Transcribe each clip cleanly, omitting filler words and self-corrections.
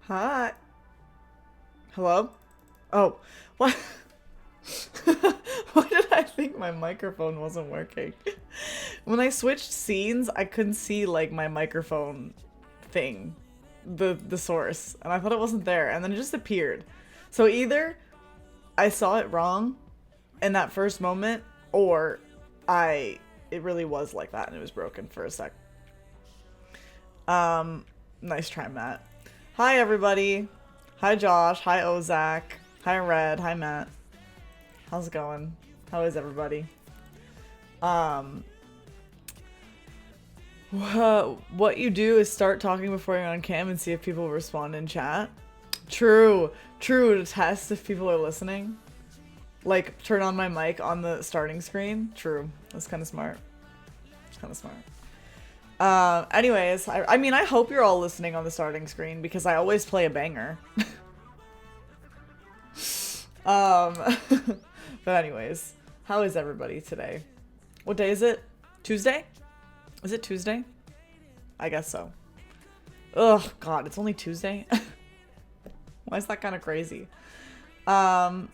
Hi. Hello? Oh, what? Why did I think my microphone wasn't working? When I switched scenes, I couldn't see like my microphone thing, the source, and I thought it wasn't there, and then it just appeared. So either I saw it wrong in that first moment, or I it really was like that and it was broken for a sec. Nice try, Matt. Hi everybody. Hi Josh. Hi Ozak. Hi Red. Hi Matt. How's it going? How is everybody? Um, what you do is start talking before you're on cam and see if people respond in chat. True. True, to test if people are listening. Like, turn on my mic on the starting screen. True. That's kind of smart. It's kind of smart. Anyways, I mean, I hope you're all listening on the starting screen because I always play a banger. Um, but anyways, how is everybody today? What day is it? Tuesday? Is it Tuesday? I guess so. Ugh, God, it's only Tuesday? Why is that kind of crazy? Um,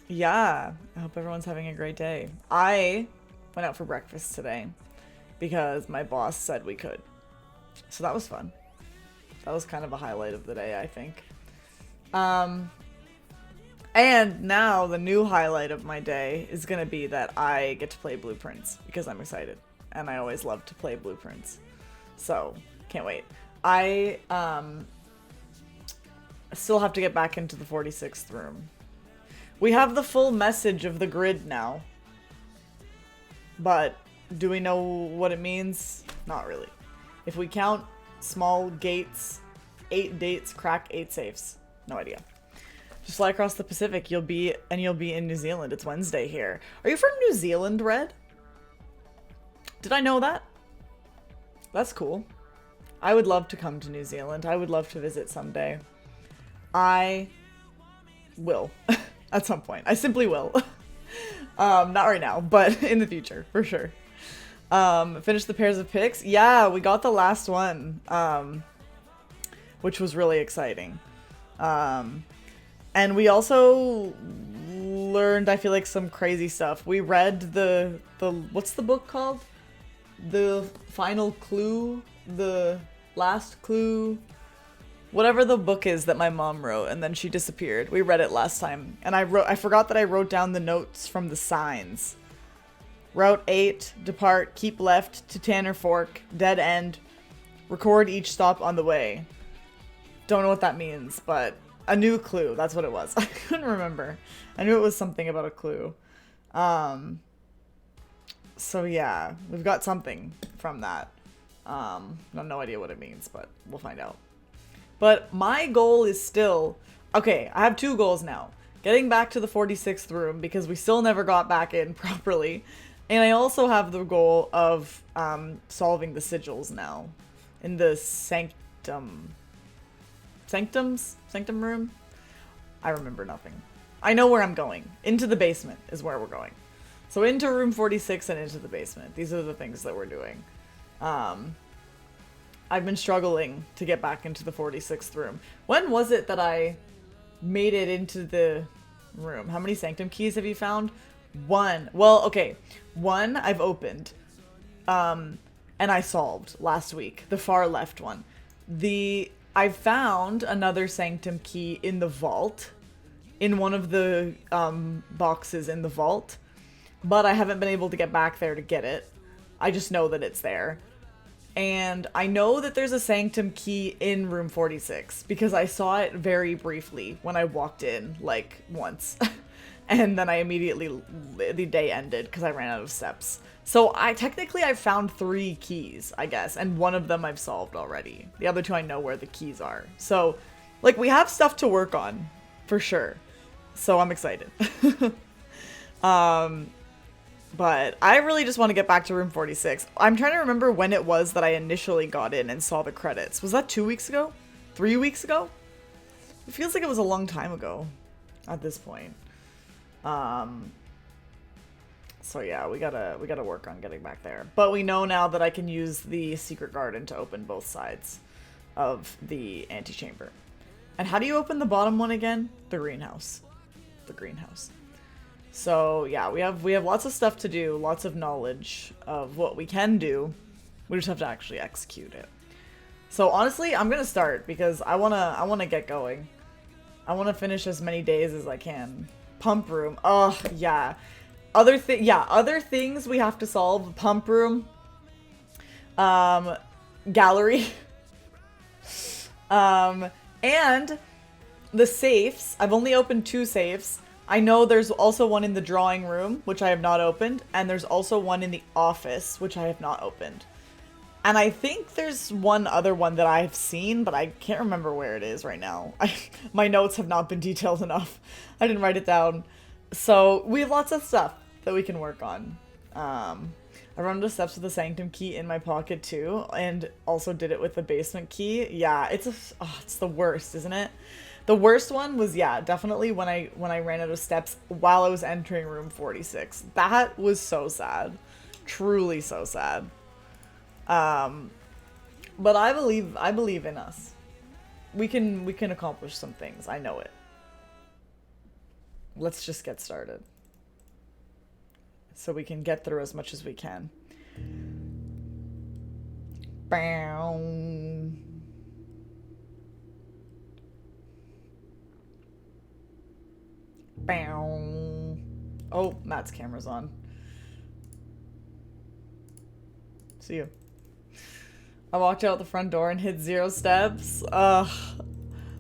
yeah, I hope everyone's having a great day. I went out for breakfast today because my boss said we could. So that was fun. That was kind of a highlight of the day, I think. And now the new highlight of my day is going to be that I get to play Blueprints because I'm excited. And I always love to play Blueprints. So, can't wait. I still have to get back into the 46th room. We have the full message of the grid now. But do we know what it means? Not really. If we count small gates, 8 dates, crack 8 safes. No idea. Just fly across the Pacific, you'll be in New Zealand. It's Wednesday here. Are you from New Zealand, Red? Did I know that? That's cool. I would love to come to New Zealand. I would love to visit someday. I will. At some point. I simply will. Not right now, but in the future, for sure. Finish the pairs of picks. Yeah, we got the last one. Which was really exciting. And we also learned, I feel like, some crazy stuff. We read the what's the book called? The Final Clue? The Last Clue? Whatever the book is that my mom wrote, and then she disappeared. We read it last time. And I forgot that I wrote down the notes from the signs. Route 8, depart, keep left to Tanner Fork, dead end, record each stop on the way. Don't know what that means, but a new clue. That's what it was. I couldn't remember. I knew it was something about a clue. So yeah, we've got something from that. No idea what it means, but we'll find out. But my goal is still... Okay, I have 2 goals now. Getting back to the 46th room, because we still never got back in properly. And I also have the goal of solving the sigils now. In the sanctum room? I remember nothing. I know where I'm going. Into the basement is where we're going. So into room 46 and into the basement. These are the things that we're doing. I've been struggling to get back into the 46th room. When was it that I made it into the room? How many sanctum keys have you found? 1. Well, okay. 1 I've opened. And I solved last week. The far left one. I found another sanctum key in the vault, in one of the boxes in the vault, but I haven't been able to get back there to get it. I just know that it's there. And I know that there's a sanctum key in room 46 because I saw it very briefly when I walked in, like, once. And then I immediately, the day ended because I ran out of steps. So I've found 3 keys, I guess, and one of them I've solved already. The other 2 I know where the keys are. So, like, we have stuff to work on, for sure. So I'm excited. But I really just want to get back to room 46. I'm trying to remember when it was that I initially got in and saw the credits. Was that 2 weeks ago? 3 weeks ago? It feels like it was a long time ago at this point. So yeah, we gotta work on getting back there. But we know now that I can use the secret garden to open both sides. of the antechamber. And how do you open the bottom one again? The greenhouse. The greenhouse. So yeah, we have lots of stuff to do, lots of knowledge of what we can do. We just have to actually execute it. So honestly, I'm gonna start because I wanna get going. I wanna finish as many days as I can. Pump room. Oh yeah. Other things we have to solve. Pump room. Gallery. And the safes. I've only opened 2 safes. I know there's also one in the drawing room, which I have not opened, and there's also one in the office, which I have not opened. And I think there's one other one that I've seen, but I can't remember where it is right now. My notes have not been detailed enough. I didn't write it down. So we have lots of stuff that we can work on. I run the steps with the sanctum key in my pocket too, and also did it with the basement key. Yeah, it's the worst, isn't it? The worst one was, yeah, definitely when I ran out of steps while I was entering room 46. That was so sad. Truly so sad. But I believe in us. We can accomplish some things. I know it. Let's just get started. So we can get through as much as we can. Bow. Bow. Oh, Matt's camera's on. See you. I walked out the front door and hit 0 steps. Ugh.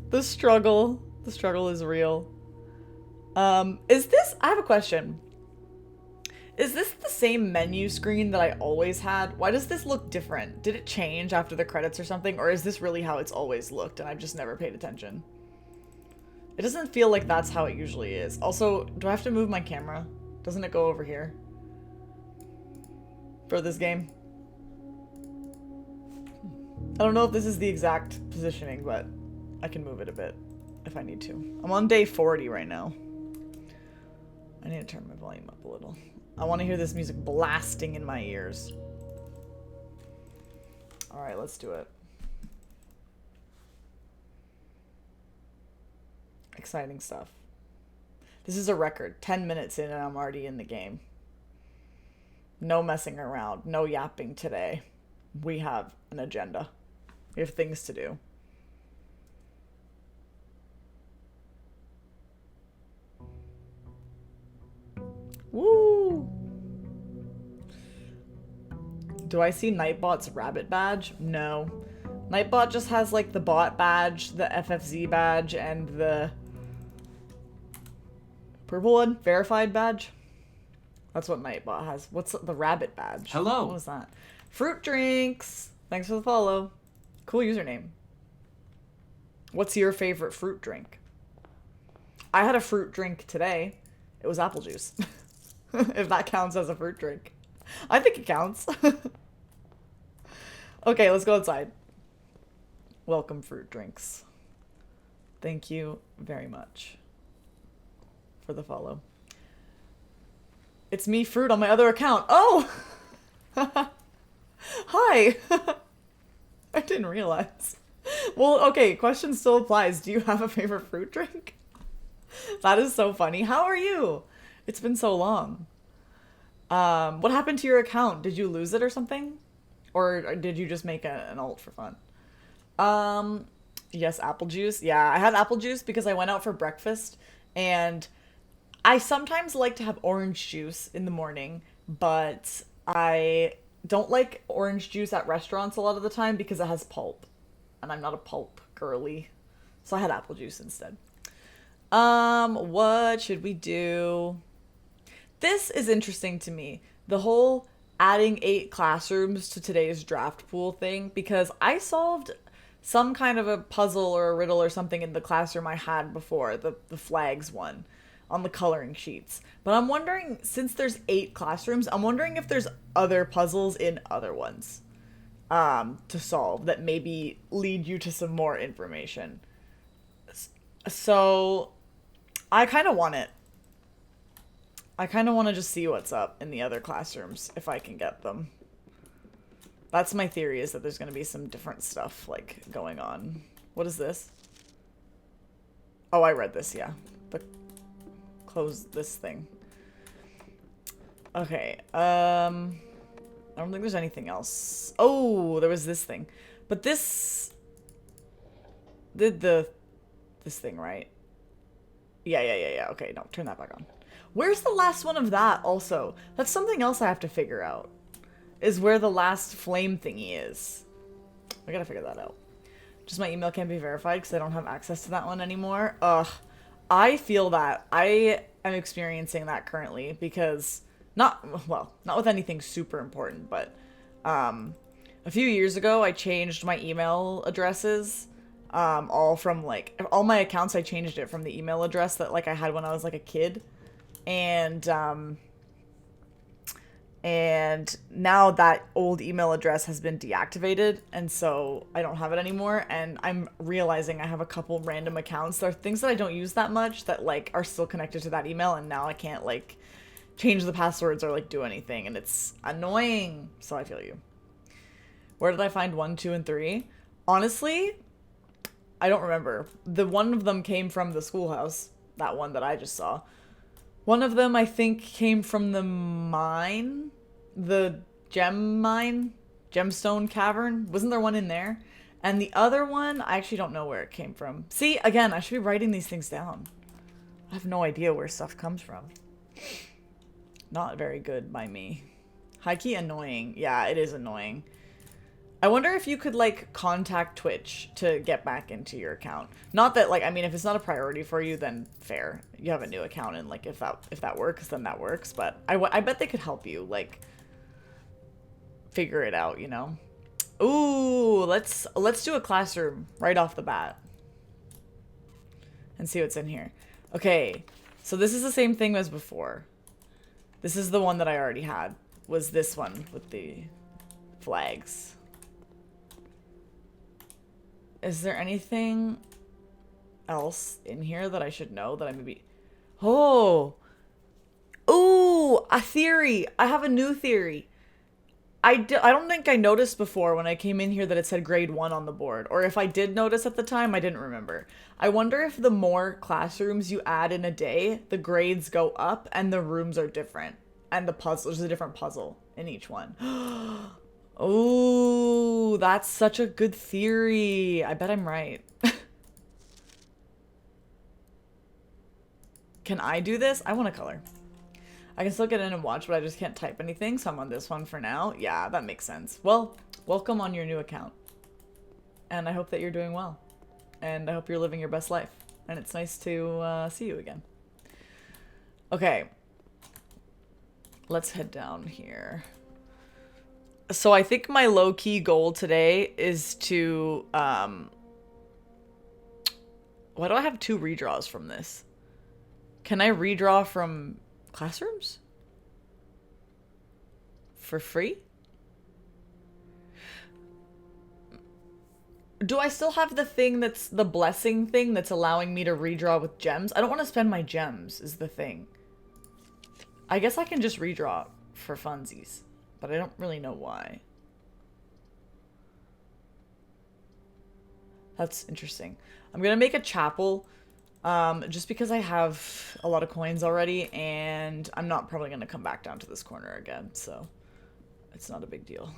The struggle. The struggle is real. I have a question. Is this the same menu screen that I always had? Why does this look different? Did it change after the credits or something? Or is this really how it's always looked and I've just never paid attention? It doesn't feel like that's how it usually is. Also, do I have to move my camera? Doesn't it go over here? For this game? I don't know if this is the exact positioning, but I can move it a bit if I need to. I'm on day 40 right now. I need to turn my volume up a little. I want to hear this music blasting in my ears. Alright, let's do it. Exciting stuff. This is a record. 10 minutes in and I'm already in the game. No messing around. No yapping today. We have an agenda. We have things to do. Woo! Do I see Nightbot's rabbit badge? No. Nightbot just has like the bot badge, the FFZ badge, and the purple one, verified badge. That's what Nightbot has. What's the rabbit badge? Hello. What was that? Fruit drinks. Thanks for the follow. Cool username. What's your favorite fruit drink? I had a fruit drink today. It was apple juice. If that counts as a fruit drink. I think it counts. Okay, let's go outside. Welcome, fruit drinks. Thank you very much for the follow. It's me, Fruit, on my other account. Oh! Hi! I didn't realize. Well, okay, question still applies. Do you have a favorite fruit drink? That is so funny. How are you? It's been so long. What happened to your account? Did you lose it or something? Or did you just make an alt for fun? Yes, apple juice. Yeah, I had apple juice because I went out for breakfast and I sometimes like to have orange juice in the morning, but I don't like orange juice at restaurants a lot of the time because it has pulp. And I'm not a pulp girly. So I had apple juice instead. What should we do? This is interesting to me. The whole adding 8 classrooms to today's draft pool thing, because I solved some kind of a puzzle or a riddle or something in the classroom I had before, the flags one, on the coloring sheets. But I'm wondering, since there's 8 classrooms, I'm wondering if there's other puzzles in other ones to solve that maybe lead you to some more information. So I kind of want it. I kind of want to just see what's up in the other classrooms if I can get them. That's my theory, is that there's going to be some different stuff, like, going on. What is this? Oh, I read this, yeah. The close this thing. Okay, I don't think there's anything else. Oh, there was this thing. But this did this thing, right? Yeah. Okay, no, turn that back on. Where's the last one of that also? That's something else I have to figure out. Is where the last flame thingy is. I gotta figure that out. Just my email can't be verified because I don't have access to that one anymore. Ugh. I feel that. I am experiencing that currently because not with anything super important, but a few years ago I changed my email addresses. All from like all my accounts, I changed it from the email address that like I had when I was like a kid. And now that old email address has been deactivated, and so I don't have it anymore, and I'm realizing I have a couple random accounts. There are things that I don't use that much that like are still connected to that email, and now I can't like change the passwords or like do anything, and it's annoying. So I feel you. Where did I find 1, 2, and 3? Honestly, I don't remember. The one of them came from the schoolhouse, that one that I just saw. One of them, I think, came from the mine. The gem mine? Gemstone cavern? Wasn't there one in there? And the other one, I actually don't know where it came from. See, again, I should be writing these things down. I have no idea where stuff comes from. Not very good by me. High-key annoying. Yeah, it is annoying. I wonder if you could, like, contact Twitch to get back into your account. Not that, like, I mean, if it's not a priority for you, then fair. You have a new account, and, like, if that works, then that works. But I bet they could help you, like, figure it out, you know? Ooh, let's do a classroom right off the bat. And see what's in here. Okay, so this is the same thing as before. This is the one that I already had. Was this one with the flags. Is there anything else in here that I should know that I maybe... Oh! Ooh! A theory! I have a new theory. I don't think I noticed before when I came in here that it said grade 1 on the board. Or if I did notice at the time, I didn't remember. I wonder if the more classrooms you add in a day, the grades go up and the rooms are different. And the puzzle, there's a different puzzle in each one. Oh, that's such a good theory. I bet I'm right. Can I do this? I want to color. I can still get in and watch, but I just can't type anything, so I'm on this one for now. Yeah, that makes sense. Well, welcome on your new account. And I hope that you're doing well. And I hope you're living your best life. And it's nice to see you again. Okay. Let's head down here. So I think my low-key goal today is to, why do I have 2 redraws from this? Can I redraw from classrooms? For free? Do I still have the thing that's the blessing thing that's allowing me to redraw with gems? I don't want to spend my gems, is the thing. I guess I can just redraw for funsies. But I don't really know why. That's interesting. I'm gonna make a chapel, just because I have a lot of coins already, and I'm not probably gonna come back down to this corner again, so it's not a big deal.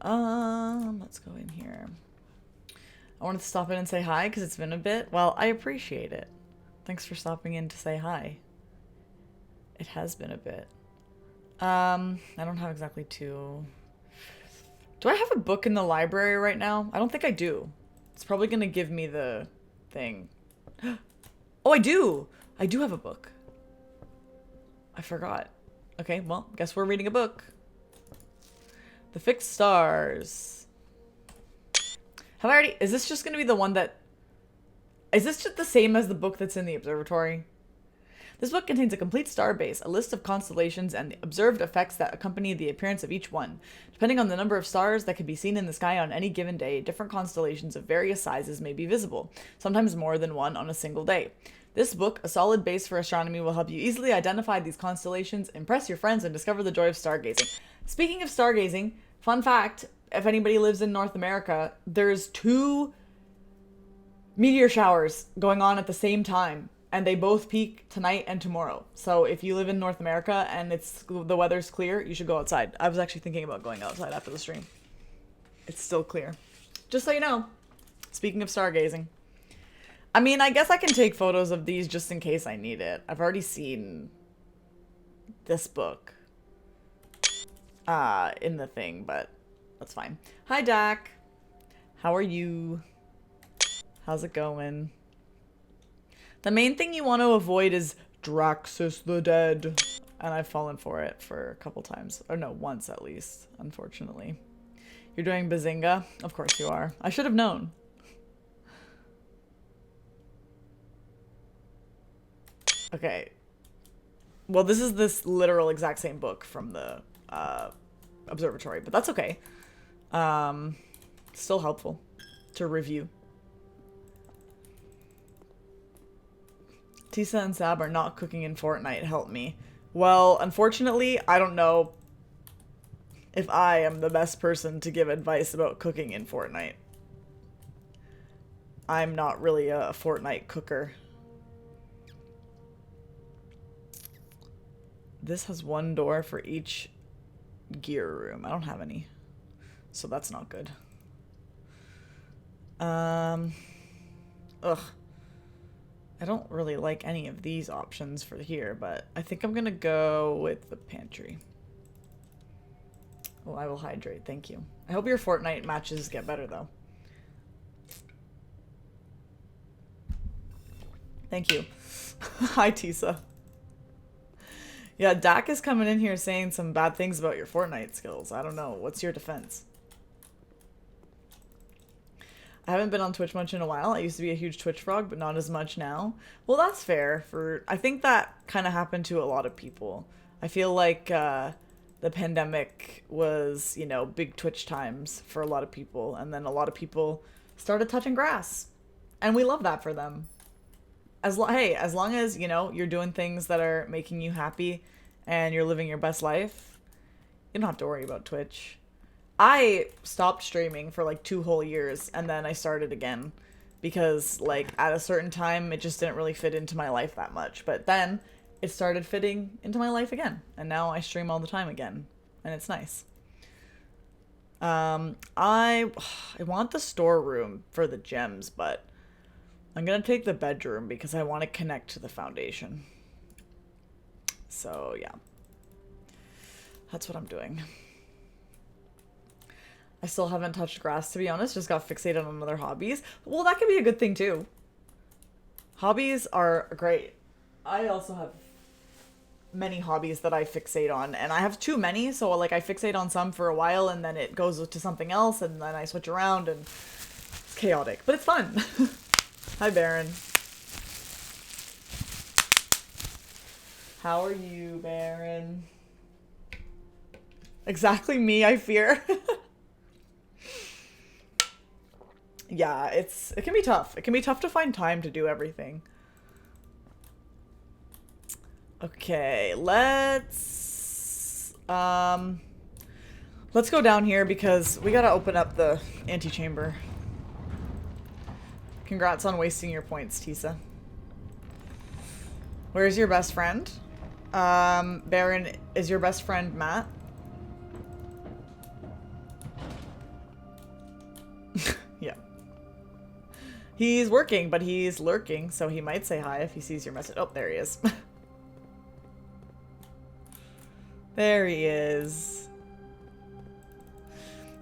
Let's go in here. I wanted to stop in and say hi because it's been a bit. Well, I appreciate it. Thanks for stopping in to say hi. It has been a bit. I don't have exactly 2. Do I have a book in the library right now? I don't think I do. It's probably going to give me the thing. Oh, I do! I do have a book. I forgot. Okay, well, guess we're reading a book. The Fixed Stars. Have I already... Is this just going to be the one that... Is this just the same as the book that's in the observatory? This book contains a complete star base, a list of constellations, and the observed effects that accompany the appearance of each one. Depending on the number of stars that can be seen in the sky on any given day, different constellations of various sizes may be visible, sometimes more than one on a single day. This book, a solid base for astronomy, will help you easily identify these constellations, impress your friends, and discover the joy of stargazing. Speaking of stargazing, Fun fact, if anybody lives in North America, there's 2 meteor showers going on at the same time, and they both peak tonight and tomorrow. So if you live in North America and the weather's clear, you should go outside. I was actually thinking about going outside after the stream. It's still clear. Just so you know. Speaking of stargazing. I mean, I guess I can take photos of these just in case I need it. I've already seen this book in the thing, but that's fine. Hi, Dak. How are you? How's it going? The main thing you want to avoid is Draxus the Dead. And I've fallen for it for a couple times. Or no, once at least, unfortunately. You're doing Bazinga? Of course you are. I should have known. Okay. Well, this is this literal exact same book from the observatory, but that's okay. Still helpful to review. Tisa and Sab are not cooking in Fortnite. Help me. Well, unfortunately, I don't know if I am the best person to give advice about cooking in Fortnite. I'm not really a Fortnite cooker. This has 1 door for each gear room. I don't have any, so that's not good. Ugh. I don't really like any of these options for here, but I think I'm gonna go with the pantry. Oh, I will hydrate. Thank you. I hope your Fortnite matches get better, though. Thank you. Hi, Tisa. Yeah, Dak is coming in here saying some bad things about your Fortnite skills. I don't know. What's your defense? I haven't been on Twitch much in a while. I used to be a huge Twitch frog, but not as much now. Well, that's fair. I think that kind of happened to a lot of people. I feel like the pandemic was, you know, big Twitch times for a lot of people. And then a lot of people started touching grass. And we love that for them. Hey, as long as, you know, you're doing things that are making you happy and you're living your best life, you don't have to worry about Twitch. I stopped streaming for like 2 whole years and then I started again because like at a certain time it just didn't really fit into my life that much. But then it started fitting into my life again and now I stream all the time again and it's nice. I want the storeroom for the gems, but I'm gonna take the bedroom because I want to connect to the foundation. So yeah, that's what I'm doing. I still haven't touched grass, to be honest. Just got fixated on other hobbies. Well, that could be a good thing too. Hobbies are great. I also have many hobbies that I fixate on, and I have too many, so like I fixate on some for a while and then it goes to something else and then I switch around and it's chaotic, but it's fun. Hi, Baron. How are you, Baron? Exactly me, I fear. Yeah, it can be tough. It can be tough to find time to do everything. Okay, let's go down here because we gotta open up the antechamber. Congrats on wasting your points, Tisa. Where's your best friend? Baron, is your best friend Matt? Yeah. He's working, but he's lurking, so he might say hi if he sees your message. Oh, there he is. There he is.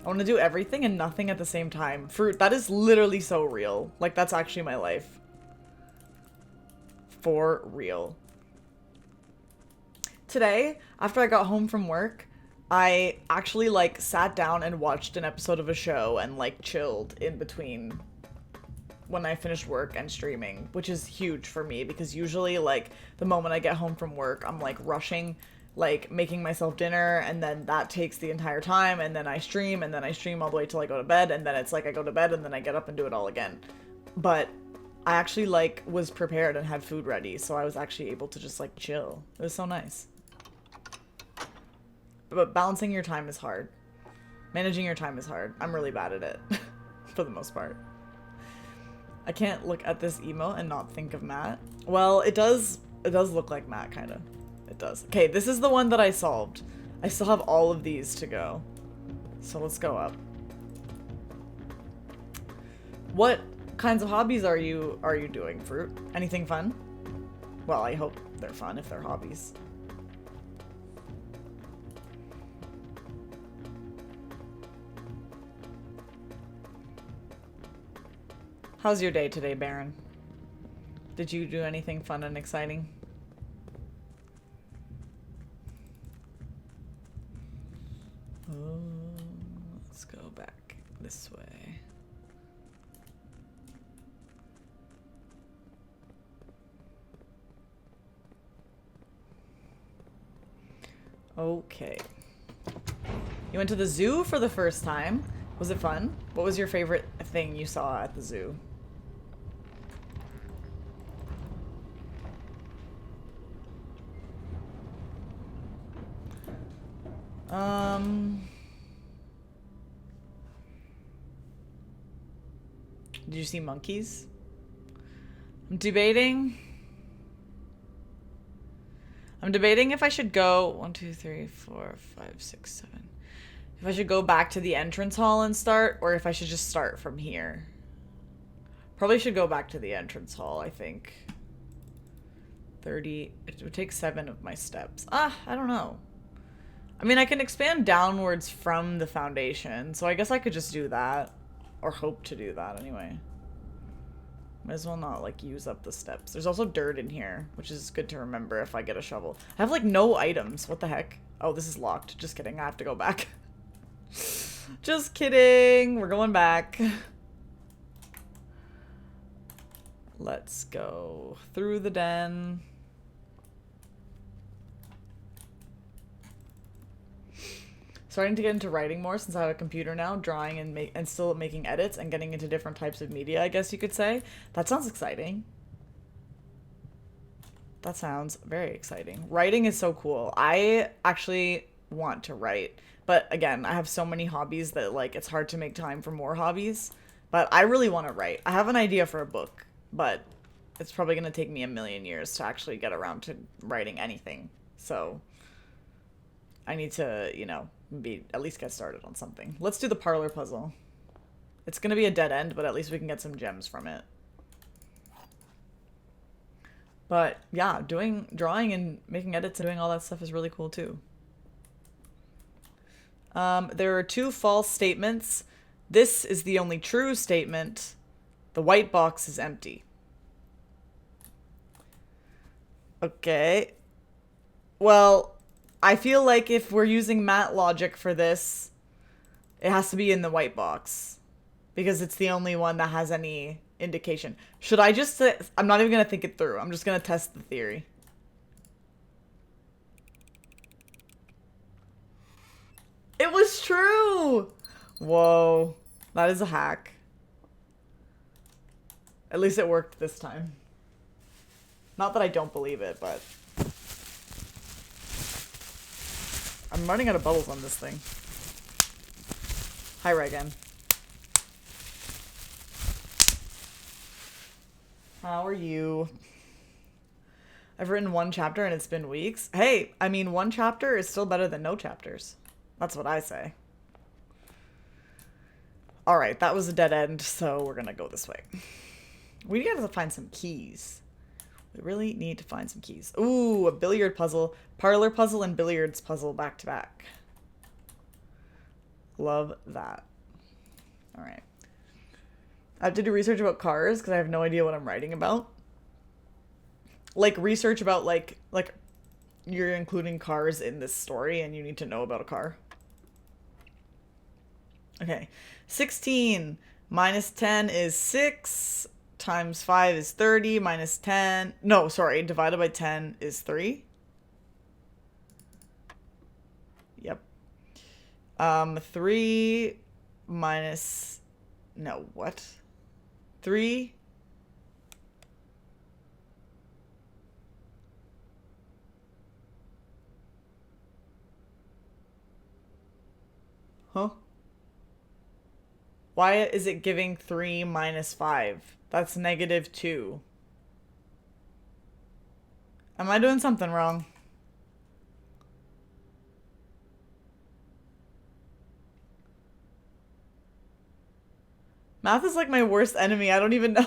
I want to do everything and nothing at the same time. Fruit, that is literally so real. Like, that's actually my life. For real. Today, after I got home from work, I actually, like, sat down and watched an episode of a show and, like, chilled in between when I finished work and streaming, which is huge for me because usually, like, the moment I get home from work, I'm, like, rushing, like, making myself dinner, and then that takes the entire time, and then I stream all the way till I go to bed, and then it's like I go to bed, and then I get up and do it all again. But I actually, like, was prepared and had food ready, so I was actually able to just, like, chill. It was so nice. But balancing your time is hard. Managing your time is hard. I'm really bad at it, for the most part. I can't look at this emote and not think of Matt. Well, it does look like Matt, kind of. It does. Okay, this is the one that I solved. I still have all of these to go. So let's go up. What kinds of hobbies are you doing, Fruit? Anything fun? Well, I hope they're fun if they're hobbies. How's your day today, Baron? Did you do anything fun and exciting? Oh, let's go back this way. Okay. You went to the zoo for the first time. Was it fun? What was your favorite thing you saw at the zoo? Did you see monkeys? I'm debating if I should go 1, 2, 3, 4, 5, 6, 7. If I should go back to the entrance hall and start, or if I should just start from here. Probably should go back to the entrance hall, I think. 30. It would take 7 of my steps. I don't know. I mean, I can expand downwards from the foundation, so I guess I could just do that. Or hope to do that, anyway. Might as well not, like, use up the steps. There's also dirt in here, which is good to remember if I get a shovel. I have, like, no items. What the heck? Oh, this is locked. Just kidding. I have to go back. Just kidding. We're going back. Let's go through the den. Starting to get into writing more since I have a computer now, drawing and still making edits and getting into different types of media, I guess you could say. That sounds exciting. That sounds very exciting. Writing is so cool. I actually want to write, but again, I have so many hobbies that like it's hard to make time for more hobbies, but I really want to write. I have an idea for a book, but it's probably going to take me a million years to actually get around to writing anything. So I need to, you know, at least get started on something. Let's do the parlor puzzle. It's gonna be a dead end, but at least we can get some gems from it. But yeah, drawing and making edits and doing all that stuff is really cool too. There are 2 false statements. This is the only true statement. The white box is empty. Okay. Well, I feel like if we're using Matt logic for this, it has to be in the white box. Because it's the only one that has any indication. Should I just say... I'm not even going to think it through. I'm just going to test the theory. It was true! Whoa. That is a hack. At least it worked this time. Not that I don't believe it, but... I'm running out of bubbles on this thing. Hi, Reagan. How are you? I've written 1 chapter and it's been weeks. Hey, I mean, 1 chapter is still better than no chapters. That's what I say. Alright, that was a dead end, so we're gonna go this way. We gotta find some keys. We really need to find some keys. Ooh, a billiard puzzle. Parlor puzzle and billiards puzzle back to back. Love that. Alright. I have to do research about cars because I have no idea what I'm writing about. Like, research about, like, you're including cars in this story and you need to know about a car. Okay. 16 minus 10 is 6. Times 5 is 30, minus 10... No, sorry, divided by 10 is 3. Yep. 3 minus... No, what? 3... Huh? Why is it giving 3 minus 5? That's negative 2. Am I doing something wrong? Math is like my worst enemy. I don't even know.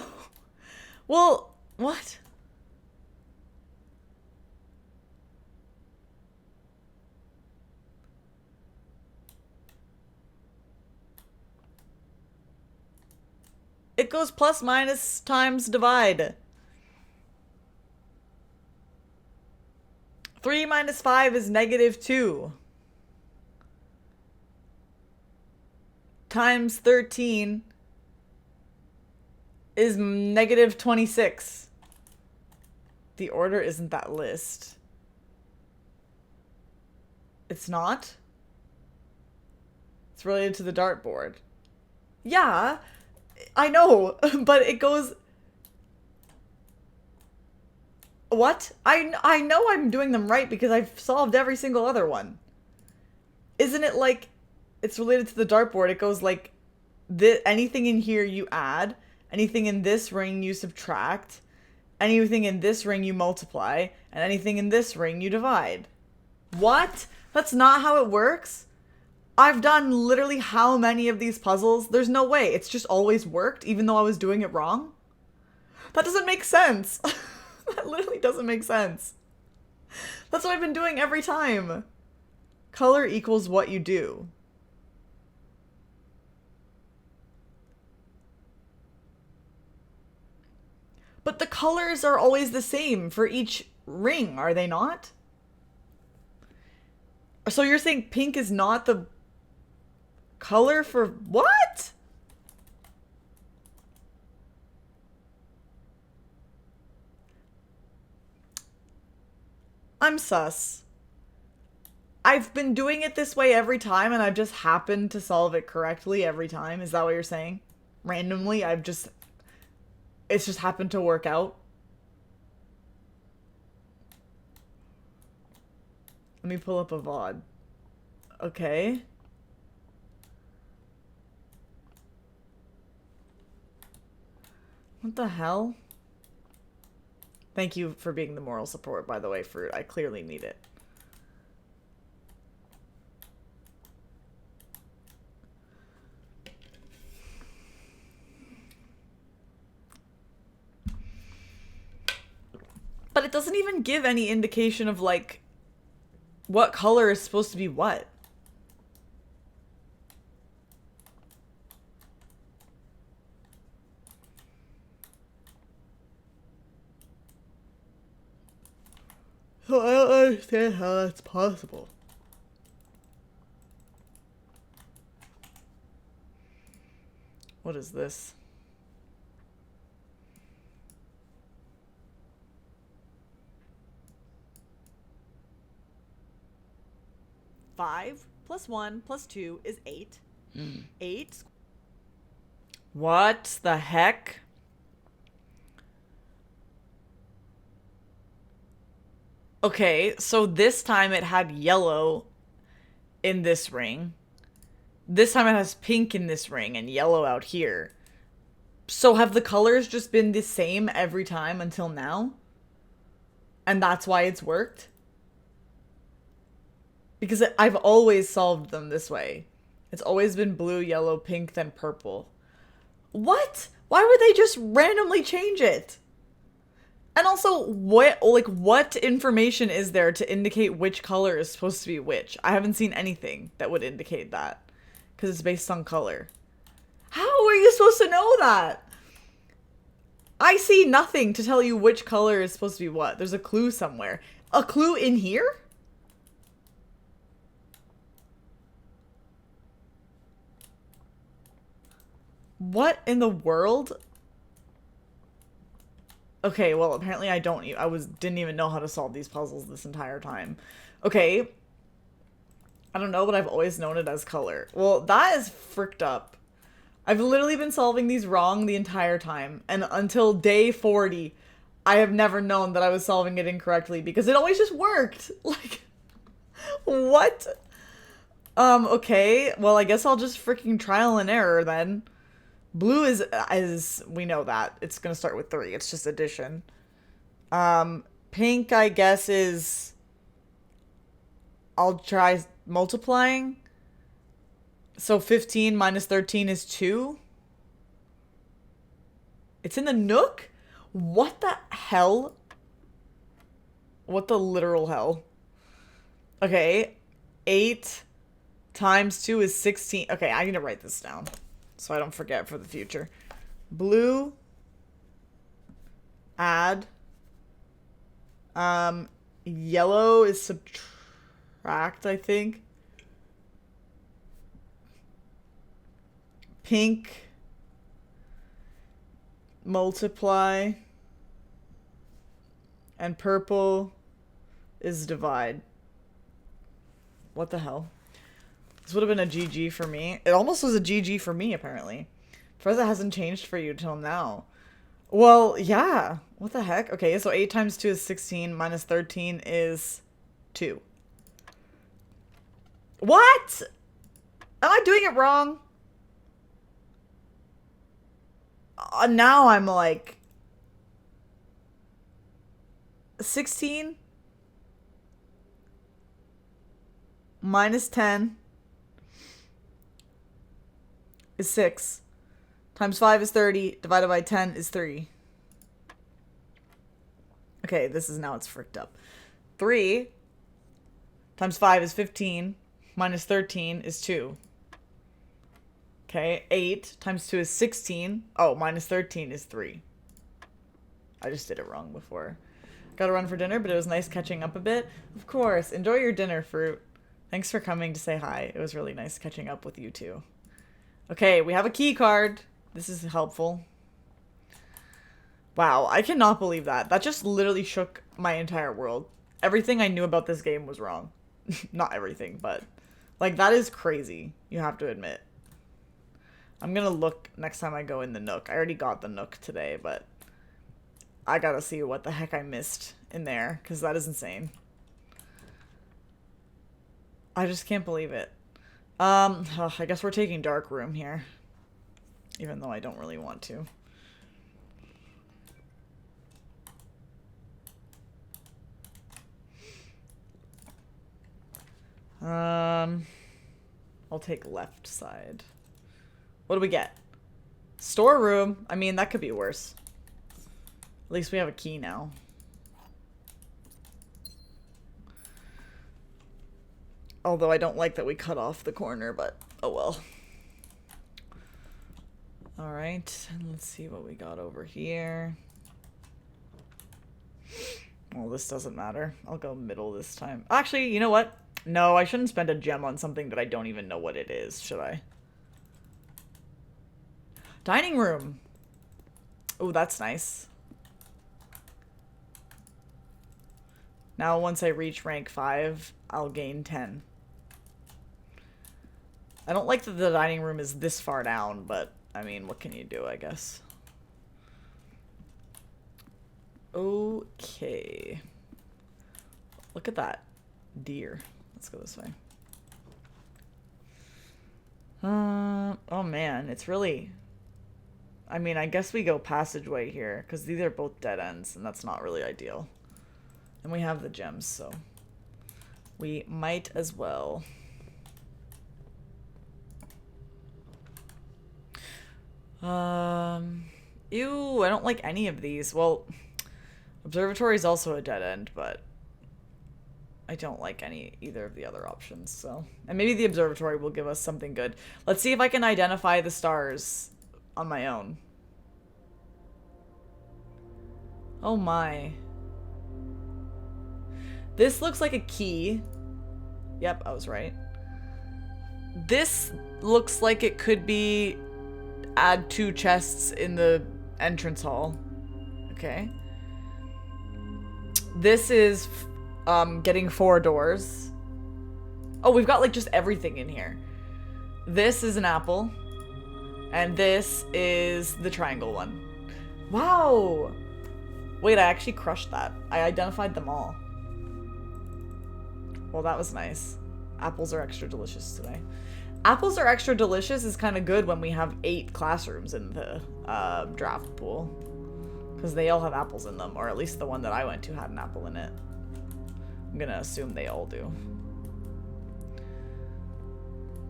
Well, what? It goes plus minus times divide. 3 minus 5 is negative 2. Times 13 is negative 26. The order isn't that list. It's not? It's related to the dartboard. Yeah, I know, but it goes... What? I know I'm doing them right because I've solved every single other one. Isn't it like it's related to the dartboard? It goes like anything in here you add, anything in this ring you subtract, anything in this ring you multiply, and anything in this ring you divide. What? That's not how it works? I've done literally how many of these puzzles? There's no way. It's just always worked, even though I was doing it wrong? That doesn't make sense. That literally doesn't make sense. That's what I've been doing every time. Color equals what you do. But the colors are always the same for each ring, are they not? So you're saying pink is not the color for what? I'm sus. I've been doing it this way every time and I've just happened to solve it correctly every time. Is that what you're saying? Randomly, it's just happened to work out. Let me pull up a VOD. Okay. What the hell? Thank you for being the moral support, by the way, Fruit. I clearly need it. But it doesn't even give any indication of, like, what color is supposed to be what. So I don't understand how that's possible. What is this? Five plus 1 plus 2 is 8. 8. What the heck? Okay, so this time it had yellow in this ring. This time it has pink in this ring and yellow out here. So have the colors just been the same every time until now? And that's why it's worked? Because I've always solved them this way. It's always been blue, yellow, pink, then purple. What? Why would they just randomly change it? And also, what information is there to indicate which color is supposed to be which? I haven't seen anything that would indicate that. Because it's based on color. How are you supposed to know that? I see nothing to tell you which color is supposed to be what. There's a clue somewhere. A clue in here? What in the world? Okay, well, apparently I didn't even know how to solve these puzzles this entire time. Okay. I don't know, but I've always known it as color. Well, that is fricked up. I've literally been solving these wrong the entire time. And until day 40, I have never known that I was solving it incorrectly because it always just worked. Like, what? Okay. Well, I guess I'll just freaking trial and error then. Blue is we know that. It's going to start with 3. It's just addition. Pink, I guess, is... I'll try multiplying. So 15 minus 13 is 2. It's in the Nook? What the hell? What the literal hell? Okay. 8 times 2 is 16. Okay, I need to write this down so I don't forget for the future. Blue. Add. Yellow is subtract, I think. Pink. Multiply. And purple is divide. What the hell? This would have been a GG for me. It almost was a GG for me, apparently. Freza hasn't changed for you till now. Well, yeah. What the heck? Okay, so 8 times 2 is 16. Minus 13 is 2. What? Am I doing it wrong? Now I'm like... 16 minus 10 is 6. Times 5 is 30. Divided by 10 is 3. Okay, this is now it's fricked up. 3 times 5 is 15. Minus 13 is 2. Okay, 8 times 2 is 16. Oh, minus 13 is 3. I just did it wrong before. Gotta run for dinner, but it was nice catching up a bit. Of course. Enjoy your dinner, Fruit. Thanks for coming to say hi. It was really nice catching up with you too. Okay, we have a key card. This is helpful. Wow, I cannot believe that. That just literally shook my entire world. Everything I knew about this game was wrong. Not everything, but... Like, that is crazy. You have to admit. I'm gonna look next time I go in the Nook. I already got the Nook today, but... I gotta see what the heck I missed in there, because that is insane. I just can't believe it. I guess we're taking Dark Room here. Even though I don't really want to. I'll take left side. What do we get? Storeroom. I mean, that could be worse. At least we have a key now. Although I don't like that we cut off the corner, but oh well. Alright, let's see what we got over here. Well, this doesn't matter. I'll go middle this time. Actually, you know what? No, I shouldn't spend a gem on something that I don't even know what it is, should I? Dining room. Oh, that's nice. Now, once I reach rank 5, I'll gain 10. I don't like that the dining room is this far down, but, I mean, what can you do, I guess? Okay. Look at that deer. Let's go this way. Oh man, it's really... I mean, I guess we go passageway here, because these are both dead ends, and that's not really ideal. And we have the gems, so we might as well. Ew, I don't like any of these. Well, observatory is also a dead end, but I don't like either of the other options, so. And maybe the observatory will give us something good. Let's see if I can identify the stars on my own. Oh my. This looks like a key. Yep, I was right. This looks like it could be add 2 chests in the entrance hall. Okay. This is getting 4 doors. Oh, we've got like just everything in here. This is an apple. And this is the triangle one. Wow. Wait, I actually crushed that. I identified them all. Well, that was nice. Apples are extra delicious today. Apples are extra delicious is kind of good when we have 8 classrooms in the draft pool. Because they all have apples in them, or at least the one that I went to had an apple in it. I'm gonna assume they all do.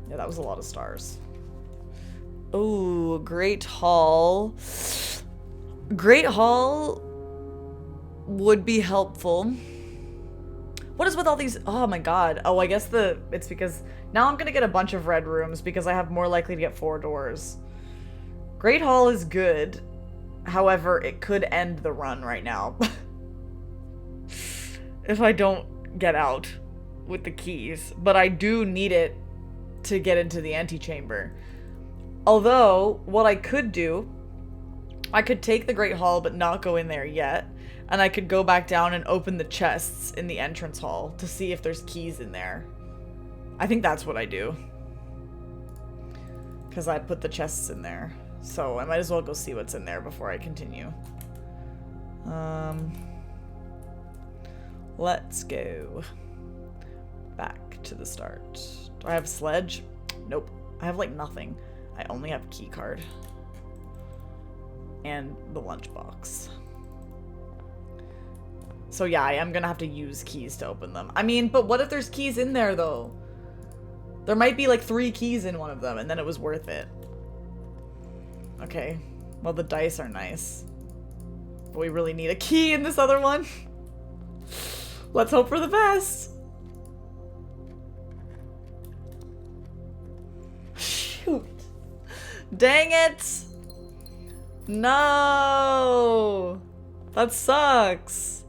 Yeah, that was a lot of stars. Oh, Great Hall. Great Hall would be helpful. What is with all these? Oh my god. Oh, I guess it's because now I'm gonna get a bunch of red rooms because I have more likely to get 4 doors. Great Hall is good. However, it could end the run right now. If I don't get out with the keys. But I do need it to get into the antechamber. Although, what I could do, I could take the Great Hall but not go in there yet. And I could go back down and open the chests in the entrance hall to see if there's keys in there. I think that's what I do. Because I put the chests in there. So I might as well go see what's in there before I continue. Let's go back to the start. Do I have sledge? Nope. I have like nothing. I only have key card. And the lunchbox. So yeah, I am gonna have to use keys to open them. I mean, but what if there's keys in there though? There might be like 3 keys in one of them and then it was worth it. Okay. Well, the dice are nice. But we really need a key in this other one. Let's hope for the best. Shoot. Dang it. No. That sucks.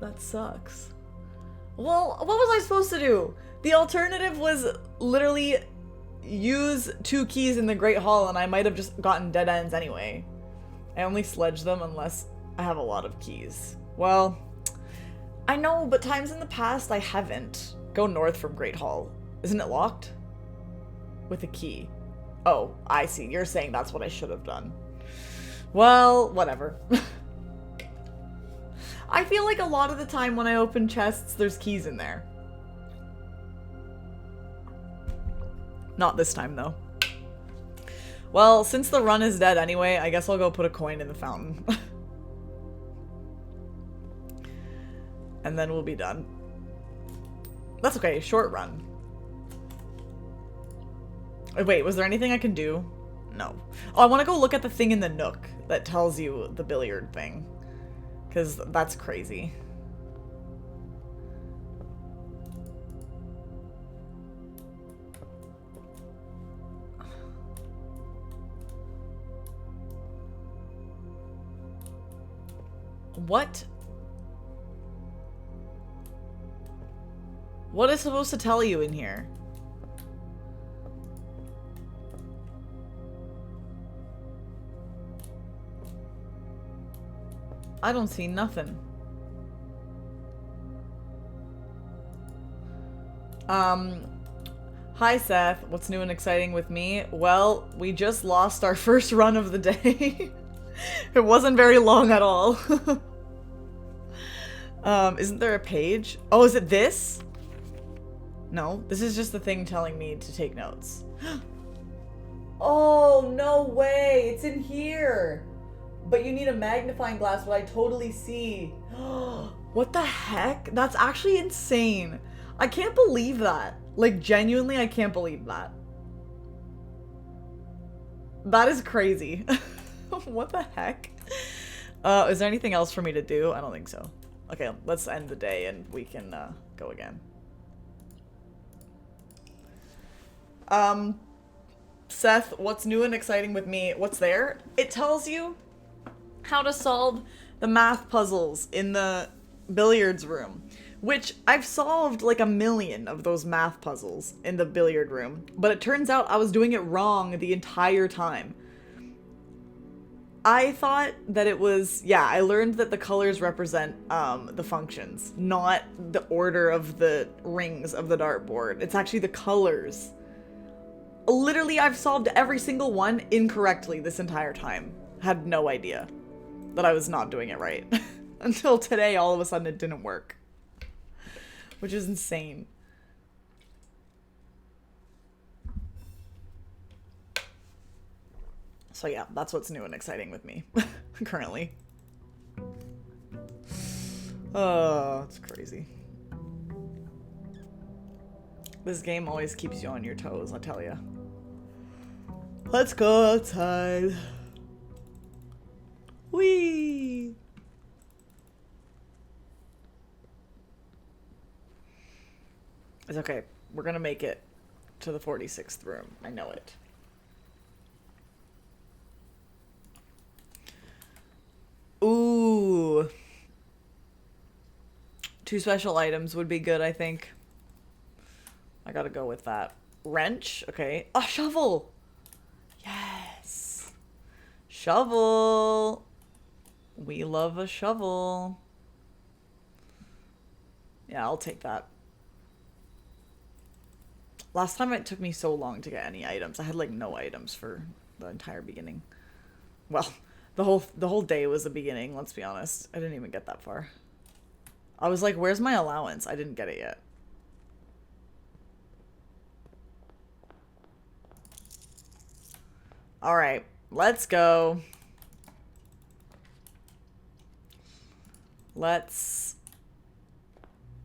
That sucks. Well, what was I supposed to do? The alternative was literally use 2 keys in the Great Hall and I might have just gotten dead ends anyway. I only sledge them unless I have a lot of keys. Well, I know, but times in the past I haven't. Go north from Great Hall. Isn't it locked? With a key. Oh, I see. You're saying that's what I should have done. Well, whatever. I feel like a lot of the time when I open chests, there's keys in there. Not this time, though. Well, since the run is dead anyway, I guess I'll go put a coin in the fountain. And then we'll be done. That's okay, short run. Wait, was there anything I can do? No. Oh, I want to go look at the thing in the nook that tells you the billiard thing. Because that's crazy. What? What is supposed to tell you in here? I don't see nothing. Hi Seth, what's new and exciting with me? Well, we just lost our first run of the day. It wasn't very long at all. Isn't there a page? Oh, is it this? No, this is just the thing telling me to take notes. Oh, no way, it's in here. But you need a magnifying glass, but I totally see. What the heck? That's actually insane. I can't believe that. Like, genuinely, I can't believe that. That is crazy. What the heck? Is there anything else for me to do? I don't think so. Okay, let's end the day and we can go again. Seth, what's new and exciting with me? What's there? It tells you how to solve the math puzzles in the billiards room, which I've solved like a million of those math puzzles in the billiard room, but it turns out I was doing it wrong the entire time. I thought that it was, yeah, I learned that the colors represent the functions, not the order of the rings of the dartboard. It's actually the colors. Literally, I've solved every single one incorrectly this entire time. Had no idea that I was not doing it right. Until today, all of a sudden, it didn't work. Which is insane. So yeah, that's what's new and exciting with me currently. Oh, it's crazy. This game always keeps you on your toes, I tell ya. Let's go outside. Whee! It's okay. We're gonna make it to the 46th room. I know it. Ooh. 2 special items would be good, I think. I gotta go with that. Wrench? Okay. A shovel! Yes! Shovel! We love a shovel. Yeah, I'll take that. Last time it took me so long to get any items. I had like no items for the entire beginning. Well, the whole day was the beginning, let's be honest. I didn't even get that far. I was like, where's my allowance? I didn't get it yet. Alright, let's go. Let's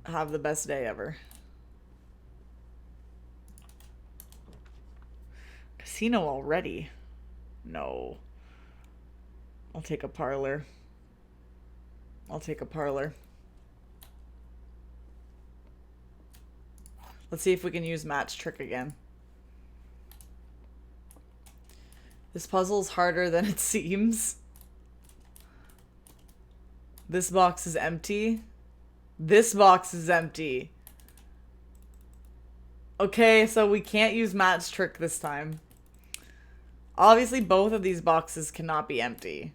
have the best day ever. Casino already? No. I'll take a parlor. I'll take a parlor. Let's see if we can use Matt's trick again. This puzzle's harder than it seems. This box is empty. This box is empty. Okay, so we can't use Matt's trick this time. Obviously, both of these boxes cannot be empty.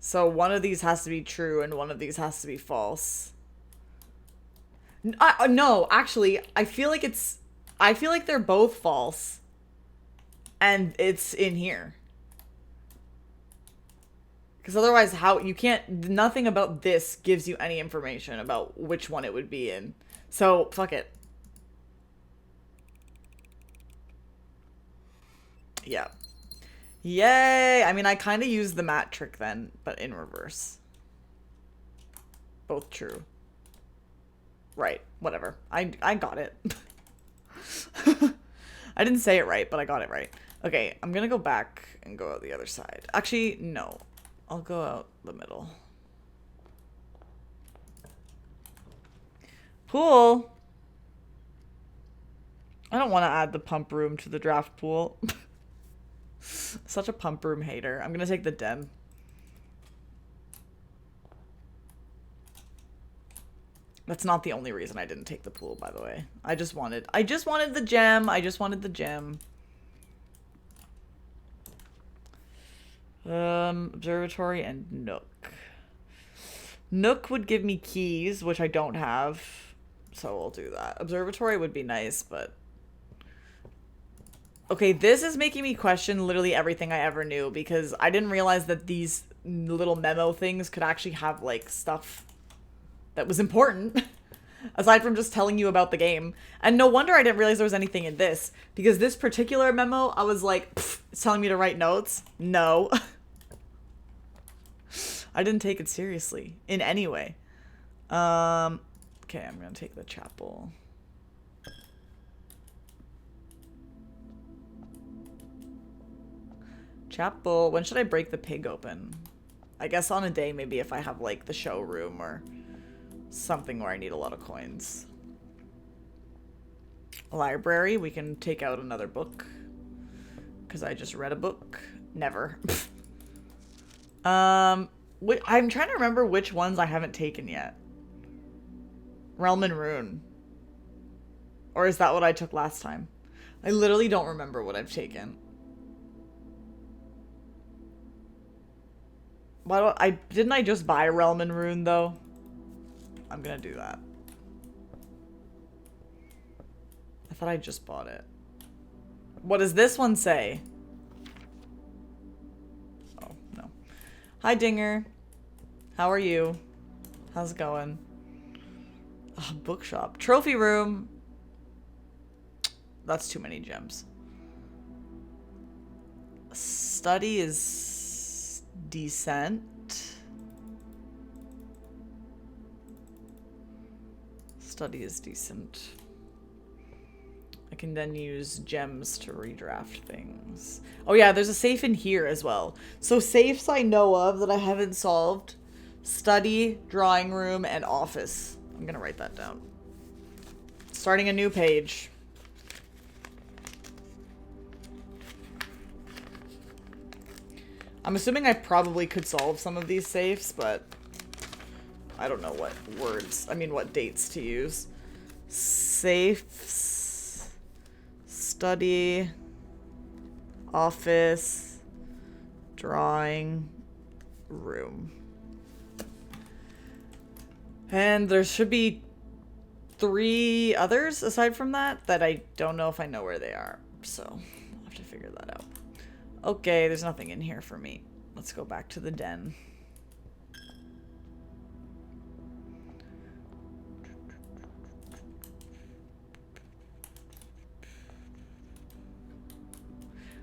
So one of these has to be true and one of these has to be false. No, actually, I feel like they're both false. And it's in here. Because otherwise, nothing about this gives you any information about which one it would be in. So, fuck it. Yeah. Yay! I mean, I kind of used the Matt trick then, but in reverse. Both true. Right. Whatever. I got it. I didn't say it right, but I got it right. Okay, I'm gonna go back and go out the other side. Actually, no. I'll go out the middle. Pool! I don't want to add the pump room to the draft pool. Such a pump room hater. I'm gonna take the den. That's not the only reason I didn't take the pool, by the way. I just wanted the gem. I just wanted the gem. Observatory and Nook. Nook would give me keys, which I don't have. So we'll do that. Observatory would be nice, but... Okay, this is making me question literally everything I ever knew, because I didn't realize that these little memo things could actually have, like, stuff that was important, aside from just telling you about the game. And no wonder I didn't realize there was anything in this, because this particular memo, I was like, it's telling me to write notes? No. I didn't take it seriously, in any way. Okay, I'm gonna take the chapel. Chapel. When should I break the pig open? I guess on a day, maybe if I have, like, the showroom or something where I need a lot of coins. Library. We can take out another book. Because I just read a book. Never. I'm trying to remember which ones I haven't taken yet. Realm and Rune. Or is that what I took last time? I literally don't remember what I've taken. Didn't I just buy Realm and Rune though? I'm gonna do that. I thought I just bought it. What does this one say? Oh, no. Hi, Dinger. How are you? How's it going? Oh, bookshop. Trophy room. That's too many gems. Study is decent. Study is decent. I can then use gems to redraft things. Oh yeah, there's a safe in here as well. So safes I know of that I haven't solved. Study, drawing room, and office. I'm gonna write that down. Starting a new page. I'm assuming I probably could solve some of these safes, but I don't know what words, I mean what dates to use. Safes, study, office, drawing room. And there should be 3 others aside from that I don't know if I know where they are. So I'll have to figure that out. Okay, there's nothing in here for me. Let's go back to the den.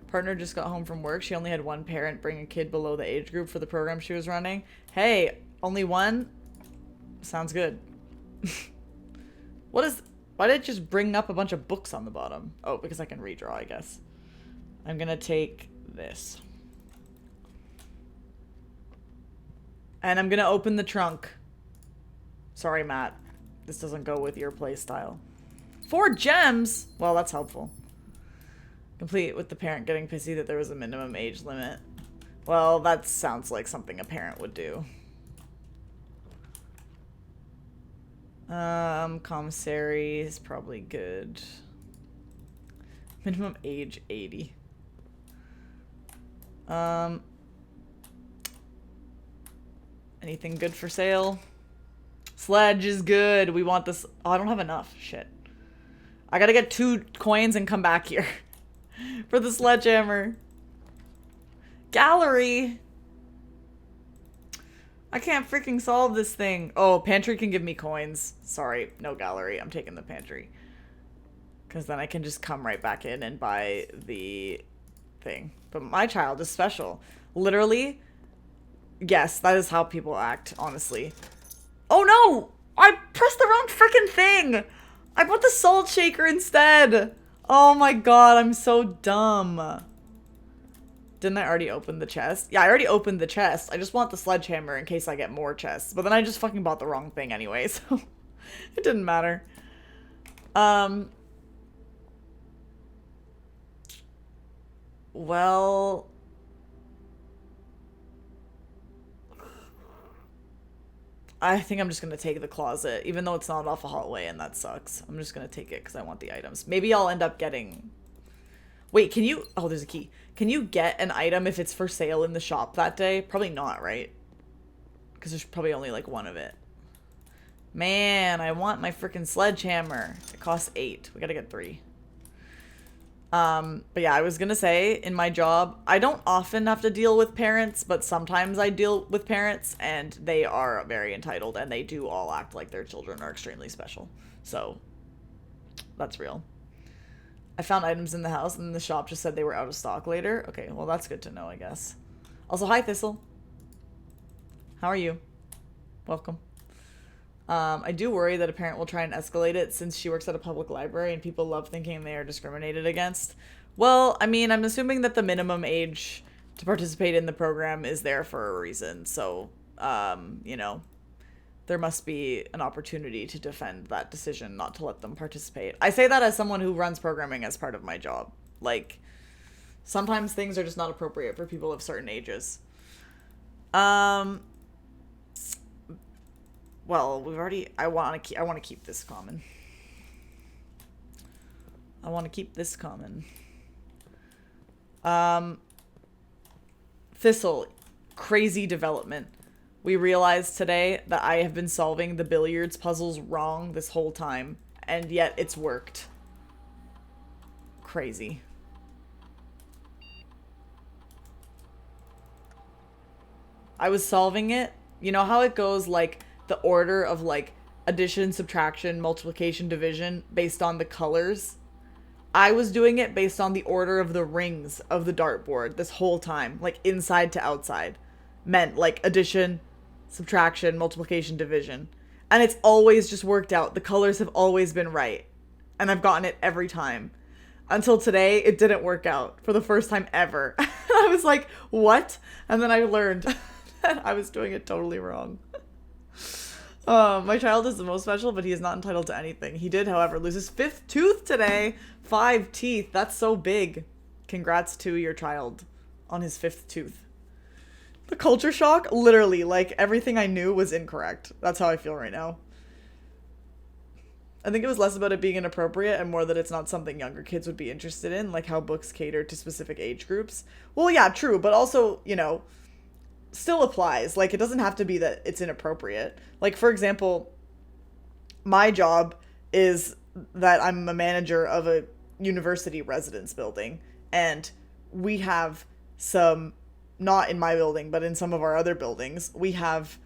Partner just got home from work. She only had one parent bring a kid below the age group for the program she was running. Hey, only one? Sounds good. Why did it just bring up a bunch of books on the bottom? Oh, because I can redraw, I guess. I'm gonna take this. And I'm gonna open the trunk. Sorry, Matt. This doesn't go with your playstyle. 4 gems? Well, that's helpful. Complete with the parent getting pissy that there was a minimum age limit. Well, that sounds like something a parent would do. Commissary is probably good. Minimum age 80. Anything good for sale? Sledge is good. We want this. Oh, I don't have enough. Shit. I gotta get 2 coins and come back here for the sledgehammer. Gallery. I can't freaking solve this thing. Oh, pantry can give me coins. Sorry, no gallery. I'm taking the pantry. Because then I can just come right back in and buy the thing. But my child is special. Literally, yes, that is how people act, honestly. Oh no! I pressed the wrong freaking thing! I bought the salt shaker instead! Oh my god, I'm so dumb. Didn't I already open the chest? Yeah, I already opened the chest. I just want the sledgehammer in case I get more chests. But then I just fucking bought the wrong thing anyway, so it didn't matter. Well... I think I'm just going to take the closet, even though it's not off a hallway and that sucks. I'm just going to take it because I want the items. Maybe I'll end up getting... Wait, can you... Oh, there's a key. Can you get an item if it's for sale in the shop that day? Probably not, right? Because there's probably only like one of it. Man, I want my freaking sledgehammer. It costs 8. We gotta get 3. But yeah, I was gonna say, in my job, I don't often have to deal with parents, but sometimes I deal with parents, and they are very entitled, and they do all act like their children are extremely special. So, that's real. I found items in the house, and the shop just said they were out of stock later. Okay, well, that's good to know, I guess. Also, hi, Thistle. How are you? Welcome. I do worry that a parent will try and escalate it since she works at a public library and people love thinking they are discriminated against. Well, I mean, I'm assuming that the minimum age to participate in the program is there for a reason. So, you know, there must be an opportunity to defend that decision not to let them participate. I say that as someone who runs programming as part of my job. Like, sometimes things are just not appropriate for people of certain ages. Well, we've already... I want to keep this common. I want to keep this common. Thistle. Crazy development. We realized today that I have been solving the billiards puzzles wrong this whole time, and yet it's worked. Crazy. I was solving it. You know how it goes, like... the order of like addition, subtraction, multiplication, division based on the colors. I was doing it based on the order of the rings of the dartboard this whole time, like inside to outside. Meant like addition, subtraction, multiplication, division. And it's always just worked out. The colors have always been right. And I've gotten it every time. Until today, it didn't work out for the first time ever. I was like, what? And then I learned that I was doing it totally wrong. My child is the most special, but he is not entitled to anything. He did, however, lose his 5th tooth today. 5 teeth. That's so big. Congrats to your child on his 5th tooth. The culture shock, literally, like, everything I knew was incorrect. That's how I feel right now. I think it was less about it being inappropriate and more that it's not something younger kids would be interested in, like how books cater to specific age groups. Well, yeah, true, but also, you know, still applies. Like, it doesn't have to be that it's inappropriate. Like, for example, my job is that I'm a manager of a university residence building, and we have some, not in my building, but in some of our other buildings, we have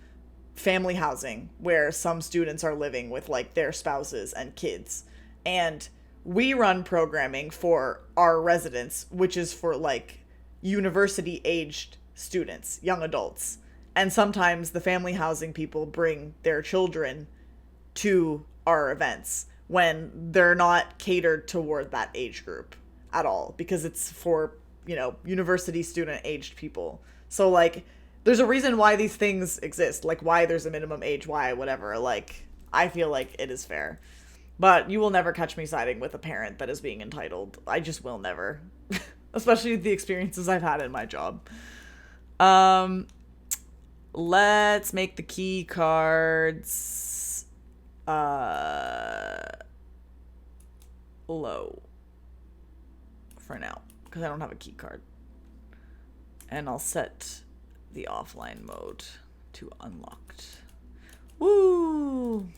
family housing where some students are living with like their spouses and kids. And we run programming for our residents, which is for like university aged students, young adults. And sometimes the family housing people bring their children to our events when they're not catered toward that age group at all, because it's for, you know, university student aged people. So like, there's a reason why these things exist, like why there's a minimum age, why, whatever. Like, I feel like it is fair. But you will never catch me siding with a parent that is being entitled. I just will never. Especially the experiences I've had in my job. Let's make the key cards low for now, because I don't have a key card. And I'll set the offline mode to unlocked. Woo!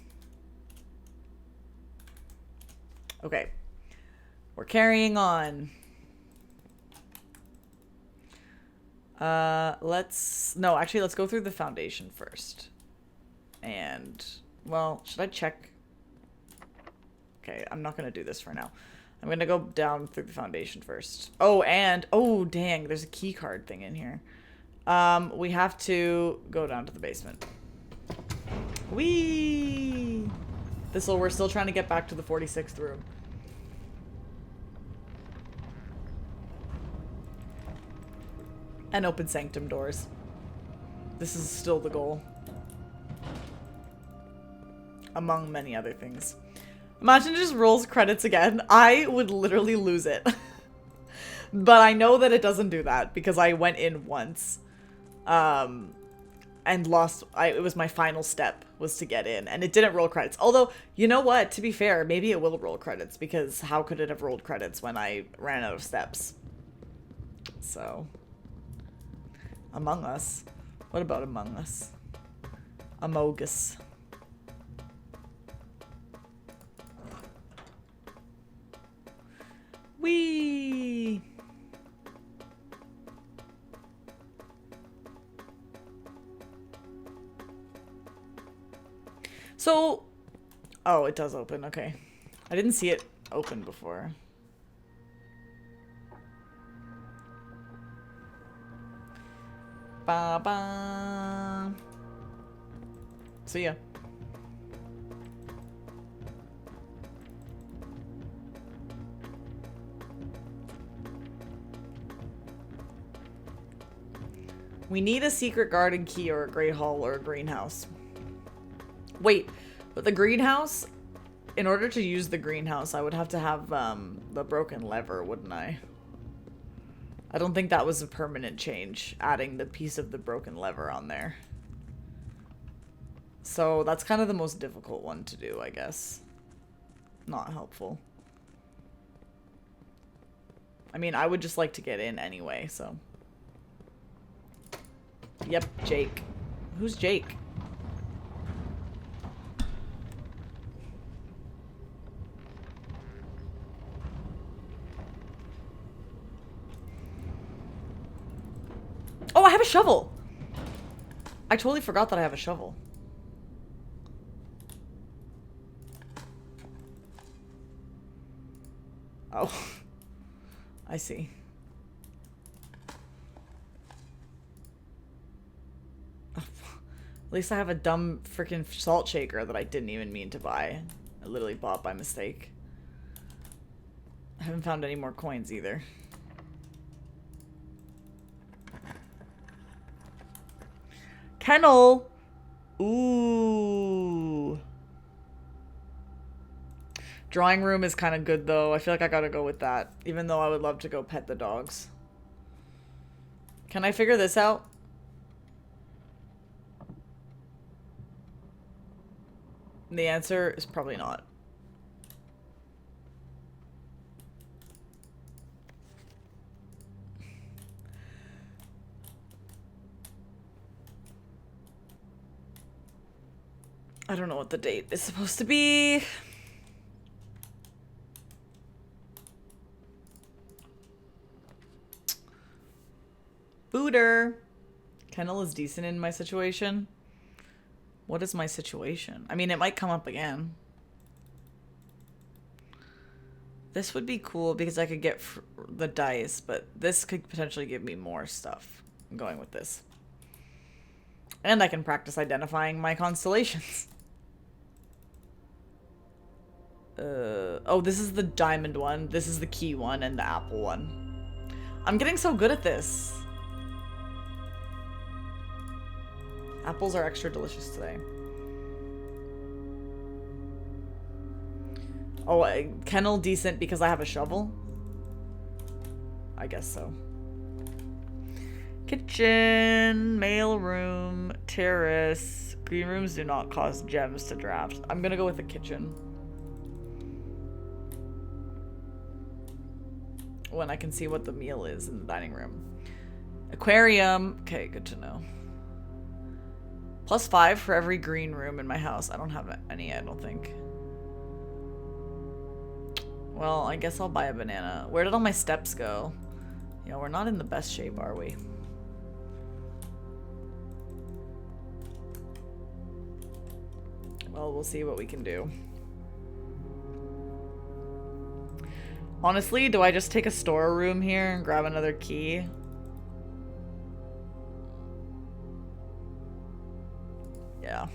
Okay. We're carrying on. Let's go through the foundation first. And, well, should I check? Okay, I'm not gonna do this for now. I'm gonna go down through the foundation first. Oh, and, oh, dang, there's a key card thing in here. We have to go down to the basement. Whee! We're still trying to get back to the 46th room. And open sanctum doors. This is still the goal. Among many other things. Imagine it just rolls credits again. I would literally lose it. But I know that it doesn't do that because I went in once. And lost. It was my final step was to get in, and it didn't roll credits. Although, you know what? To be fair, maybe it will roll credits, because how could it have rolled credits when I ran out of steps? So, Among Us. What about Among Us? Amogus. Whee! So, oh, it does open. Okay. I didn't see it open before. Ba-ba. See ya. We need a secret garden key or a great hall or a greenhouse. Wait, but the greenhouse, in order to use the greenhouse, I would have to have the broken lever, wouldn't I? I don't think that was a permanent change, adding the piece of the broken lever on there. So that's kind of the most difficult one to do, I guess. Not helpful. I mean, I would just like to get in anyway, so. Yep, Jake. Who's Jake? Oh, I have a shovel! I totally forgot that I have a shovel. Oh, I see. At least I have a dumb freaking salt shaker that I didn't even mean to buy. I literally bought by mistake. I haven't found any more coins either. Kennel! Ooh. Drawing room is kind of good though. I feel like I gotta go with that. Even though I would love to go pet the dogs. Can I figure this out? The answer is probably not. I don't know what the date is supposed to be. Booter. Kennel is decent in my situation. What is my situation? I mean, it might come up again. This would be cool because I could get the dice, but this could potentially give me more stuff. I'm going with this. And I can practice identifying my constellations. Oh, this is the diamond one. This is the key one and the apple one. I'm getting so good at this. Apples are extra delicious today. Oh, kennel decent because I have a shovel? I guess so. Kitchen, mail room, terrace. Green rooms do not cost gems to draft. I'm gonna go with the kitchen. When I can see what the meal is in the dining room. Aquarium. Okay, good to know. +5 for every green room in my house. I don't have any, I don't think. Well, I guess I'll buy a banana. Where did all my steps go? Yeah, we're not in the best shape, are we? Well, we'll see what we can do. Honestly, do I just take a storeroom here and grab another key? Yeah.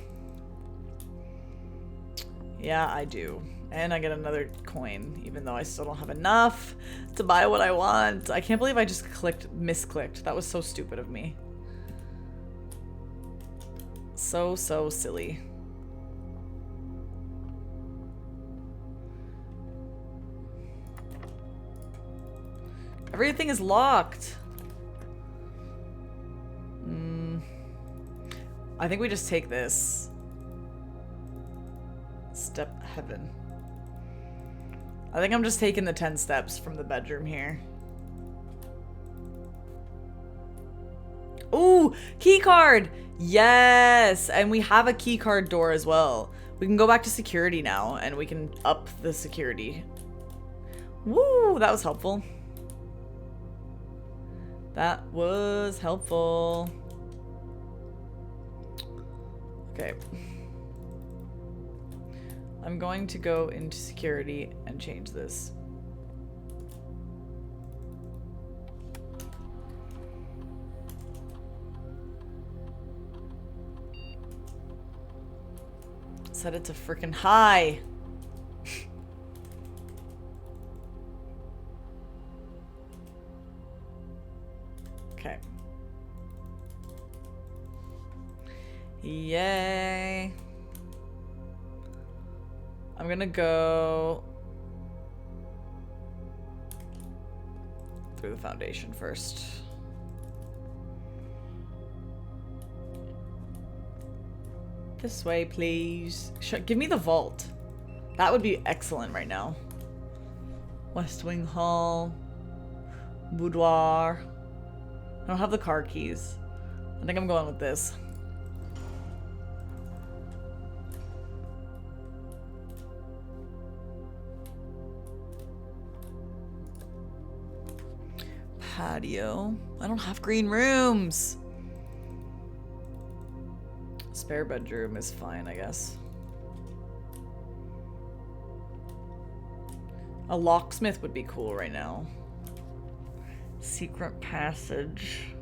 Yeah, I do. And I get another coin, even though I still don't have enough to buy what I want. I can't believe I just misclicked. That was so stupid of me. So silly. Everything is locked. I think we just take this. Step heaven. I think I'm just taking the 10 steps from the bedroom here. Ooh, key card. Yes, and we have a key card door as well. We can go back to security now and we can up the security. Woo, that was helpful. That was helpful. Okay. I'm going to go into security and change this. Set it to freaking high. Okay. Yay. I'm gonna go through the foundation first. This way, please. Give me the vault. That would be excellent right now. West Wing Hall. Boudoir. I don't have the car keys. I think I'm going with this. Patio. I don't have green rooms. Spare bedroom is fine, I guess. A locksmith would be cool right now. Secret passage.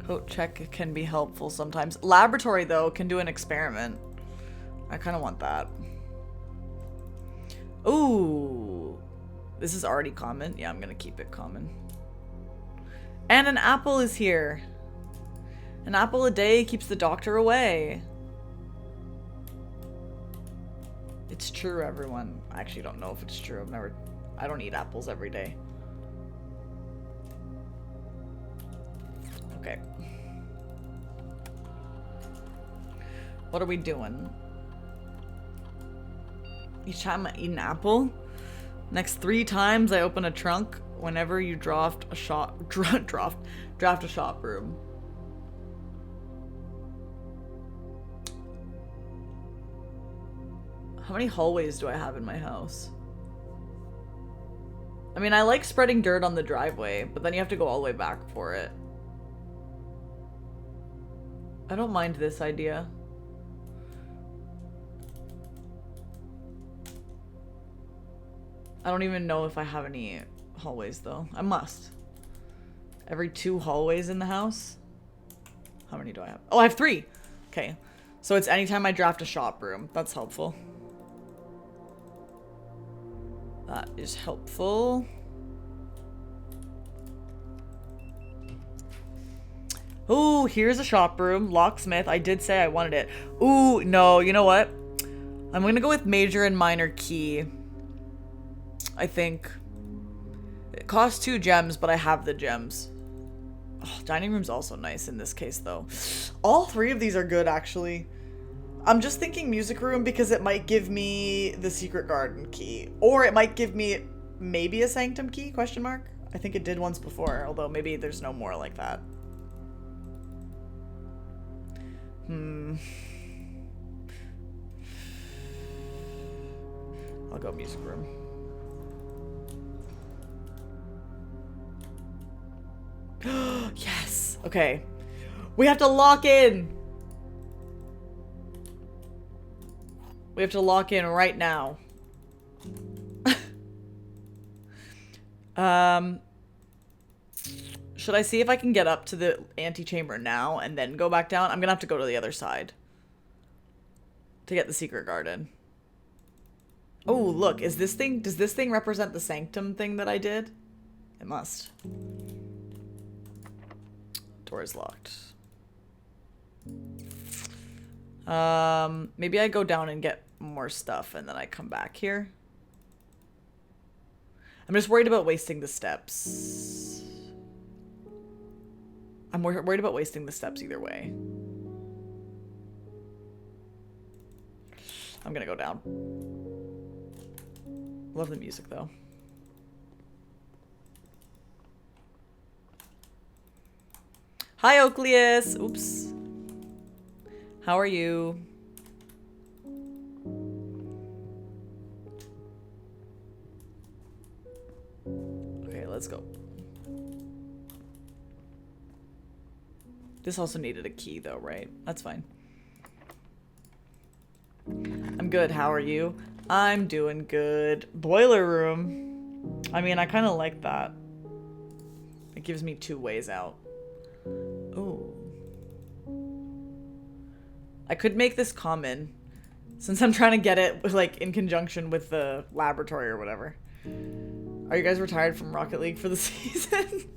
Coat check can be helpful sometimes. Laboratory, though, can do an experiment. I kind of want that. Ooh. This is already common. Yeah, I'm going to keep it common. And an apple is here. An apple a day keeps the doctor away. It's true, everyone. I actually don't know if it's true. I don't eat apples every day. Okay. What are we doing? Each time I eat an apple, next 3 times I open a trunk whenever you draft a shop room. How many hallways do I have in my house? I mean, I like spreading dirt on the driveway, but then you have to go all the way back for it. I don't mind this idea. I don't even know if I have any hallways, though. I must. Every 2 hallways in the house? How many do I have? Oh, I have 3! Okay. So it's anytime I draft a shop room. That's helpful. That is helpful. Ooh, here's a shop room. Locksmith. I did say I wanted it. Ooh, no, you know what? I'm gonna go with major and minor key. I think. It costs 2 gems, but I have the gems. Oh, dining room's also nice in this case, though. All 3 of these are good, actually. I'm just thinking music room because it might give me the secret garden key. Or it might give me maybe a sanctum key, question mark? I think it did once before, although maybe there's no more like that. I'll go music room. Yes! Okay. We have to lock in! We have to lock in right now. Should I see if I can get up to the antechamber now and then go back down? I'm gonna have to go to the other side to get the secret garden. Oh, look, does this thing represent the sanctum thing that I did? It must. Door is locked. Maybe I go down and get more stuff and then I come back here. I'm just worried about wasting the steps. I'm worried about wasting the steps either way. I'm gonna go down. Love the music though. Hi, Oakleus. Oops. How are you? Okay, let's go. This also needed a key though, right? That's fine. I'm good. How are you? I'm doing good. Boiler room. I mean, I kind of like that. It gives me 2 ways out. Oh. I could make this common, since I'm trying to get it like in conjunction with the laboratory or whatever. Are you guys retired from Rocket League for the season?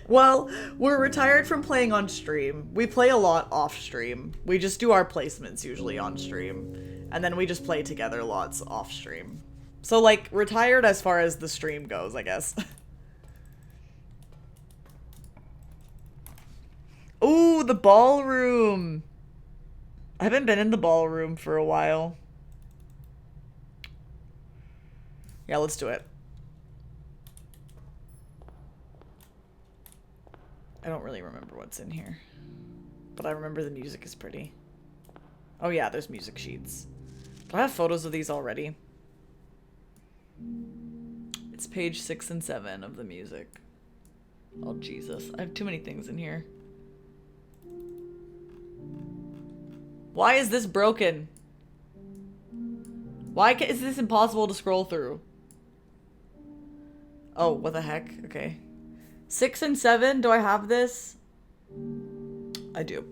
Well, we're retired from playing on stream. We play a lot off stream. We just do our placements usually on stream. And then we just play together lots off stream. So like retired as far as the stream goes, I guess. Ooh, the ballroom. I haven't been in the ballroom for a while. Yeah, let's do it. I don't really remember what's in here. But I remember the music is pretty. Oh yeah, there's music sheets. Do I have photos of these already? It's page 6 and 7 of the music. Oh Jesus, I have too many things in here. Why is this broken? Why is this impossible to scroll through? Oh, what the heck? Okay. 6 and 7, do I have this? I do.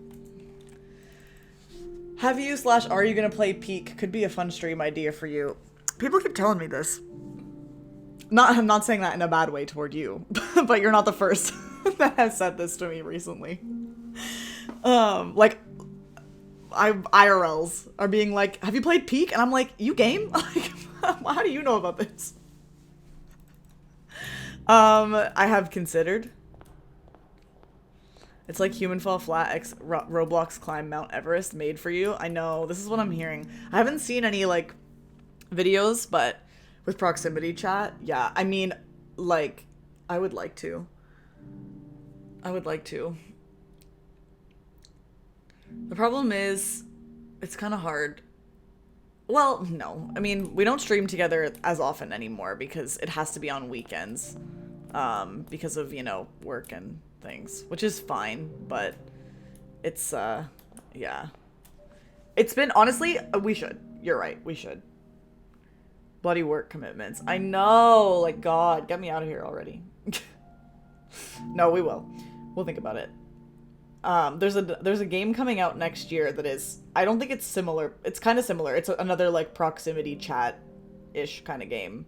Have you / are you gonna play Peak? Could be a fun stream idea for you. People keep telling me this. I'm not saying that in a bad way toward you, but you're not the first that has said this to me recently. Like, IRLs are being like, have you played Peak? And I'm like, you game? Like, how do you know about this? I have considered. It's like Human Fall Flat X Roblox Climb Mount Everest made for you. I know, this is what I'm hearing. I haven't seen any, like, videos, but with proximity chat, yeah. I mean, like, I would like to. I would like to. The problem is, it's kind of hard. Well, no. I mean, we don't stream together as often anymore because it has to be on weekends. Because of, you know, work and things, which is fine, but it's, yeah. It's been, honestly, we should. You're right, we should. Bloody work commitments. I know, like, God, get me out of here already. No, we will. We'll think about it. There's a game coming out next year that is, I don't think it's similar. It's kind of similar. It's another, like, proximity chat-ish kind of game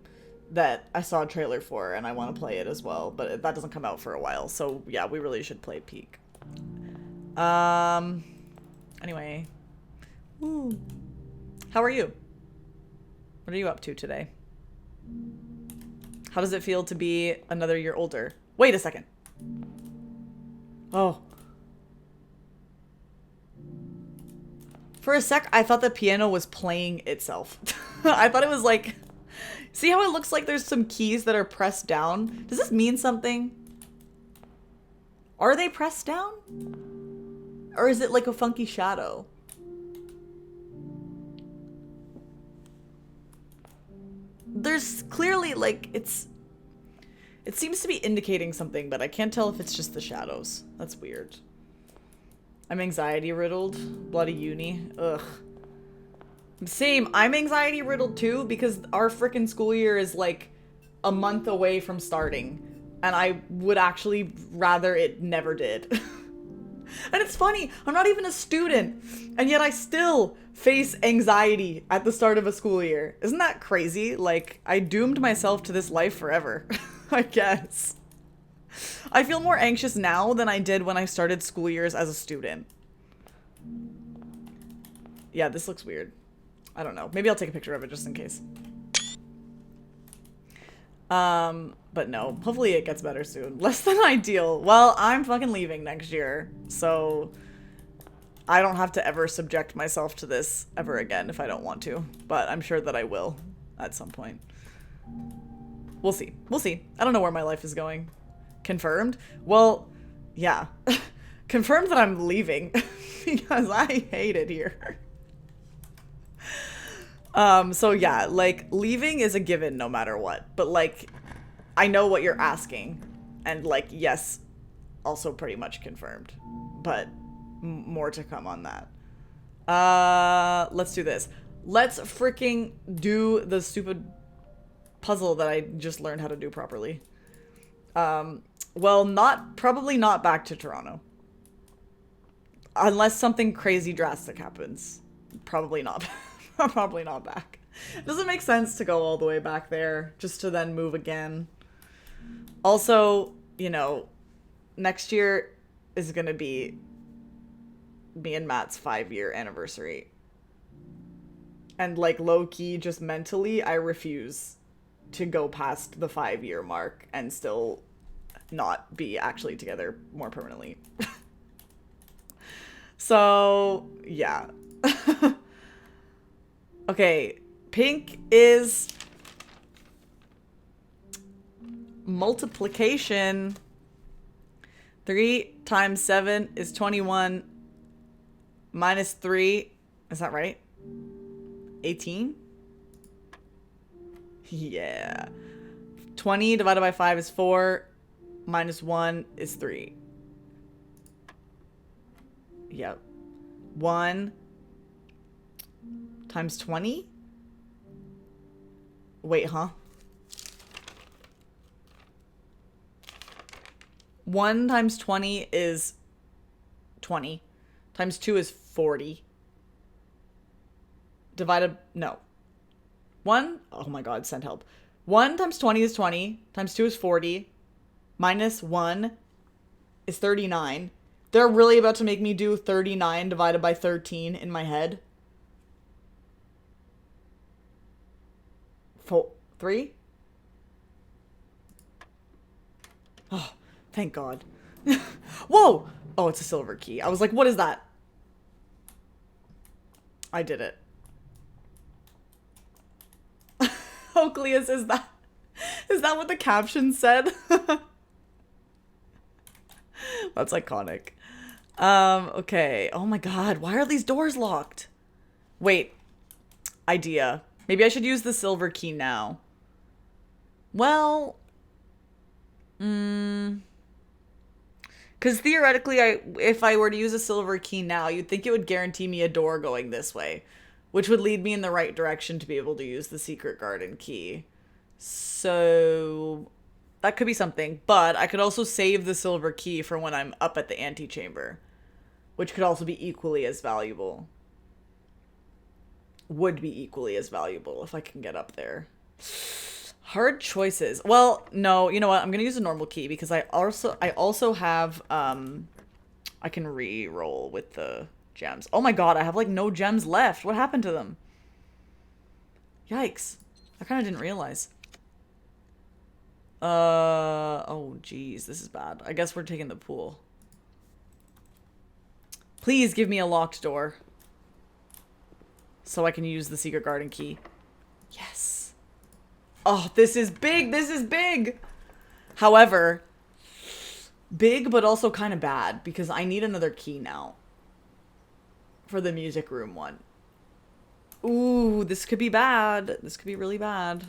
that I saw a trailer for, and I want to play it as well, but that doesn't come out for a while, so yeah, we really should play Peak. Anyway. Woo. How are you? What are you up to today? How does it feel to be another year older? Wait a second. Oh. For a sec, I thought the piano was playing itself. I thought it was like... See how it looks like there's some keys that are pressed down? Does this mean something? Are they pressed down? Or is it like a funky shadow? There's clearly like, it seems to be indicating something, but I can't tell if it's just the shadows. That's weird. I'm anxiety riddled. Bloody uni. Ugh. Same. I'm anxiety riddled too because our frickin' school year is like a month away from starting. And I would actually rather it never did. And it's funny, I'm not even a student. And yet I still face anxiety at the start of a school year. Isn't that crazy? Like, I doomed myself to this life forever, I guess. I feel more anxious now than I did when I started school years as a student. Yeah, this looks weird. I don't know. Maybe I'll take a picture of it just in case. But no. Hopefully it gets better soon. Less than ideal. Well, I'm fucking leaving next year, so I don't have to ever subject myself to this ever again if I don't want to. But I'm sure that I will at some point. We'll see. We'll see. I don't know where my life is going. Confirmed? Well, yeah. Confirmed that I'm leaving because I hate it here. So yeah, like, leaving is a given no matter what, but like, I know what you're asking, and like, yes, also pretty much confirmed, but more to come on that. Let's do this. Let's freaking do the stupid puzzle that I just learned how to do properly. Well, probably not back to Toronto. Unless something crazy drastic happens. Probably not. Probably not back. It doesn't make sense to go all the way back there just to then move again. Also, you know, next year is gonna be me and Matt's 5-year anniversary. And like low-key, just mentally, I refuse to go past the 5-year mark and still not be actually together more permanently. So, yeah. Okay, pink is multiplication. 3 times 7 is 21 minus 3. Is that right? 18? Yeah. 20 divided by 5 is 4. Minus 1 is 3. Yep. 1 times 20 Wait, huh? 1 times 20 is 20. Times 2 is 40. Divided... No. 1... Oh my god, send help. 1 times 20 is 20. Times 2 is 40. Minus 1 is 39. They're really about to make me do 39 divided by 13 in my head. 3? Oh, thank God. Whoa! Oh, it's a silver key. I was like, what is that? I did it. Oakleus, is that what the caption said? That's iconic. Okay. Oh my god, why are these doors locked? Wait. Idea. Maybe I should use the silver key now. Well... Because theoretically, if I were to use a silver key now, you'd think it would guarantee me a door going this way, which would lead me in the right direction to be able to use the secret garden key. So that could be something, but I could also save the silver key for when I'm up at the antechamber, which could also be equally as valuable. Would be equally as valuable if I can get up there. Hard choices. Well, no, you know what? I'm gonna use a normal key because I also have I can re-roll with the gems. Oh my god, I have like no gems left. What happened to them? Yikes. I kind of didn't realize. Oh geez, this is bad. I guess we're taking the pool. Please give me a locked door so I can use the secret garden key. Yes. Oh, this is big. This is big. However, big but also kind of bad because I need another key now for the music room one. Ooh, this could be bad. This could be really bad.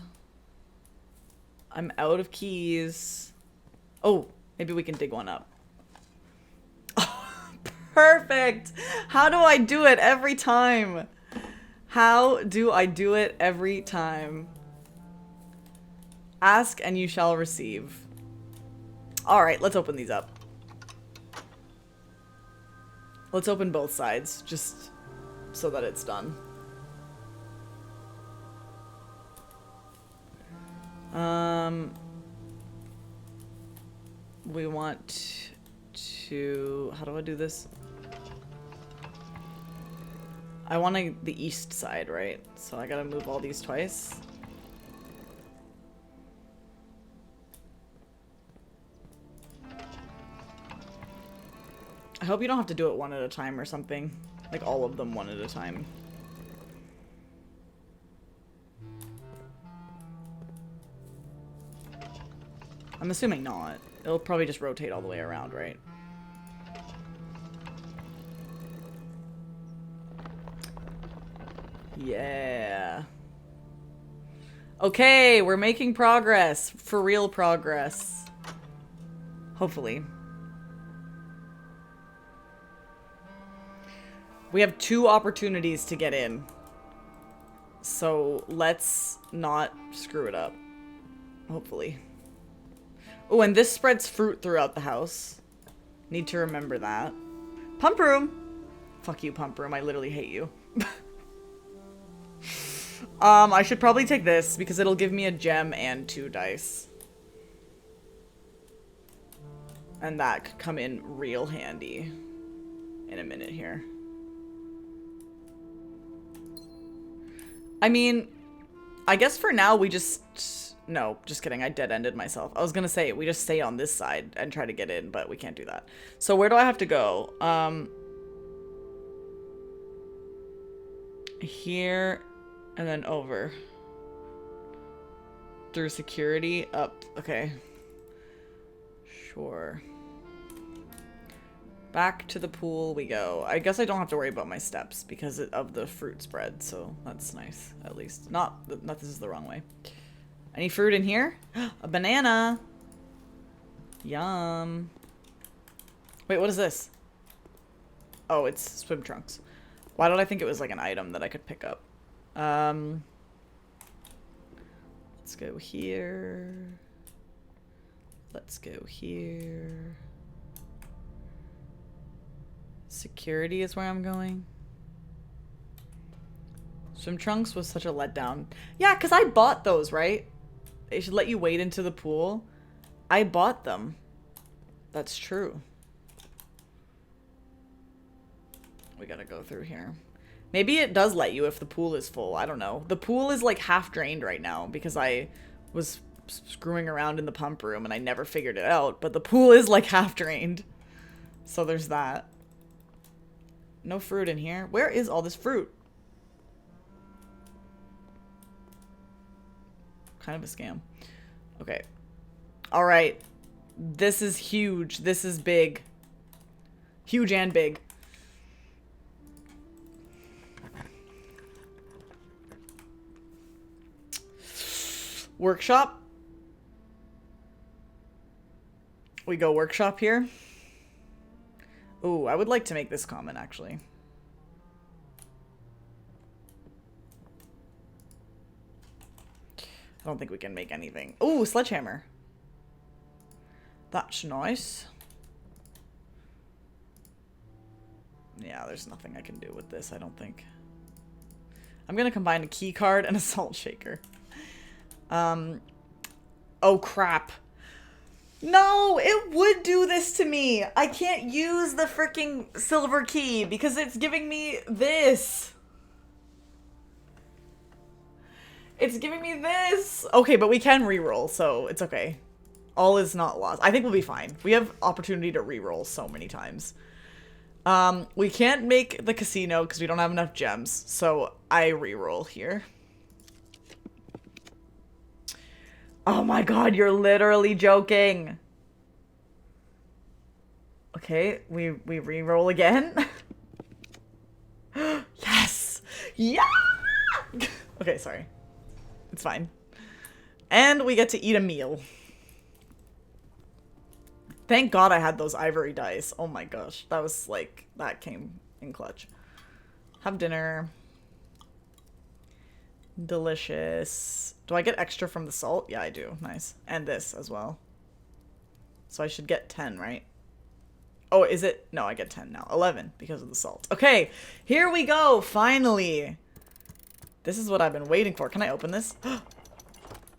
I'm out of keys. Oh, maybe we can dig one up. Oh, perfect. How do I do it every time? How do I do it every time? Ask and you shall receive. All right, let's open these up. Let's open both sides just so that it's done. We want to... How do I do this? I want the east side, right? So I gotta move all these twice. I hope you don't have to do it one at a time or something. Like all of them one at a time. I'm assuming not. It'll probably just rotate all the way around, right? Yeah. Okay, we're making progress. For real progress. Hopefully. We have 2 opportunities to get in. So let's not screw it up. Hopefully. Oh, and this spreads fruit throughout the house. Need to remember that. Pump room! Fuck you, pump room. I literally hate you. I should probably take this because it'll give me a gem and 2 dice. And that could come in real handy in a minute here. I mean, I guess for now we just... No, just kidding. I dead-ended myself. I was gonna say, we just stay on this side and try to get in, but we can't do that. So where do I have to go? Here, and then over. Through security, up. Okay. Sure. Back to the pool we go. I guess I don't have to worry about my steps because of the fruit spread, so that's nice, at least. Not this is the wrong way. Any fruit in here? A banana! Yum. Wait, what is this? Oh, it's swim trunks. Why did I think it was like an item that I could pick up? Let's go here. Let's go here. Security is where I'm going. Swim trunks was such a letdown. Yeah, because I bought those, right? They should let you wade into the pool. I bought them. That's true. We gotta go through here. Maybe it does let you if the pool is full. I don't know. The pool is like half drained right now because I was screwing around in the pump room and I never figured it out. But the pool is like half drained. So there's that. No fruit in here. Where is all this fruit? Kind of a scam. Okay. All right. This is huge. This is big. Huge and big. Workshop. We go workshop here. Ooh, I would like to make this comment, actually. I don't think we can make anything. Ooh, sledgehammer. That's nice. Yeah, there's nothing I can do with this, I don't think. I'm gonna combine a key card and a salt shaker. Oh crap. No, it would do this to me. I can't use the freaking silver key because it's giving me this. It's giving me this. Okay, but we can reroll, so it's okay. All is not lost. I think we'll be fine. We have opportunity to reroll so many times. We can't make the casino because we don't have enough gems, so I reroll here. Oh my god, you're literally joking. Okay, we re-roll again. Yes! Yeah! Okay, sorry. It's fine. And we get to eat a meal. Thank god I had those ivory dice. Oh my gosh. That was like, that came in clutch. Have dinner. Delicious. Do I get extra from the salt? Yeah, I do. Nice. And this as well. So I should get 10, right? Oh, is it? No, I get 10 now. 11 because of the salt. Okay, here we go. Finally. This is what I've been waiting for. Can I open this?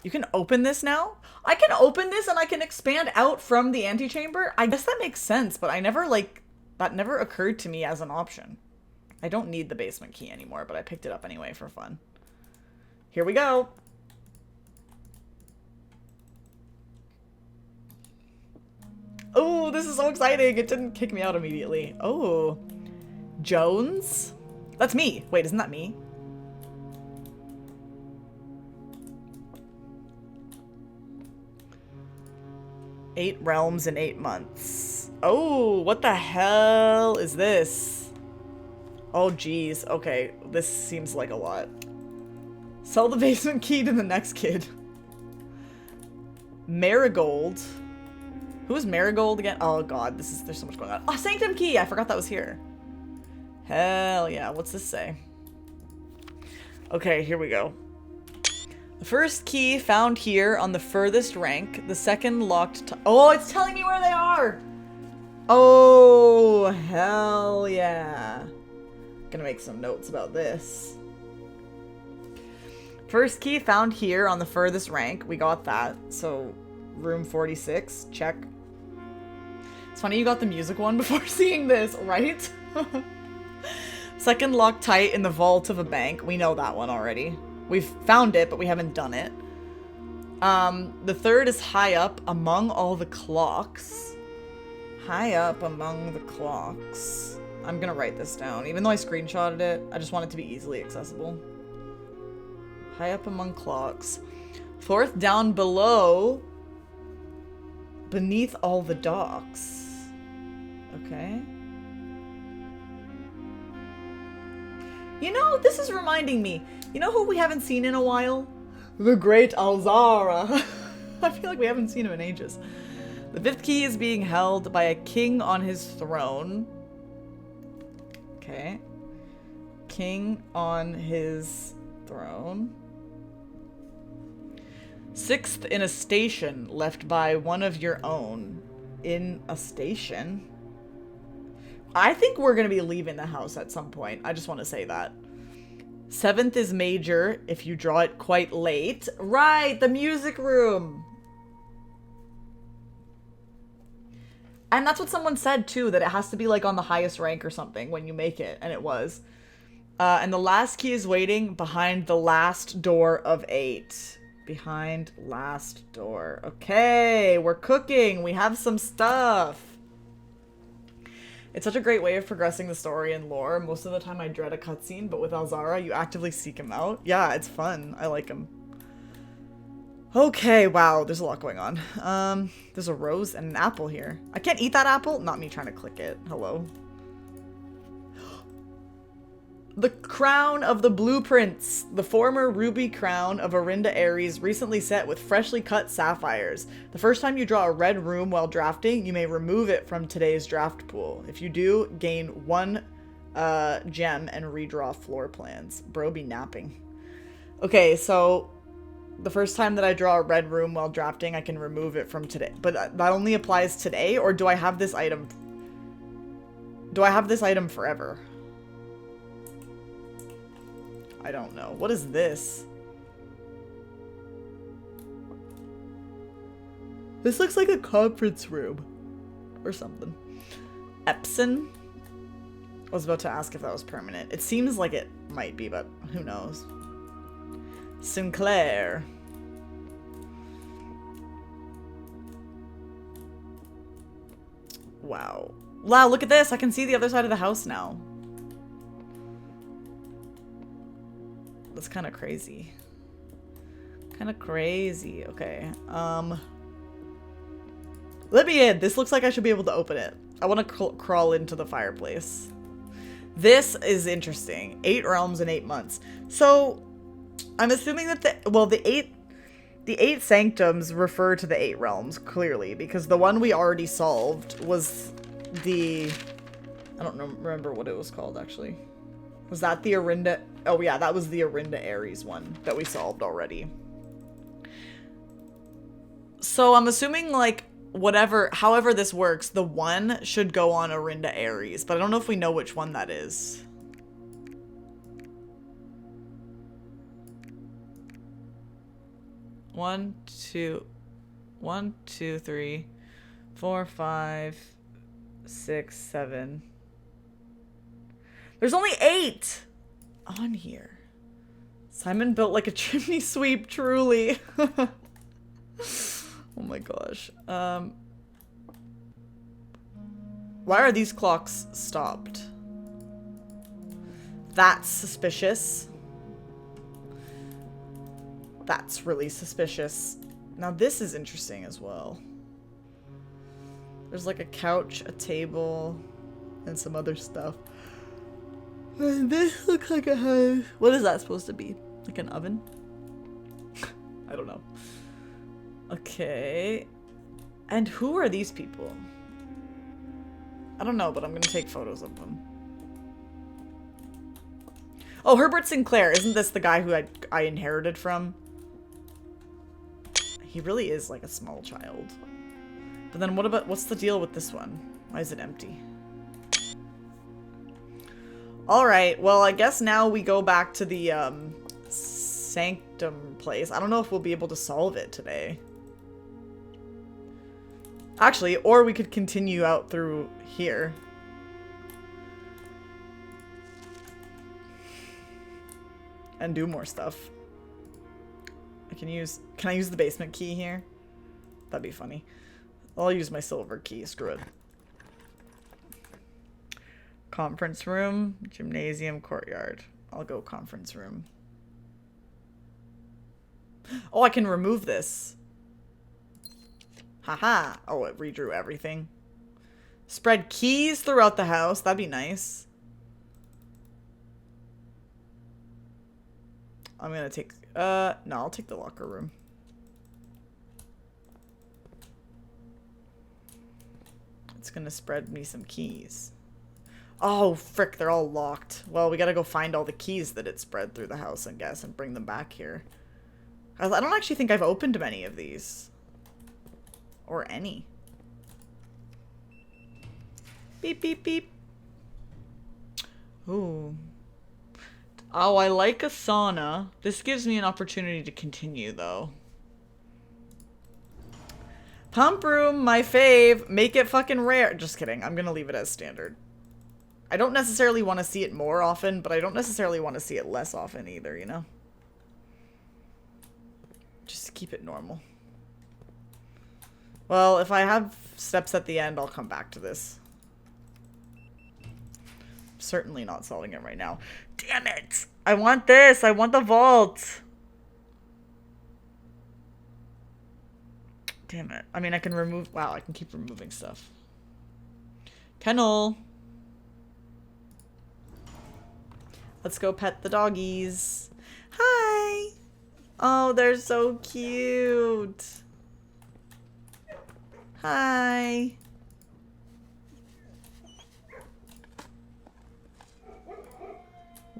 You can open this now? I can open this and I can expand out from the antechamber? I guess that makes sense, but I never, like, that never occurred to me as an option. I don't need the basement key anymore, but I picked it up anyway for fun. Here we go. Oh, this is so exciting. It didn't kick me out immediately. Oh. Jones? That's me. Wait, isn't that me? Eight realms in 8 months. Oh, what the hell is this? Oh, geez. Okay, this seems like a lot. Sell the basement key to the next kid. Marigold. Who is Marigold again? Oh god, there's so much going on. Oh, Sanctum Key! I forgot that was here. Hell yeah, what's this say? Okay, here we go. The first key found here on the furthest rank. The second locked oh, it's telling me where they are! Oh, hell yeah. Gonna make some notes about this. First key found here on the furthest rank. We got that. So, room 46. Check. It's funny you got the music one before seeing this, right? Second locked tight in the vault of a bank. We know that one already. We've found it, but we haven't done it. The third is high up among all the clocks. High up among the clocks. I'm gonna write this down. Even though I screenshotted it, I just want it to be easily accessible. High up among clocks. Fourth down below. Beneath all the docks. Okay. You know, this is reminding me. You know who we haven't seen in a while? The Great Alzara. I feel like we haven't seen him in ages. The fifth key is being held by a king on his throne. Okay. King on his throne. 6th in a station left by one of your own. In a station? I think we're going to be leaving the house at some point. I just want to say that. 7th is major if you draw it quite late. Right, the music room. And that's what someone said too, that it has to be like on the highest rank or something when you make it, and it was. And the last key is waiting behind the last door of 8. Behind last door. Okay, we're cooking. We have some stuff. It's such a great way of progressing the story and lore. Most of the time I dread a cutscene, but with Alzara, you actively seek him out. Yeah, it's fun. I like him. Okay, wow, there's a lot going on. There's a rose and an apple here. I can't eat that apple? Not me trying to click it. Hello. The crown of the blueprints. The former ruby crown of Orinda Ares, recently set with freshly cut sapphires. The first time you draw a red room while drafting, you may remove it from today's draft pool. If you do, gain 1 gem and redraw floor plans. Bro be napping. Okay, so the first time that I draw a red room while drafting, I can remove it from today. But that only applies today, or do I have this item? Do I have this item forever? I don't know. What is this? This looks like a conference room. Or something. Epson? I was about to ask if that was permanent. It seems like it might be, but who knows. Sinclair. Wow. Wow, look at this! I can see the other side of the house now. That's kind of crazy. Kind of crazy. Okay. Let me in. This looks like I should be able to open it. I want to crawl into the fireplace. This is interesting. 8 realms in 8 months. So, I'm assuming that the 8 sanctums refer to the 8 realms, clearly, because the one we already solved was the... I don't remember what it was called, actually. Was that the Orinda... Oh, yeah, that was the Orinda Ares one that we solved already. So I'm assuming, like, however this works, the 1 should go on Orinda Ares, but I don't know if we know which one that is. One, two, 3, 4, 5, 6, 7. There's only 8 on here. Simon built like a chimney sweep, truly. Oh my gosh. Why are these clocks stopped? That's suspicious. That's really suspicious. Now this is interesting as well. There's like a couch, a table, and some other stuff. And this looks like a house. What is that supposed to be? Like an oven? I don't know. Okay. And who are these people? I don't know, but I'm gonna take photos of them. Oh, Herbert Sinclair. Isn't this the guy who I inherited from? He really is like a small child. But then what's the deal with this one? Why is it empty? Alright, well, I guess now we go back to the, sanctum place. I don't know if we'll be able to solve it today. Actually, or we could continue out through here. And do more stuff. Can I use the basement key here? That'd be funny. I'll use my silver key, screw it. Conference room, gymnasium, courtyard. I'll go conference room. Oh, I can remove this. Haha. Oh, it redrew everything. Spread keys throughout the house. That'd be nice. I'm gonna take... no, I'll take the locker room. It's gonna spread me some keys. Oh, frick, they're all locked. Well, we gotta go find all the keys that it spread through the house, I guess, and bring them back here. I don't actually think I've opened many of these. Or any. Beep, beep, beep. Ooh. Oh, I like a sauna. This gives me an opportunity to continue, though. Pump room, my fave. Make it fucking rare. Just kidding. I'm gonna leave it as standard. I don't necessarily want to see it more often, but I don't necessarily want to see it less often either, you know? Just keep it normal. Well, if I have steps at the end, I'll come back to this. Certainly not solving it right now. Damn it! I want this! I want the vault! Damn it. I mean, I can remove... Wow, I can keep removing stuff. Kennel! Let's go pet the doggies. Hi! Oh, they're so cute. Hi.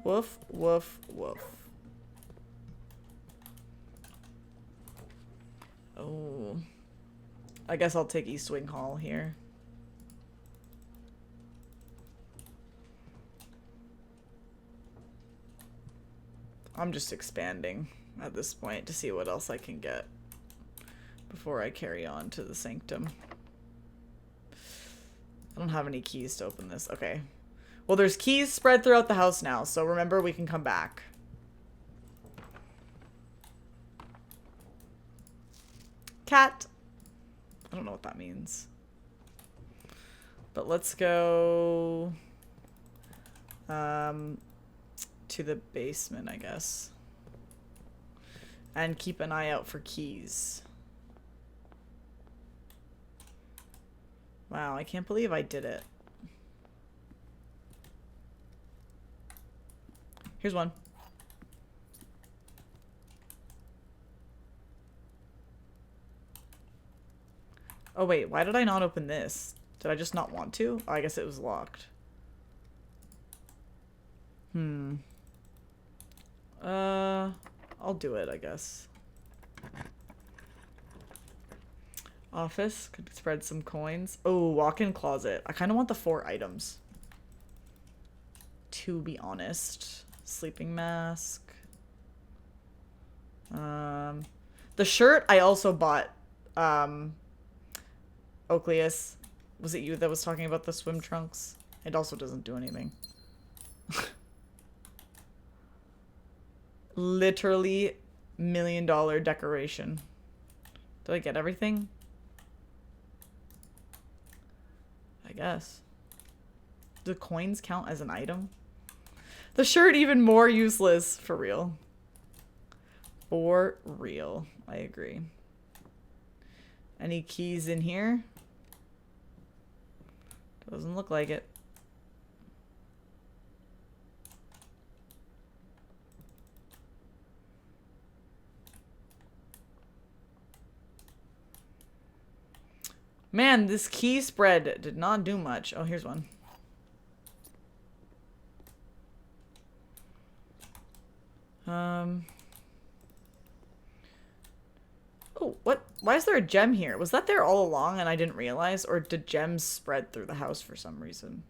Woof, woof, woof. Oh. I guess I'll take Eastwing Hall here. I'm just expanding at this point to see what else I can get before I carry on to the sanctum. I don't have any keys to open this. Okay. Well, there's keys spread throughout the house now, so remember we can come back. Cat. I don't know what that means. But let's go to the basement, I guess. And keep an eye out for keys. Wow, I can't believe I did it. Here's one. Oh wait, why did I not open this? Did I just not want to? Oh, I guess it was locked. I'll do it, I guess. Office. Could spread some coins. Oh, walk-in closet. I kind of want the 4 items. To be honest. Sleeping mask. The shirt I also bought. Oakleus. Was it you that was talking about the swim trunks? It also doesn't do anything. Literally $1 million decoration. Did I get everything? I guess. Do coins count as an item? The shirt even more useless. For real. For real. I agree. Any keys in here? Doesn't look like it. Man, this key spread did not do much. Oh, here's one. Oh, what? Why is there a gem here? Was that there all along and I didn't realize? Or did gems spread through the house for some reason?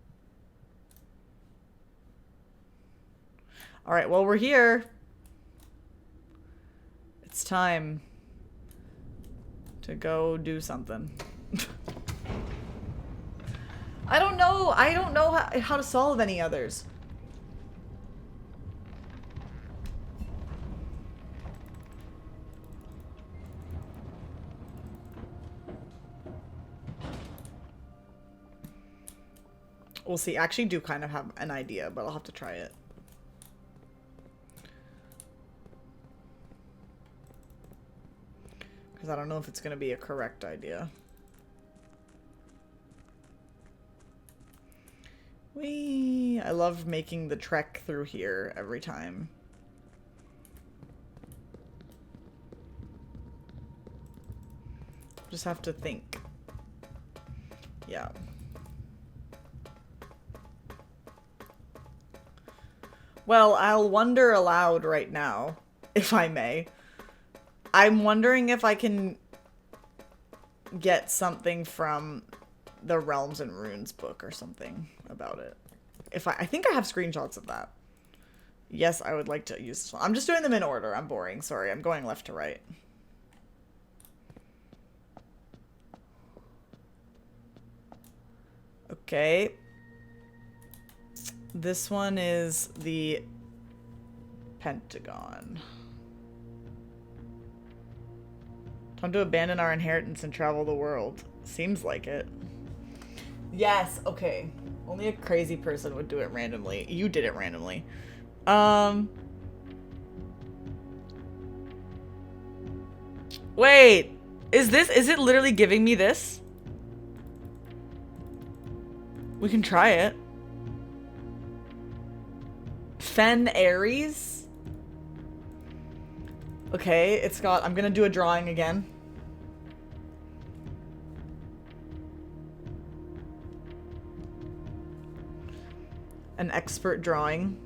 Alright, well, we're here. It's time to go do something. I don't know. I don't know how to solve any others. We'll see. I actually do kind of have an idea, but I'll have to try it. Because I don't know if it's going to be a correct idea. Whee! I love making the trek through here every time. Just have to think. Yeah. Well, I'll wonder aloud right now, if I may. I'm wondering if I can get something from the Realms and Runes book or something about it. I think I have screenshots of that. Yes, I would like to use this one. I'm just doing them in order. I'm boring. Sorry, I'm going left to right. Okay. This one is the Pentagon. Time to abandon our inheritance and travel the world. Seems like it. Yes, okay. Only a crazy person would do it randomly. You did it randomly. Wait. Is it literally giving me this? We can try it. Fen Aries? Okay, it's got... I'm gonna do a drawing again. An expert drawing.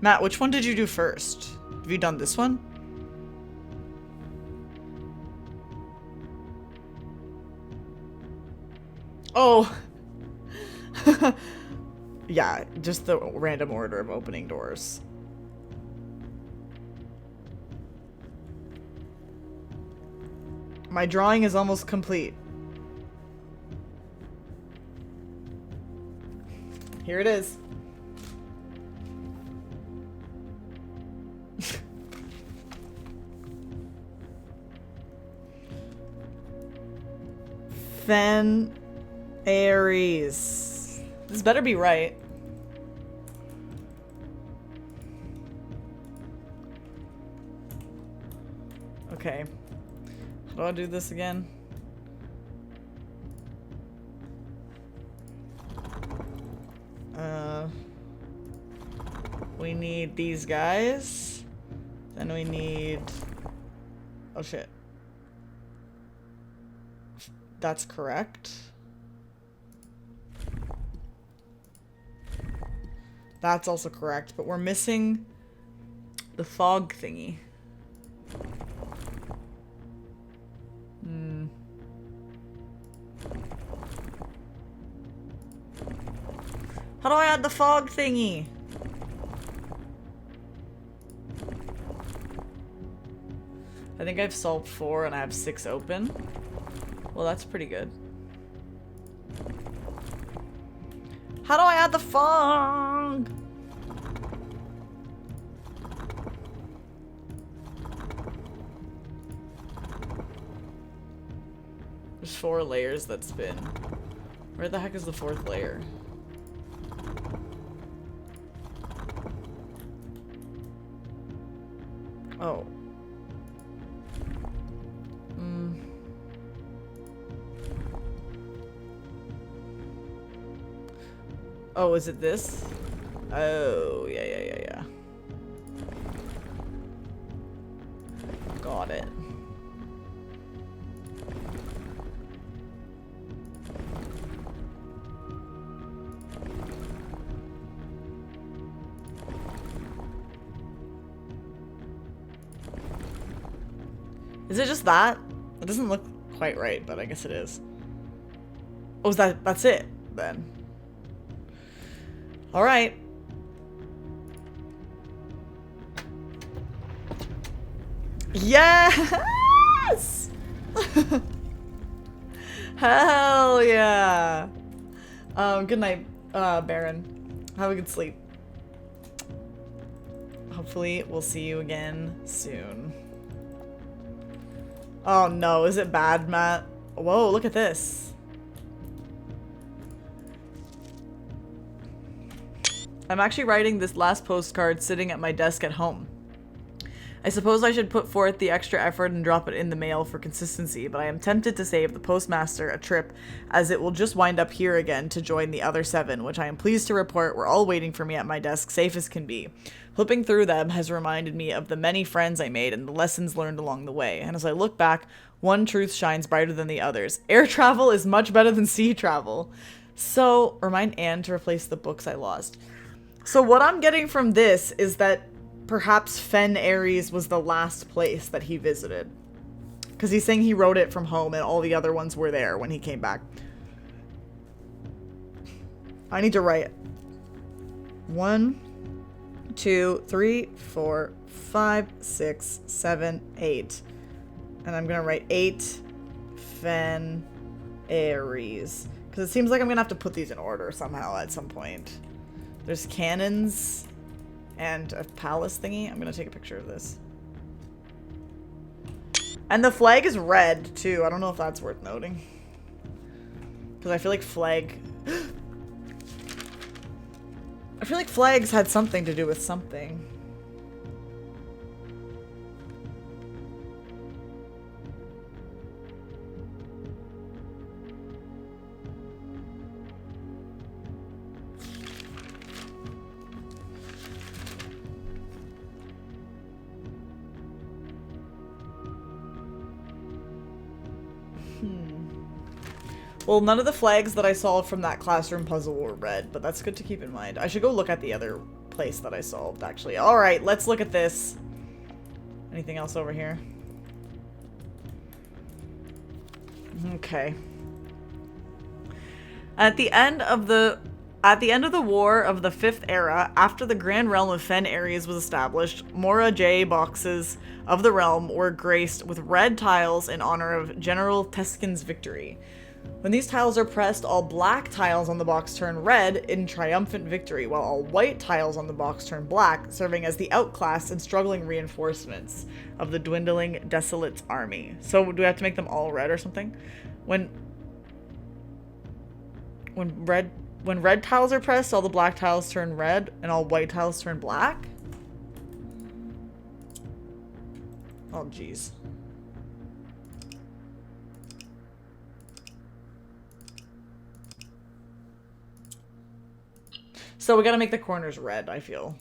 Matt, which one did you do first? Have you done this one? Oh. Yeah, just the random order of opening doors. My drawing is almost complete. Here it is. Fen Aries. This better be right. Okay. How do I do this again? We need these guys. Then we need... Oh shit. That's correct. That's also correct, but we're missing the fog thingy. How do I add the fog thingy? I think I've solved 4 and I have 6 open. Well, that's pretty good. How do I add the fog? There's 4 layers that spin. Where the heck is the 4th layer? Oh. Oh, is it this? Oh, yeah. Got it. Is it just that? It doesn't look quite right, but I guess it is. Oh, that's it, then. Alright. Yes! Hell yeah! Good night, Baron. Have a good sleep. Hopefully, we'll see you again soon. Oh no, is it bad, Matt? Whoa, look at this. I'm actually writing this last postcard sitting at my desk at home. I suppose I should put forth the extra effort and drop it in the mail for consistency, but I am tempted to save the postmaster a trip, as it will just wind up here again to join the other 7, which I am pleased to report were all waiting for me at my desk, safe as can be. Flipping through them has reminded me of the many friends I made and the lessons learned along the way, and as I look back, one truth shines brighter than the others. Air travel is much better than sea travel. So, remind Anne to replace the books I lost. So what I'm getting from this is that perhaps Fen Aries was the last place that he visited. Because he's saying he wrote it from home and all the other ones were there when he came back. I need to write 1, 2, 3, 4, 5, 6, 7, 8. And I'm going to write 8 Fen Aries. Because it seems like I'm going to have to put these in order somehow at some point. There's cannons and a palace thingy. I'm gonna take a picture of this. And the flag is red, too. I don't know if that's worth noting. Because I feel like I feel like flags had something to do with something. Well, none of the flags that I solved from that classroom puzzle were red, but that's good to keep in mind. I should go look at the other place that I solved, actually. Alright, let's look at this. Anything else over here? Okay. At the end of the war of the 5th era, after the Grand Realm of Fen Aries was established, Mora J boxes of the realm were graced with red tiles in honor of General Teskin's victory. When these tiles are pressed, all black tiles on the box turn red in triumphant victory, while all white tiles on the box turn black, serving as the outclassed and struggling reinforcements of the dwindling Desolate's army. So do we have to make them all red or something? When red tiles are pressed, all the black tiles turn red and all white tiles turn black? Oh, jeez. So we gotta make the corners red, I feel.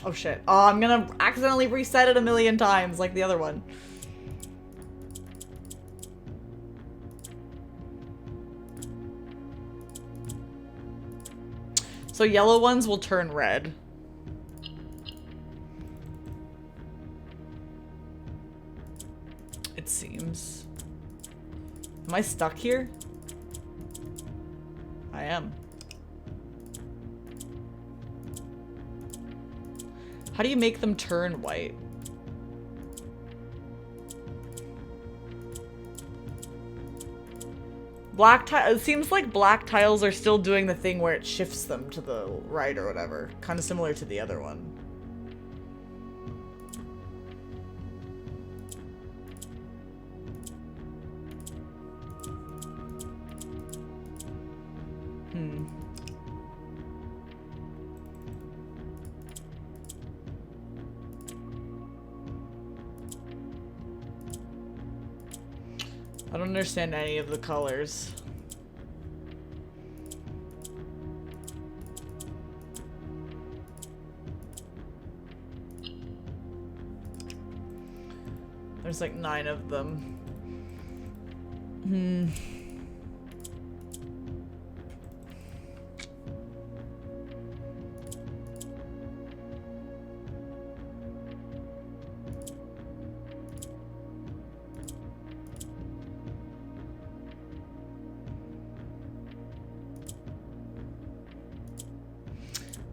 Oh shit. Oh, I'm gonna accidentally reset it a million times like the other one. So yellow ones will turn red. It seems. Am I stuck here? I am. How do you make them turn white? It seems like black tiles are still doing the thing where it shifts them to the right or whatever. Kind of similar to the other one. I don't understand any of the colors. There's like 9 of them.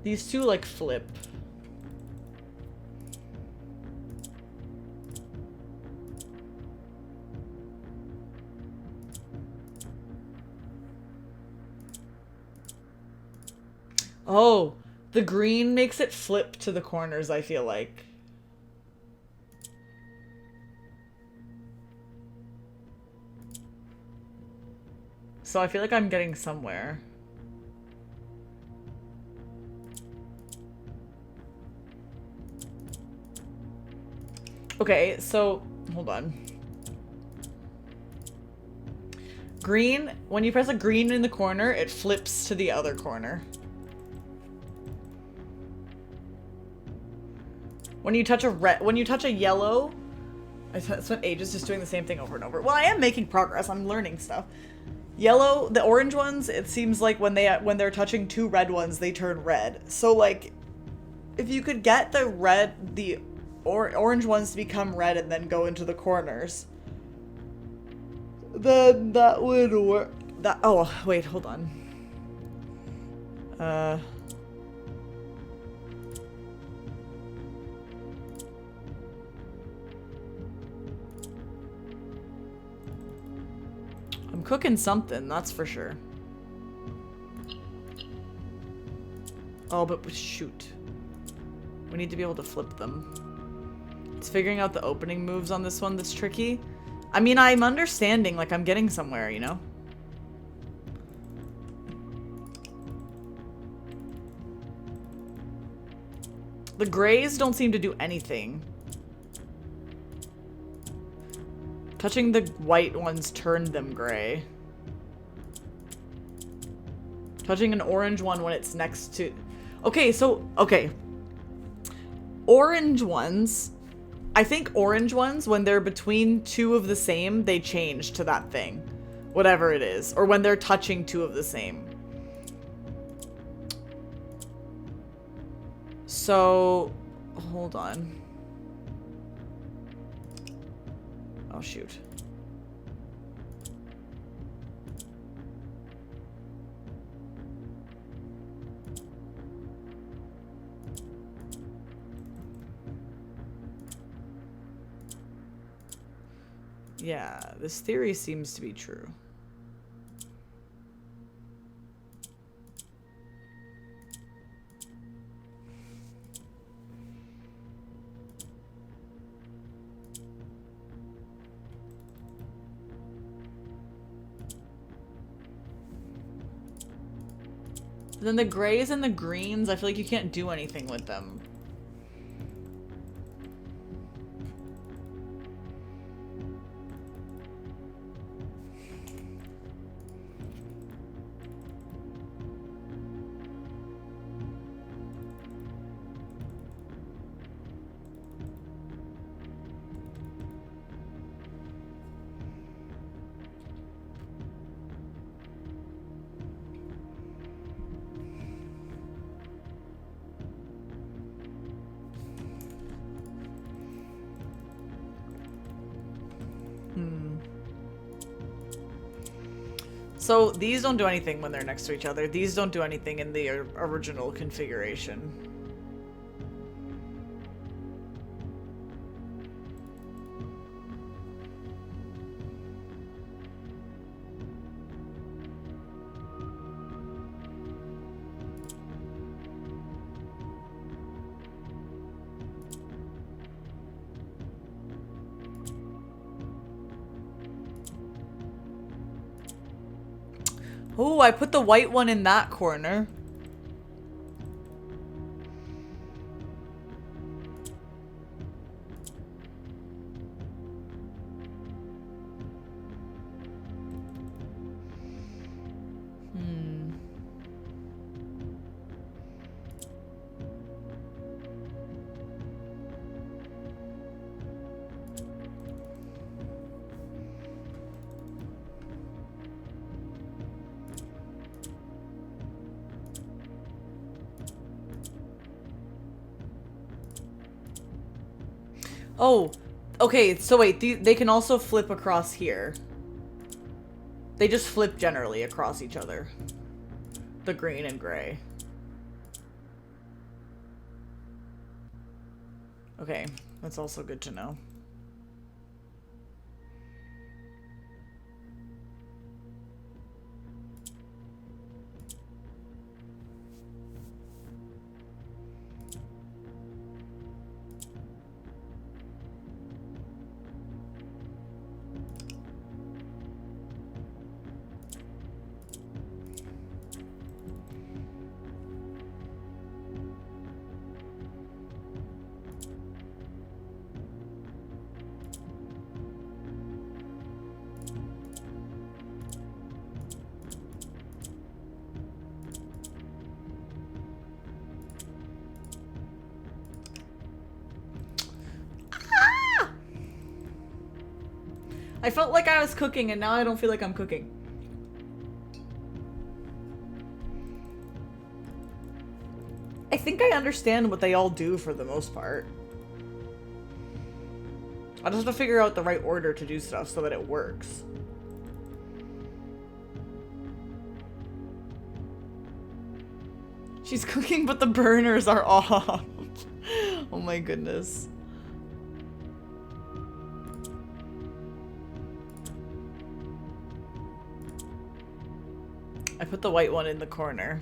These two like flip. Oh, the green makes it flip to the corners, I feel like. So I feel like I'm getting somewhere. Okay, so hold on. Green, when you press a green in the corner, it flips to the other corner. When you touch a yellow, I spent ages just doing the same thing over and over. Well, I am making progress. I'm learning stuff. Yellow, the orange ones, it seems like when they're touching two red ones, they turn red. So like, if you could get the orange ones to become red and then go into the corners, then that would work. That, oh, wait, hold on. I'm cooking something, that's for sure. Oh, but shoot. We need to be able to flip them. It's figuring out the opening moves on this one that's tricky. I mean, I'm understanding, like, I'm getting somewhere, you know? The grays don't seem to do anything. Touching the white ones turned them gray. Touching an orange one when it's next to... Okay, so... Okay. Orange ones... I think orange ones, when they're between two of the same, they change to that thing. Whatever it is. Or when they're touching two of the same. So... Hold on. Oh, shoot. Yeah, this theory seems to be true. Then the grays and the greens, I feel like you can't do anything with them. So these don't do anything when they're next to each other. These don't do anything in the original configuration. Oh, I put the white one in that corner. Oh, okay, so wait, they can also flip across here. They just flip generally across each other. The green and gray. Okay, that's also good to know. I felt like I was cooking and now I don't feel like I'm cooking. I think I understand what they all do for the most part. I just have to figure out the right order to do stuff so that it works. She's cooking, but the burners are off. Oh my goodness. I put the white one in the corner.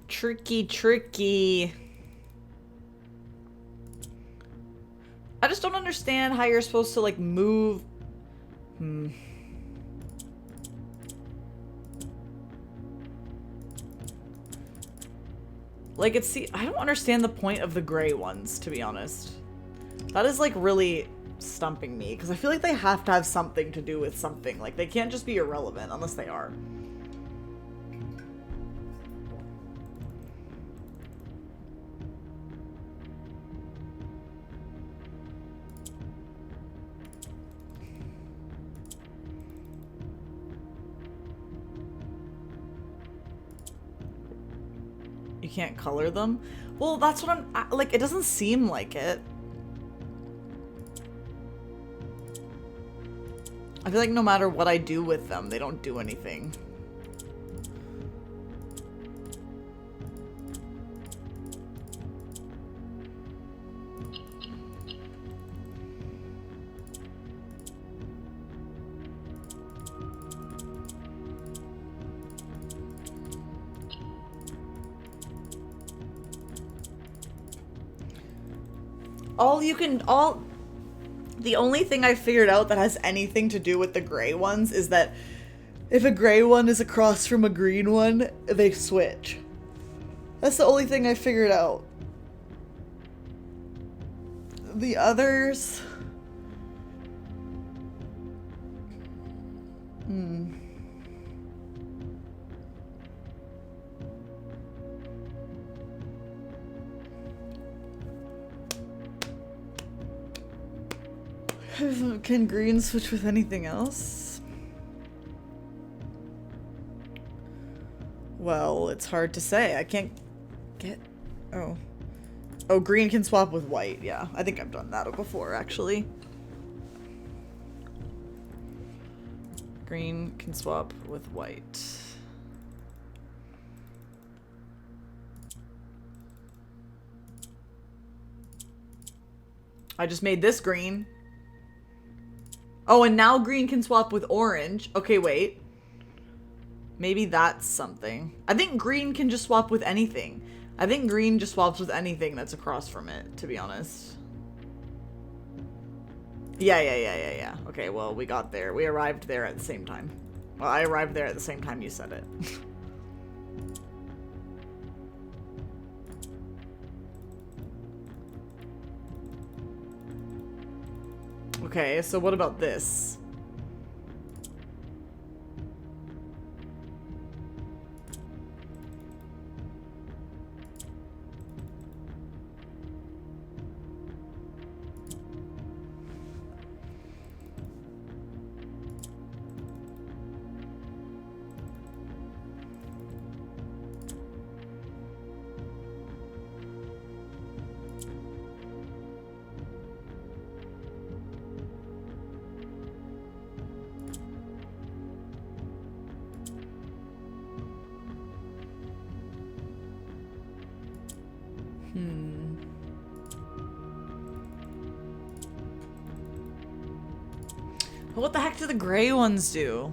Tricky, tricky. I just don't understand how you're supposed to, like, move. Like, I don't understand the point of the gray ones, to be honest. That is, like, really stumping me, because I feel like they have to have something to do with something. Like, they can't just be irrelevant, unless they are. You can't color them? Well, that's what I'm... Like, it doesn't seem like it. I feel like no matter what I do with them, they don't do anything. The only thing I figured out that has anything to do with the gray ones is that if a gray one is across from a green one, they switch. That's the only thing I figured out. The others... Can green switch with anything else? Well, it's hard to say. I can't get... Oh. Oh, green can swap with white. Yeah, I think I've done that before, actually. Green can swap with white. I just made this green. Oh, and now green can swap with orange. Okay, wait. Maybe that's something. I think green can just swap with anything. I think green just swaps with anything that's across from it, to be honest. Yeah. Okay, well, we got there. We arrived there at the same time. Well, I arrived there at the same time you said it. Okay, so what about this? What the heck do the gray ones do?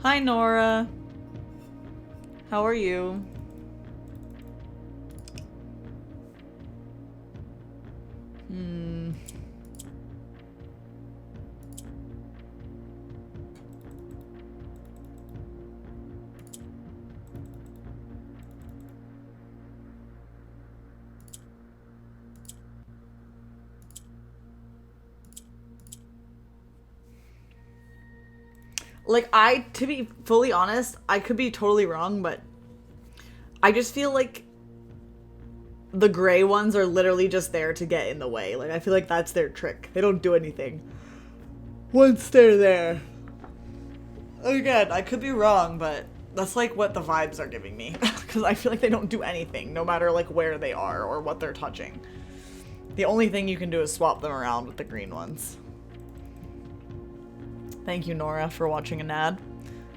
Hi, Nora. How are you? Like, to be fully honest, I could be totally wrong, but I just feel like the gray ones are literally just there to get in the way. Like, I feel like that's their trick. They don't do anything once they're there. Again, I could be wrong, but that's like what the vibes are giving me. Because I feel like they don't do anything, no matter like where they are or what they're touching. The only thing you can do is swap them around with the green ones. Thank you, Nora, for watching an ad.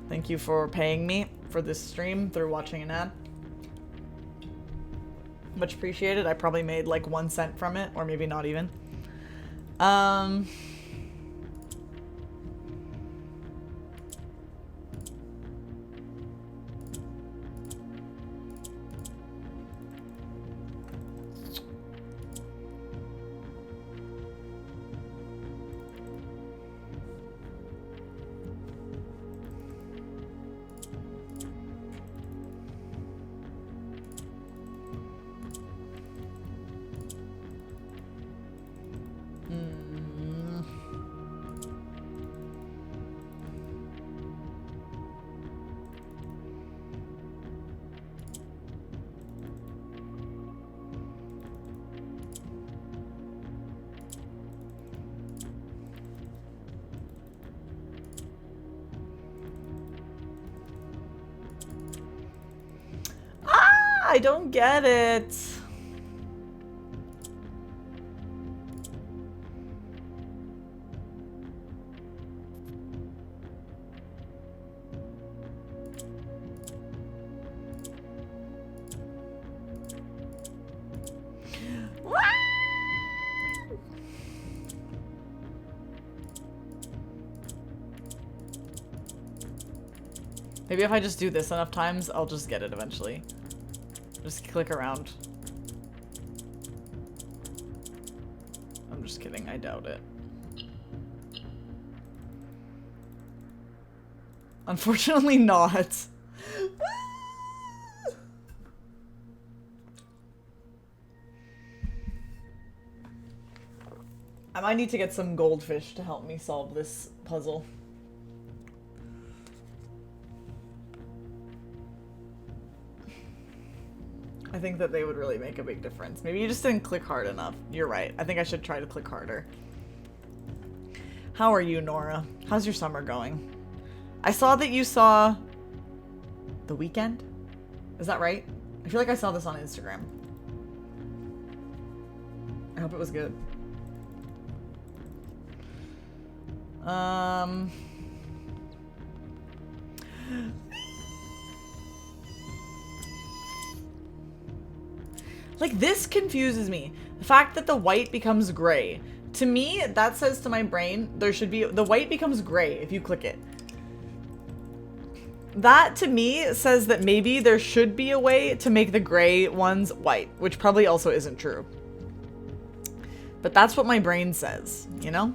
Thank you for paying me for this stream through watching an ad. Much appreciated. I probably made like 1 cent from it, or maybe not even. I don't get it. Maybe if I just do this enough times, I'll just get it eventually. Just click around. I'm just kidding, I doubt it. Unfortunately not. I might need to get some goldfish to help me solve this puzzle. I think that they would really make a big difference. Maybe you just didn't click hard enough. You're right. I think I should try to click harder. How are you, Nora? How's your summer going? I saw that you saw The Weeknd. Is that right? I feel like I saw this on Instagram. I hope it was good. Like, this confuses me. The fact that the white becomes gray. To me, that says to my brain, there should be... The white becomes gray if you click it. That, to me, says that maybe there should be a way to make the gray ones white, which probably also isn't true. But that's what my brain says, you know?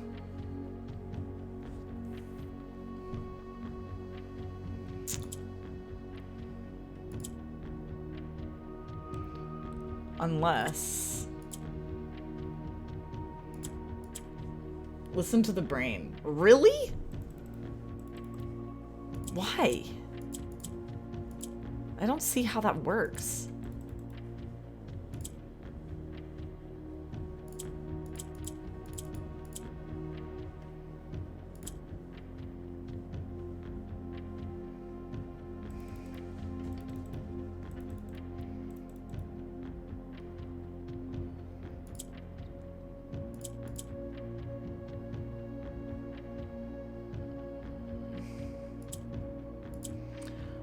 Unless... Listen to the brain. Really? Why? I don't see how that works.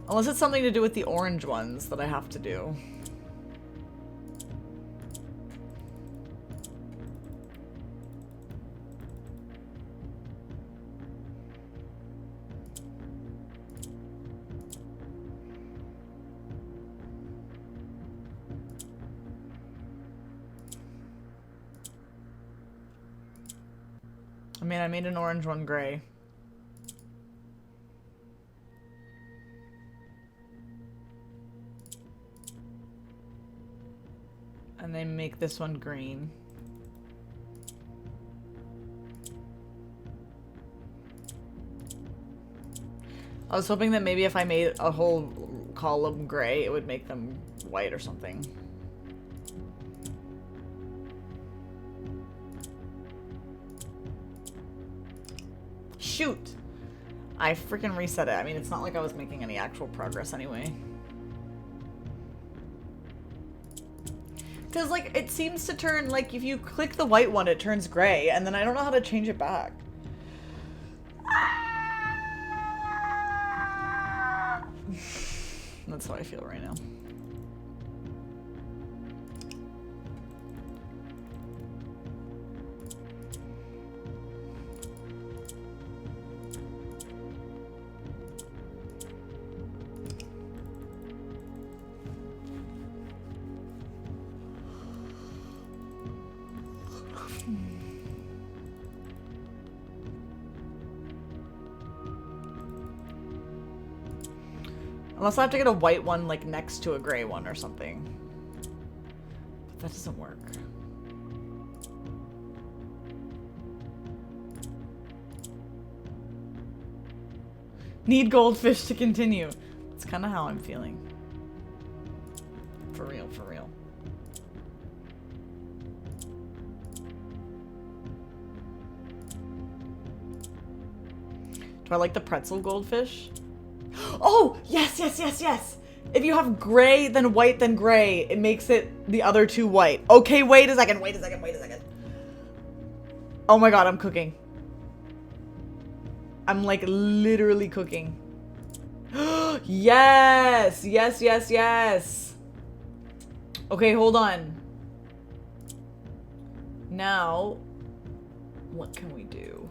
Unless it's something to do with the orange ones that I have to do. I mean, I made an orange one gray. And then make this one green. I was hoping that maybe if I made a whole column gray, it would make them white or something. Shoot! I freaking reset it. I mean, it's not like I was making any actual progress anyway. Because, like, it seems to turn, like, if you click the white one, it turns gray, and then I don't know how to change it back. That's how I feel right now. Unless I have to get a white one, like, next to a gray one or something. But that doesn't work. Need goldfish to continue. It's kind of how I'm feeling. For real, for real. Do I like the pretzel goldfish? Oh, yes, yes, yes, yes. If you have gray, then white, then gray, it makes it the other two white. Okay, wait a second, wait a second, wait a second. Oh my god, I'm cooking. I'm like literally cooking. Yes, yes, yes, yes. Okay, hold on. Now, what can we do?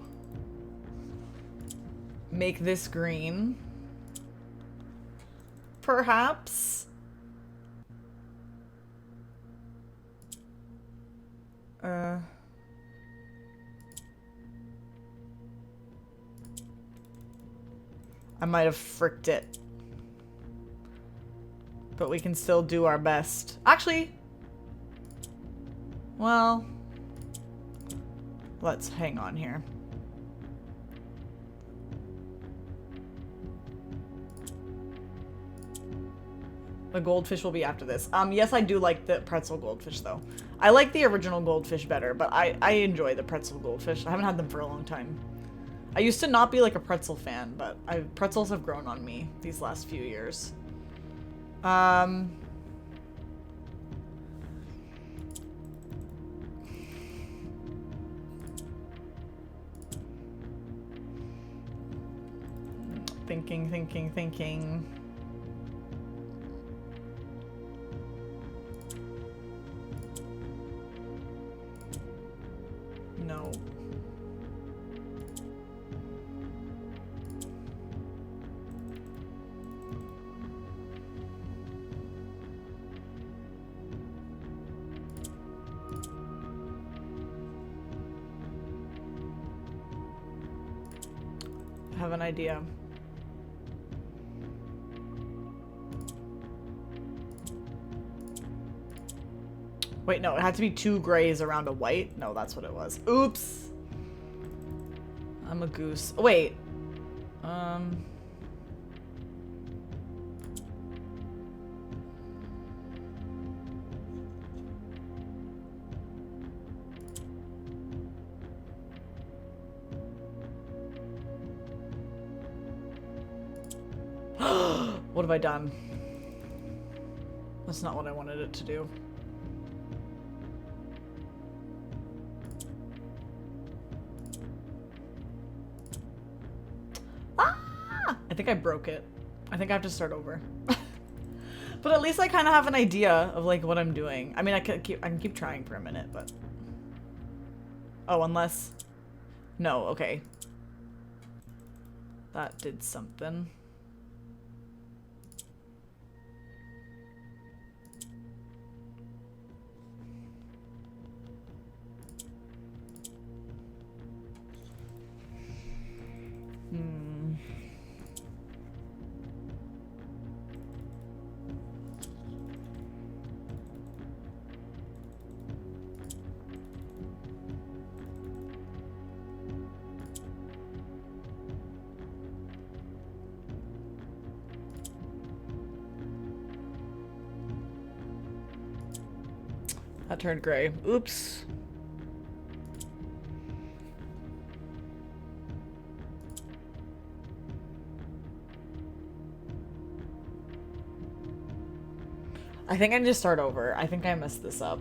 Make this green. Perhaps. I might have fricked it. But we can still do our best. Actually, well, let's hang on here. The goldfish will be after this. Yes, I do like the pretzel goldfish, though. I like the original goldfish better, but I enjoy the pretzel goldfish. I haven't had them for a long time. I used to not be like a pretzel fan, but pretzels have grown on me these last few years. Thinking. No. I have an idea. Wait, no, it had to be two grays around a white? No, that's what it was. Oops! I'm a goose. Oh, wait. What have I done? That's not what I wanted it to do. Ah! I think I broke it. I think I have to start over. But at least I kind of have an idea of like what I'm doing. I mean, I can keep trying for a minute, but oh, unless no, okay. That did something. That turned gray. Oops. I think I need to start over. I think I messed this up.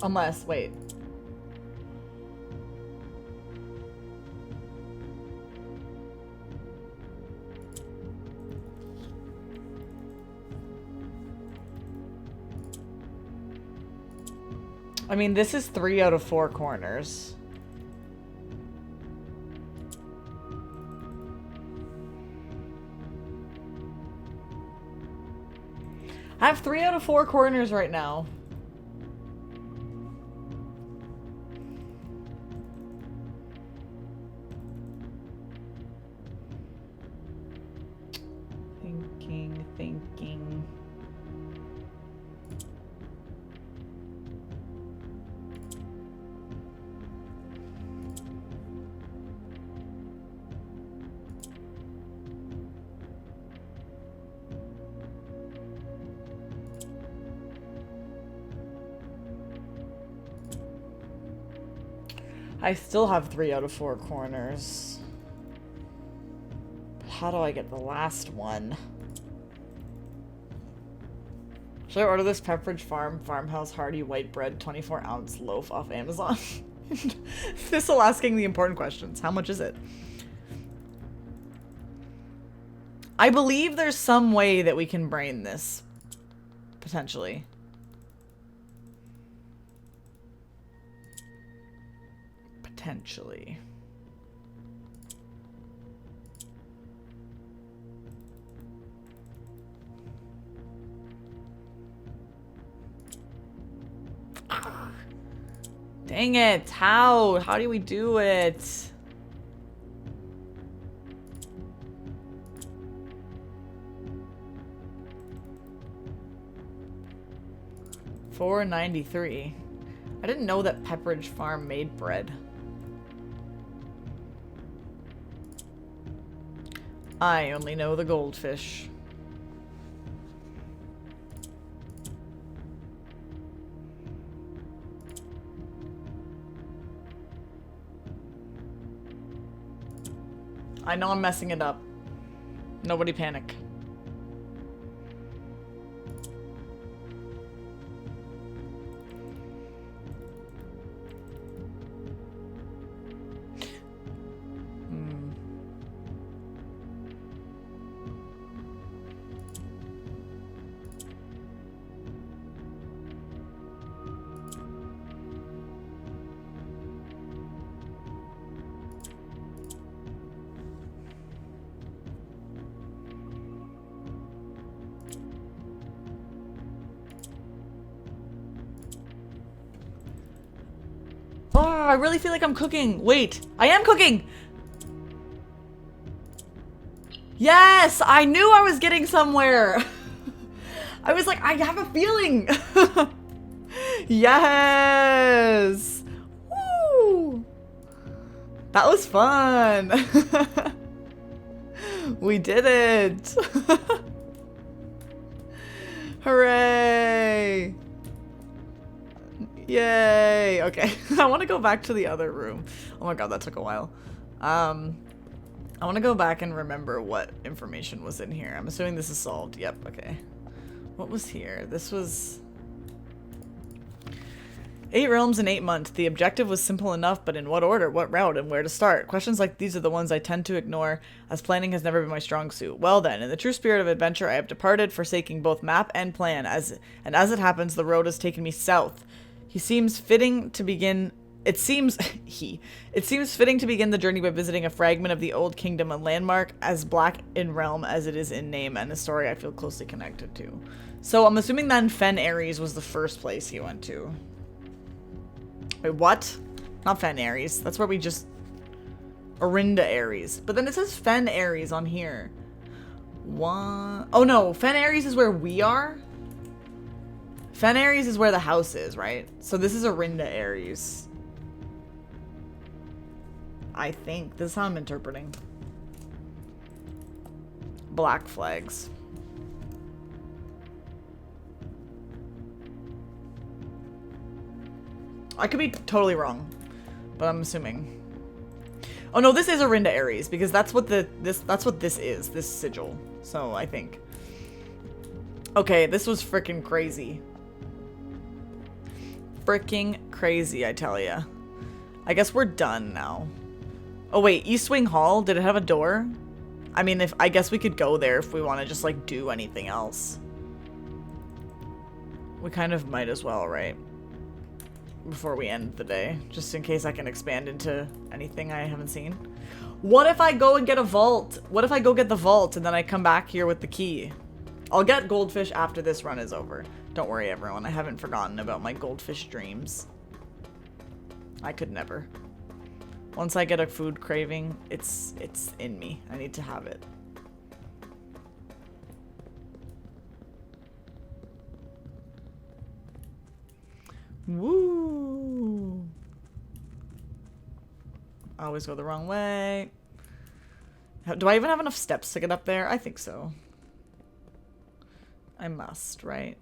Unless, wait. I mean, this is 3 out of 4 corners. I have 3 out of 4 corners right now. Thinking. I still have 3 out of 4 corners. But how do I get the last one? Should I order this Pepperidge Farm Farmhouse Hearty White Bread 24-ounce loaf off Amazon? Thistle asking the important questions. How much is it? I believe there's some way that we can brain this. Potentially. Potentially. Dang it. How? How do we do it? $4.93. I didn't know that Pepperidge Farm made bread. I only know the goldfish. I know I'm messing it up. Nobody panic. I really feel like I'm cooking. Wait, I am cooking! Yes! I knew I was getting somewhere! I was like, I have a feeling! Yes! Woo! That was fun! We did it! Hooray! Yay! Okay, I want to go back to the other room. Oh my god, that took a while. I want to go back and remember what information was in here. I'm assuming this is solved. Yep, okay. What was here? This was... 8 realms in 8 months. The objective was simple enough, but in what order, what route, and where to start? Questions like these are the ones I tend to ignore, as planning has never been my strong suit. Well then, in the true spirit of adventure, I have departed, forsaking both map and plan, as it happens, the road has taken me south. It seems fitting to begin the journey by visiting a fragment of the old kingdom, a landmark as black in realm as it is in name, and a story I feel closely connected to. So I'm assuming then Fen Ares was the first place he went to. Wait, what? Not Fen Ares. That's where we just... Orinda Ares. But then it says Fen Ares on here. What? Oh no, Fen Ares is where we are? Fen Ares is where the house is, right? So this is Orinda Ares. I think. This is how I'm interpreting. Black flags. I could be totally wrong, but I'm assuming. Oh no, this is Orinda Ares because that's what this is, this sigil. So I think. Okay, this was freaking crazy. Freaking crazy, I tell ya. I guess we're done now. Oh wait, Eastwing Hall, did it have a door? I mean, I guess we could go there if we want to just like do anything else. We kind of might as well, right? Before we end the day, just in case I can expand into anything I haven't seen. What if I go and get a vault? What if I go get the vault and then I come back here with the key? I'll get goldfish after this run is over. Don't worry, everyone. I haven't forgotten about my goldfish dreams. I could never. Once I get a food craving, it's in me. I need to have it. Woo! I always go the wrong way. Do I even have enough steps to get up there? I think so. I must, right?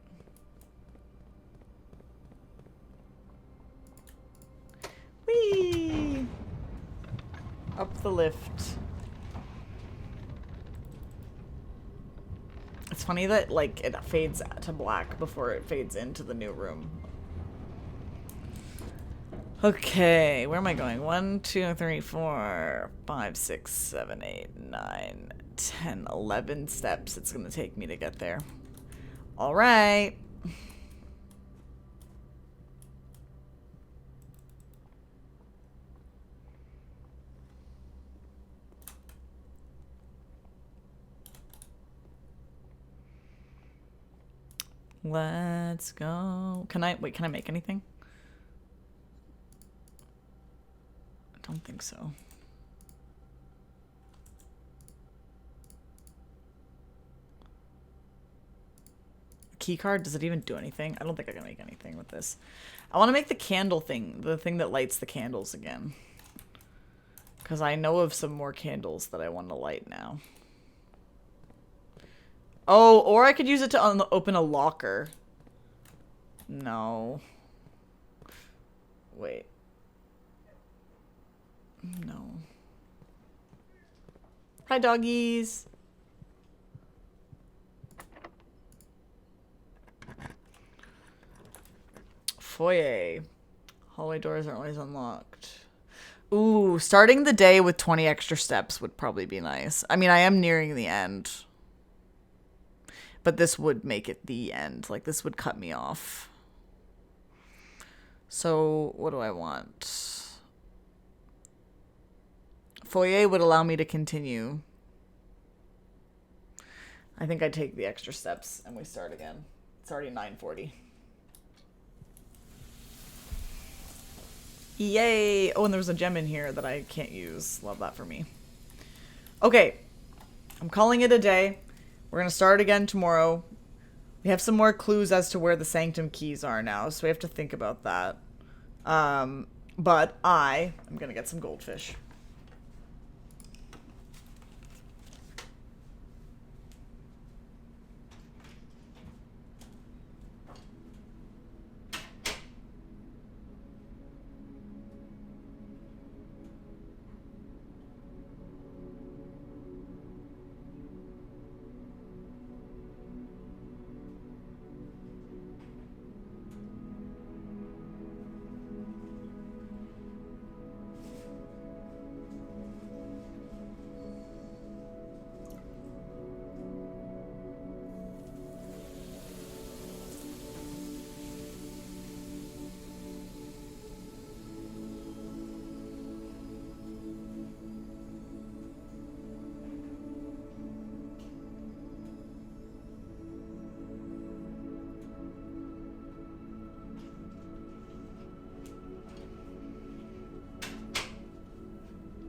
Whee! Up the lift. It's funny that, like, it fades to black before it fades into the new room. Okay, where am I going? 1, 2, 3, 4, 5, 6, 7, 8, 9, 10, 11 steps it's gonna take me to get there. All right. Let's go. Can I make anything? I don't think so. Key card, does it even do anything? I don't think I can make anything with this. I want to make the candle thing, the thing that lights the candles again. Because I know of some more candles that I want to light now. Oh, or I could use it to open a locker. No. Wait. No. Hi, doggies. Foyer. Hallway doors are always unlocked. Ooh, starting the day with 20 extra steps would probably be nice. I mean, I am nearing the end. But this would make it the end. Like, this would cut me off. So, what do I want? Foyer would allow me to continue. I think I'd take the extra steps and we start again. It's already 9:40. Yay! Oh, and there's a gem in here that I can't use. Love that for me. Okay. I'm calling it a day. We're going to start again tomorrow. We have some more clues as to where the Sanctum keys are now, so we have to think about that. But I'm going to get some goldfish.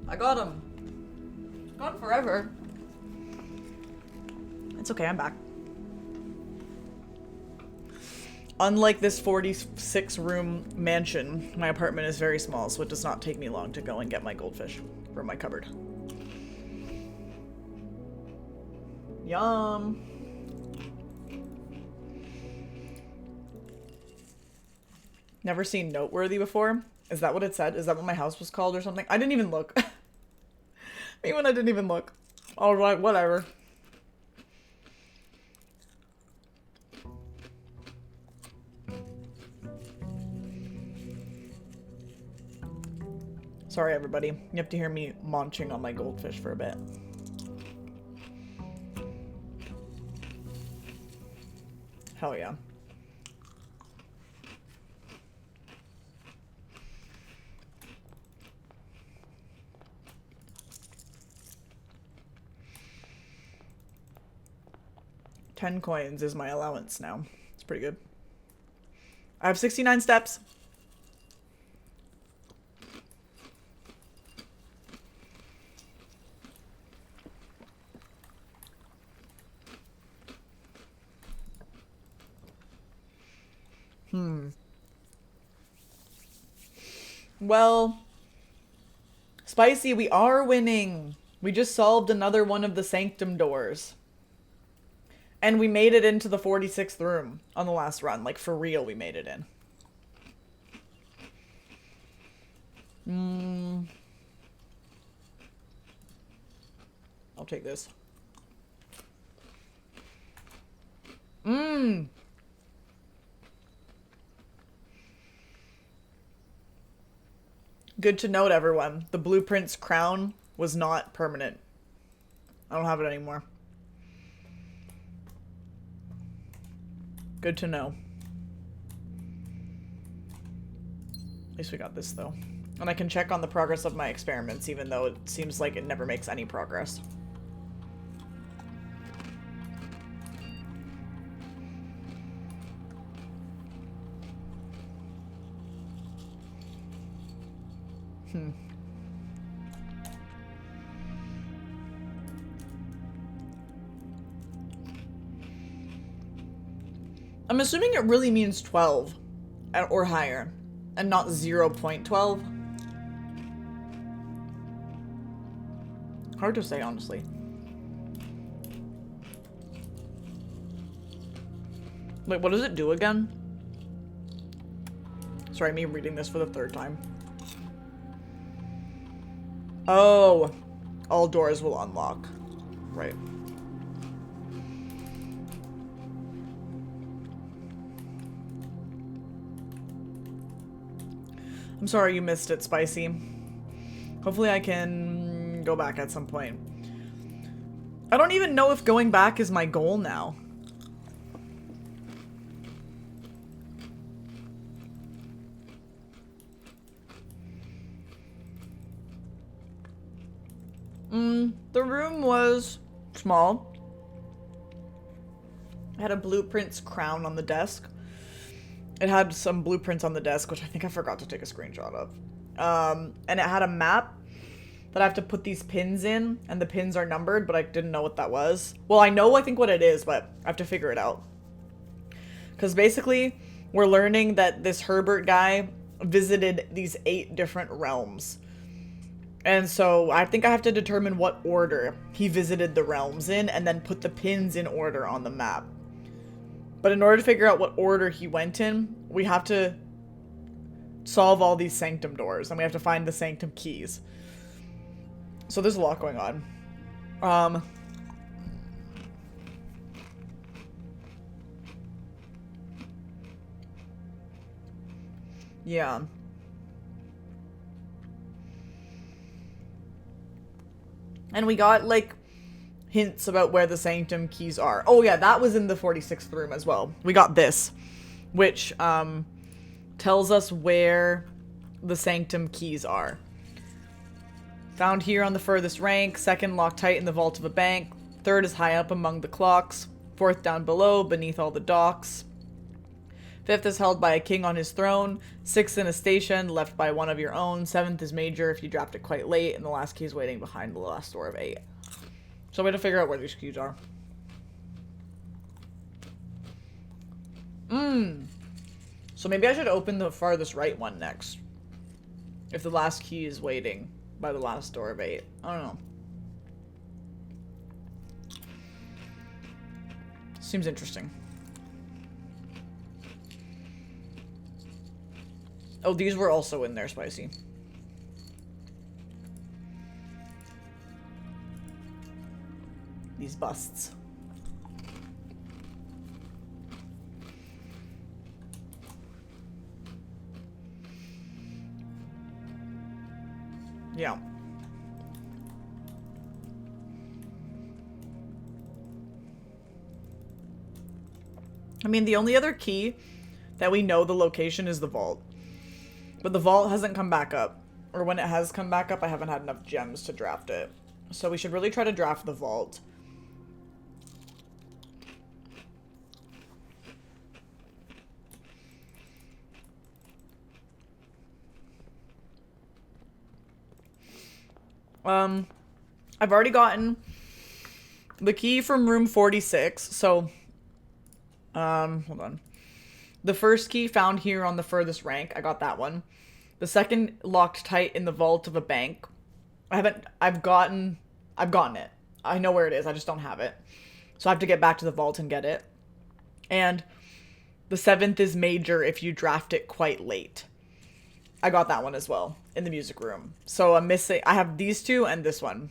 I got him. Gone forever. It's okay, I'm back. Unlike this 46 room mansion, my apartment is very small, so it does not take me long to go and get my goldfish from my cupboard. Yum. Never seen Noteworthy before? Is that what it said? Is that what my house was called or something? I didn't even look. Even I didn't even look. I was like, whatever. Sorry, everybody. You have to hear me munching on my goldfish for a bit. Hell yeah. $10 is my allowance now. It's pretty good. I have 69 steps. Well, Spicy, we are winning. We just solved another one of the Sanctum doors. And we made it into the 46th room on the last run. Like, for real, we made it in. I'll take this. Good to note, everyone. The Blueprint's crown was not permanent. I don't have it anymore. Good to know. At least we got this, though. And I can check on the progress of my experiments, even though it seems like it never makes any progress. I'm assuming it really means 12 or higher and not 0.12. Hard to say, honestly. Wait, what does it do again? Sorry, me reading this for the third time. Oh, all doors will unlock. Right. I'm sorry you missed it, Spicy. Hopefully I can go back at some point. I don't even know if going back is my goal now. The room was small. It had a Blueprint's crown on the desk. It had some blueprints on the desk, which I think I forgot to take a screenshot of. And it had a map that I have to put these pins in, and the pins are numbered, but I didn't know what that was. Well, I think what it is, but I have to figure it out. Because basically, we're learning that this Herbert guy visited these 8 different realms. And so I think I have to determine what order he visited the realms in, and then put the pins in order on the map. But in order to figure out what order he went in, we have to solve all these Sanctum doors, and we have to find the Sanctum keys. So there's a lot going on. Yeah. And we got, like, hints about where the Sanctum keys are. Oh yeah, that was in the 46th room as well. We got this, which tells us where the Sanctum keys are. Found here on the furthest rank, second locked tight in the vault of a bank, third is high up among the clocks, fourth down below, beneath all the docks, 5th is held by a king on his throne. 6th in a station, left by one of your own. 7th is major if you draft it quite late, and the last key is waiting behind the last door of 8. So we have to figure out where these keys are. So maybe I should open the farthest right one next. If the last key is waiting by the last door of 8. I don't know. Seems interesting. Oh, these were also in there, spicy. These busts. Yeah. I mean, the only other key that we know the location is the vault. But the vault hasn't come back up. Or when it has come back up, I haven't had enough gems to draft it. So we should really try to draft the vault. I've already gotten the key from room 46, so, hold on. The first key found here on the furthest rank, I got that one. The second locked tight in the vault of a bank. I've gotten it. I know where it is, I just don't have it. So I have to get back to the vault and get it. And the 7th is major if you draft it quite late. I got that one as well in the music room. So I'm missing, I have these two and this one.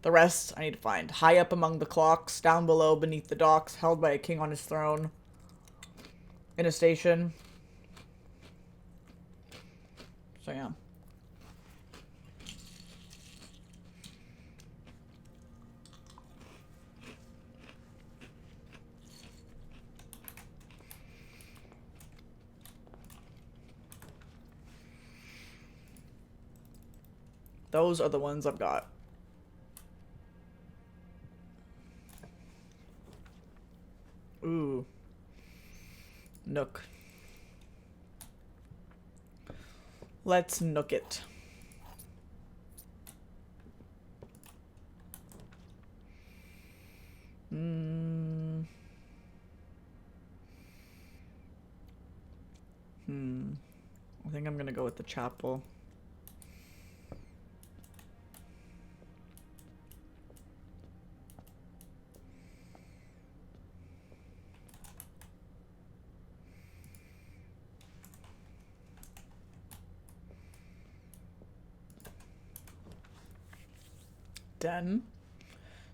The rest I need to find. High up among the clocks, down below beneath the docks, held by a king on his throne. In a station. So yeah. Those are the ones I've got. Ooh. Nook. Let's nook it. I think I'm gonna go with the chapel. Den.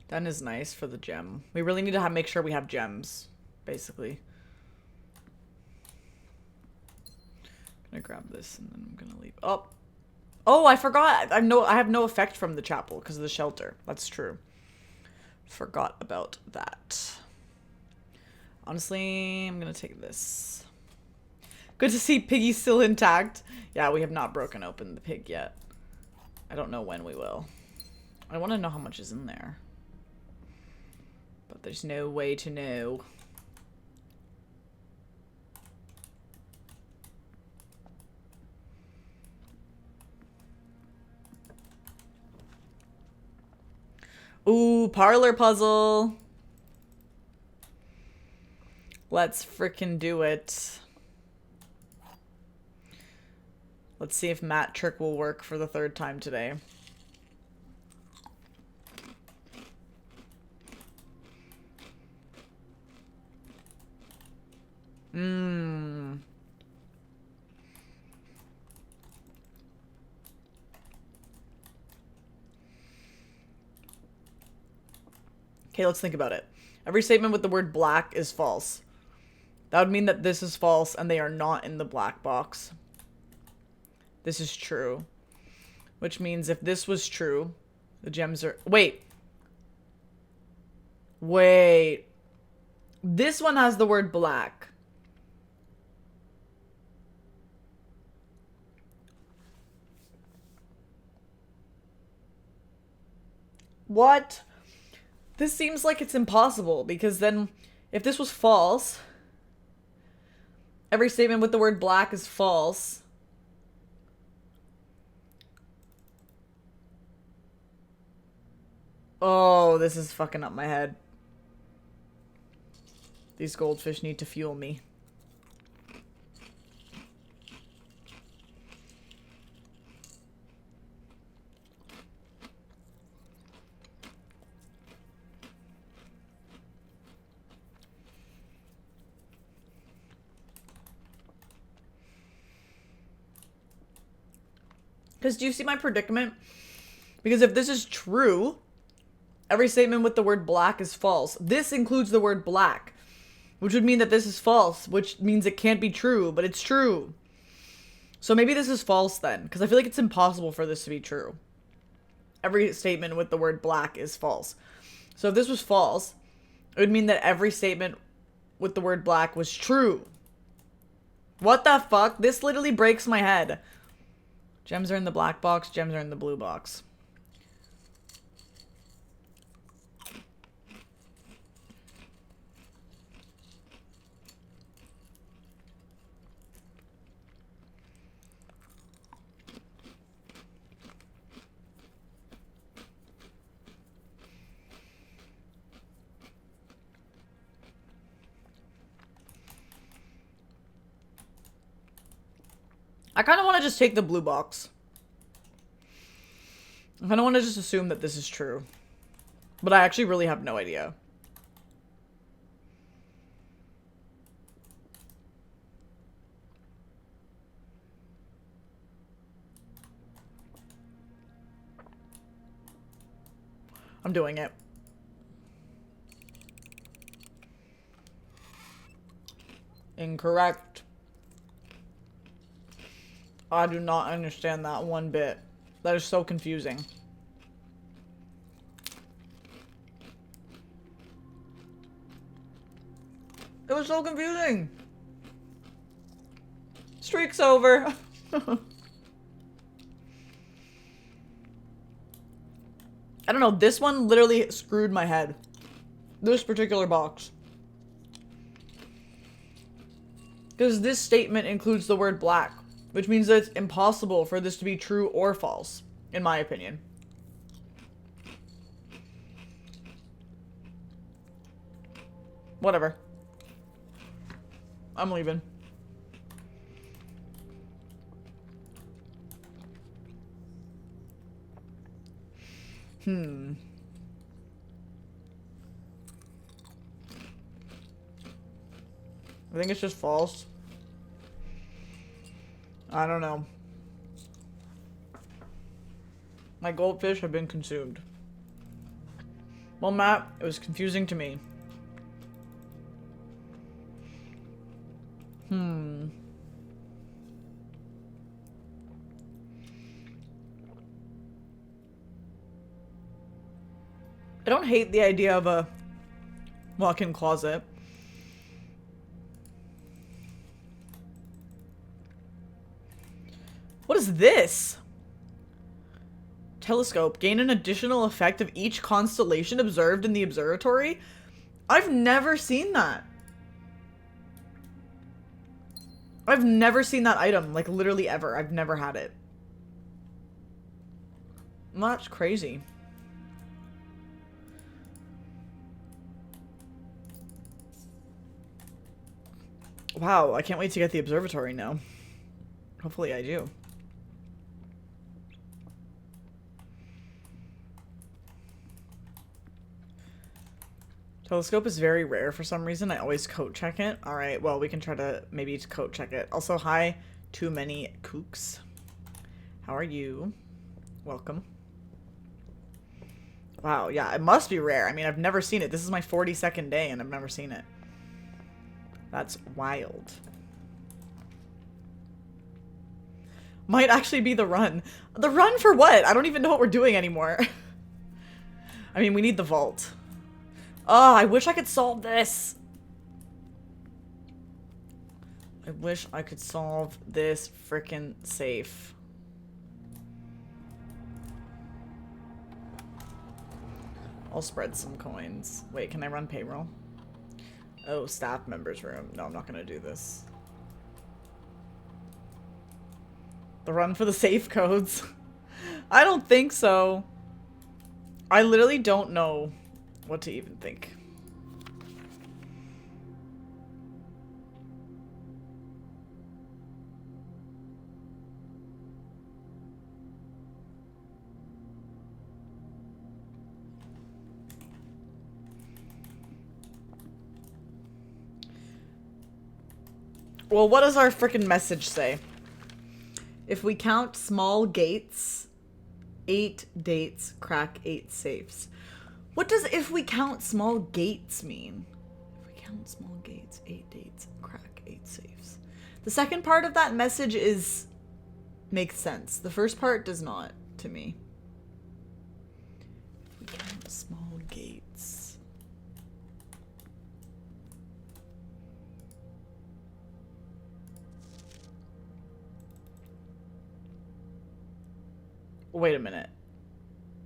Den is nice for the gem. We really need to make sure we have gems, basically. I'm gonna grab this and then I'm gonna leave. Oh, I forgot. I have no effect from the chapel because of the shelter. That's true. Forgot about that. Honestly, I'm gonna take this. Good to see Piggy still intact. Yeah, we have not broken open the pig yet. I don't know when we will. I want to know how much is in there. But there's no way to know. Ooh, parlor puzzle. Let's frickin' do it. Let's see if Matt trick will work for the 3rd time today. Okay, let's think about it. Every statement with the word black is false. That would mean that this is false and they are not in the black box. This is true. Which means if this was true, the gems are... Wait. This one has the word black. What? This seems like it's impossible because then if this was false, Every statement with the word black is false. Oh, this is fucking up my head. These goldfish need to fuel me. Because do you see my predicament? Because if this is true, every statement with the word black is false. This includes the word black, which would mean that this is false, which means it can't be true, but it's true. So maybe this is false then, because I feel like it's impossible for this to be true. Every statement with the word black is false. So if this was false, it would mean that every statement with the word black was true. What the fuck? This literally breaks my head. Gems are in the black box, gems are in the blue box. I kind of want to just take the blue box. I kind of want to just assume that this is true. But I actually really have no idea. I'm doing it. Incorrect. I do not understand that one bit. That is so confusing. It was so confusing. Streak's over. I don't know. This one literally screwed my head. This particular box. Because this statement includes the word black, which means that it's impossible for this to be true or false, in my opinion. Whatever. I'm leaving. I think it's just false. I don't know. My goldfish have been consumed. Well, Matt, it was confusing to me. I don't hate the idea of a walk-in closet. What is this? Telescope. Gain an additional effect of each constellation observed in the observatory? I've never seen that. I've never seen that item, like literally ever. I've never had it. That's crazy. Wow, I can't wait to get the observatory now. Hopefully I do. Telescope is very rare for some reason. I always coat check it. Alright, well, we can try to maybe coat check it. Also, hi, Too Many Kooks. How are you? Welcome. Wow, yeah, it must be rare. I mean, I've never seen it. This is my 42nd day and I've never seen it. That's wild. Might actually be the run. The run for what? I don't even know what we're doing anymore. I mean, we need the vault. Oh, I wish I could solve this. I wish I could solve this frickin' safe. I'll spread some coins. Wait, can I run payroll? Oh, staff members room. No, I'm not gonna do this. The run for the safe codes. I don't think so. I literally don't know what to even think. Well, what does our frickin' message say? If we count small gates, 8 dates, crack 8 safes. What does if we count small gates mean? If we count small gates, 8 dates, crack 8 safes. The second part of that message makes sense. The first part does not, to me. If we count small gates. Wait a minute.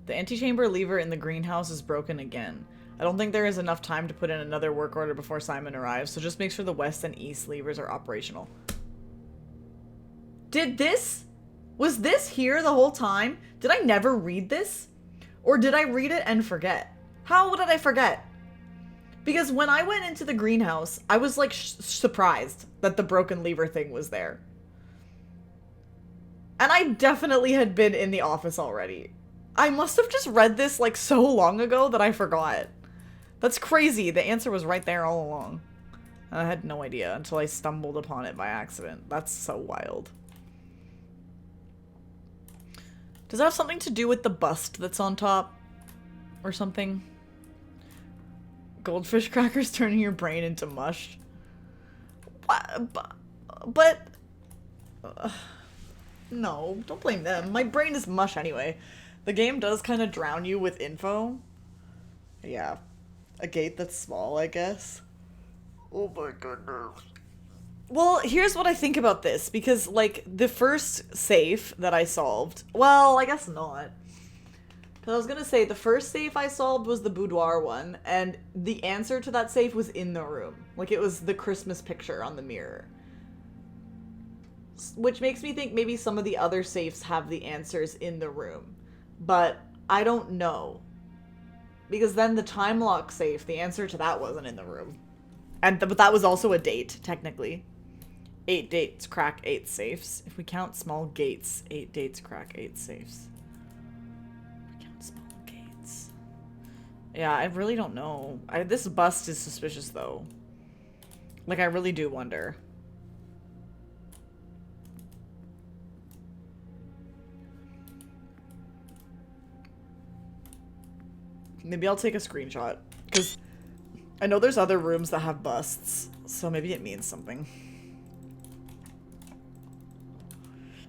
The antechamber lever in the greenhouse is broken again. I don't think there is enough time to put in another work order before Simon arrives, so just make sure the west and east levers are operational. Was this here the whole time? Did I never read this? Or did I read it and forget? How did I forget? Because when I went into the greenhouse, I was like surprised that the broken lever thing was there. And I definitely had been in the office already. I must have just read this like so long ago that I forgot. That's crazy. The answer was right there all along. I had no idea until I stumbled upon it by accident. That's so wild. Does that have something to do with the bust that's on top? Or something? Goldfish crackers turning your brain into mush? What? But... no, don't blame them. My brain is mush anyway. The game does kind of drown you with info. Yeah. A gate that's small, I guess. Oh my goodness. Well, here's what I think about this. Because, like, the first safe that I solved... well, I guess not. Because I was gonna say, the first safe I solved was the boudoir one. And the answer to that safe was in the room. Like, it was the Christmas picture on the mirror. Which makes me think maybe some of the other safes have the answers in the room. But I don't know. Because then the time lock safe, the answer to that wasn't in the room. But that was also a date, technically. 8 dates, crack 8 safes. If we count small gates, 8 dates, crack 8 safes. If we count small gates. Yeah, I really don't know. This bust is suspicious, though. Like, I really do wonder. Maybe I'll take a screenshot, because I know there's other rooms that have busts, so maybe it means something.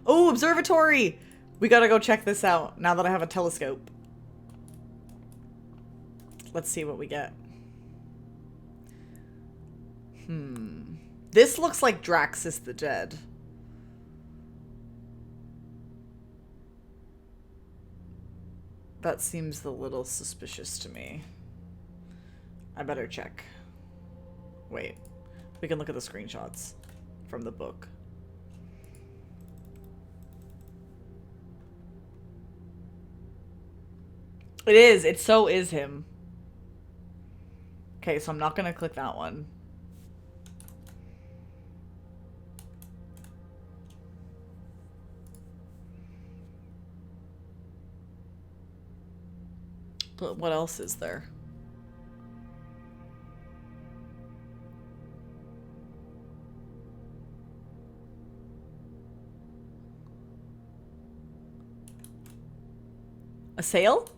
Oh, observatory! We gotta go check this out, now that I have a telescope. Let's see what we get. This looks like Draxus the Dead. That seems a little suspicious to me. I better check. Wait. We can look at the screenshots from the book. It is. It so is him. Okay, so I'm not gonna click that one. But what else is there? A sale?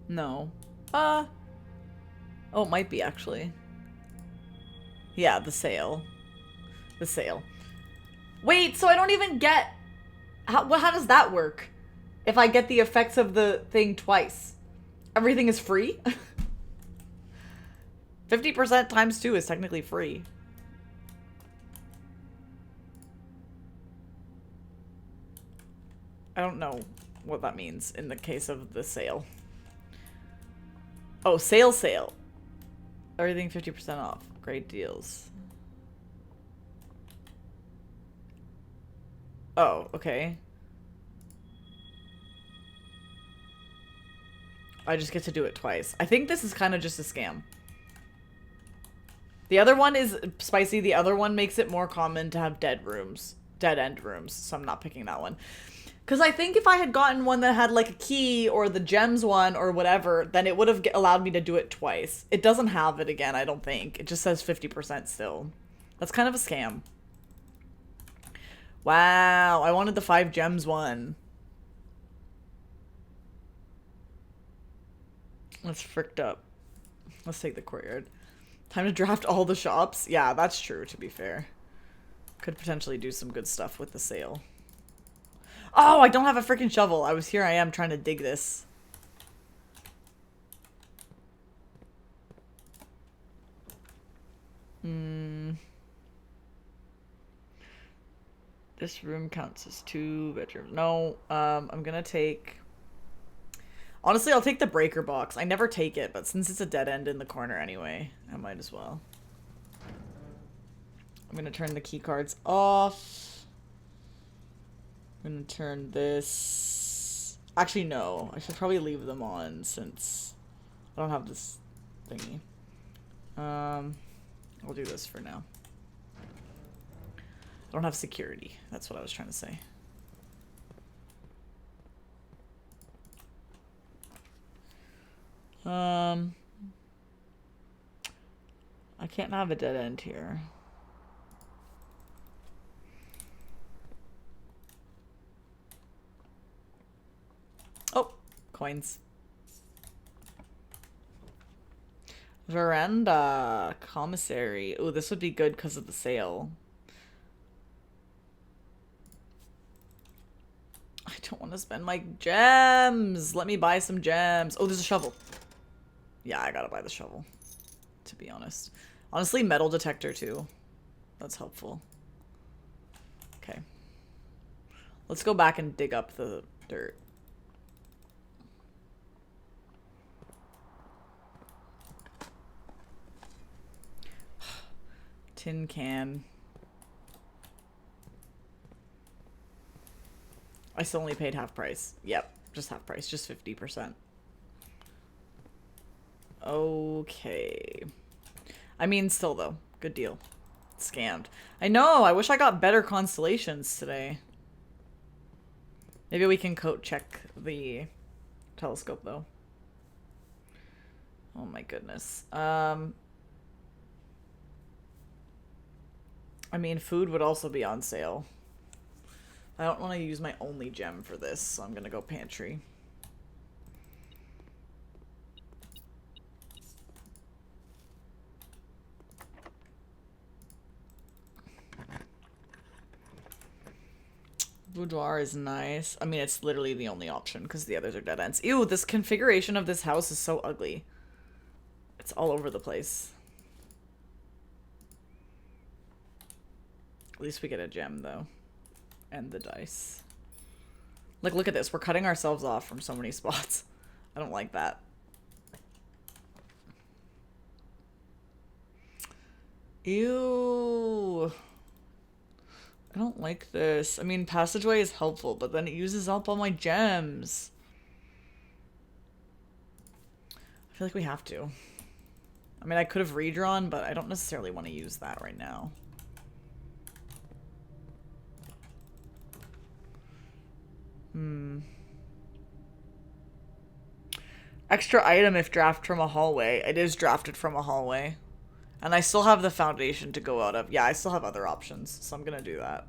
No. Oh, it might be actually. Yeah, the sale. The sale. Wait, so I don't even get... how does that work? If I get the effects of the thing twice? Everything is free? 50% times 2 is technically free. I don't know what that means in the case of the sale. Oh, sale. Everything 50% off. Great deals. Oh, okay. I just get to do it twice. I think this is kind of just a scam. The other one is spicy. The other one makes it more common to have dead end rooms. So I'm not picking that one. Because I think if I had gotten one that had like a key or the gems one or whatever, then it would have allowed me to do it twice. It doesn't have it again, I don't think. It just says 50% still. That's kind of a scam. Wow, I wanted the 5 gems one. That's fricked up. Let's take the courtyard. Time to draft all the shops? Yeah, that's true, to be fair. Could potentially do some good stuff with the sale. Oh, I don't have a freaking shovel. Here I am trying to dig this. This room counts as 2 bedrooms. No, I'm gonna take... Honestly, I'll take the breaker box. I never take it, but since it's a dead end in the corner anyway, I might as well. I'm gonna turn the key cards off. I'm gonna turn this... Actually, no. I should probably leave them on since I don't have this thingy. I'll do this for now. I don't have security. That's what I was trying to say. I can't have a dead end here. Oh, coins. Veranda, commissary. Oh, this would be good because of the sale. I don't want to spend my gems. Let me buy some gems. Oh, there's a shovel. Yeah, I gotta buy the shovel, to be honest. Honestly, metal detector too. That's helpful. Okay. Let's go back and dig up the dirt. Tin can. I still only paid half price. Yep, just half price, just 50%. Okay. I mean, still though, good deal. Scammed. I know, I wish I got better constellations today. Maybe we can coat check the telescope though. Oh my goodness. I mean, food would also be on sale. I don't want to use my only gem for this, so I'm gonna go pantry. Boudoir is nice. I mean, it's literally the only option because the others are dead ends. Ew, this configuration of this house is so ugly. It's all over the place. At least we get a gem, though. And the dice. Like, look at this. We're cutting ourselves off from so many spots. I don't like that. Ew. I don't like this. I mean, passageway is helpful, but then it uses up all my gems. I feel like we have to. I mean, I could have redrawn, but I don't necessarily want to use that right now. Extra item if draft from a hallway. It is drafted from a hallway. And I still have the foundation to go out of. Yeah, I still have other options, so I'm gonna do that.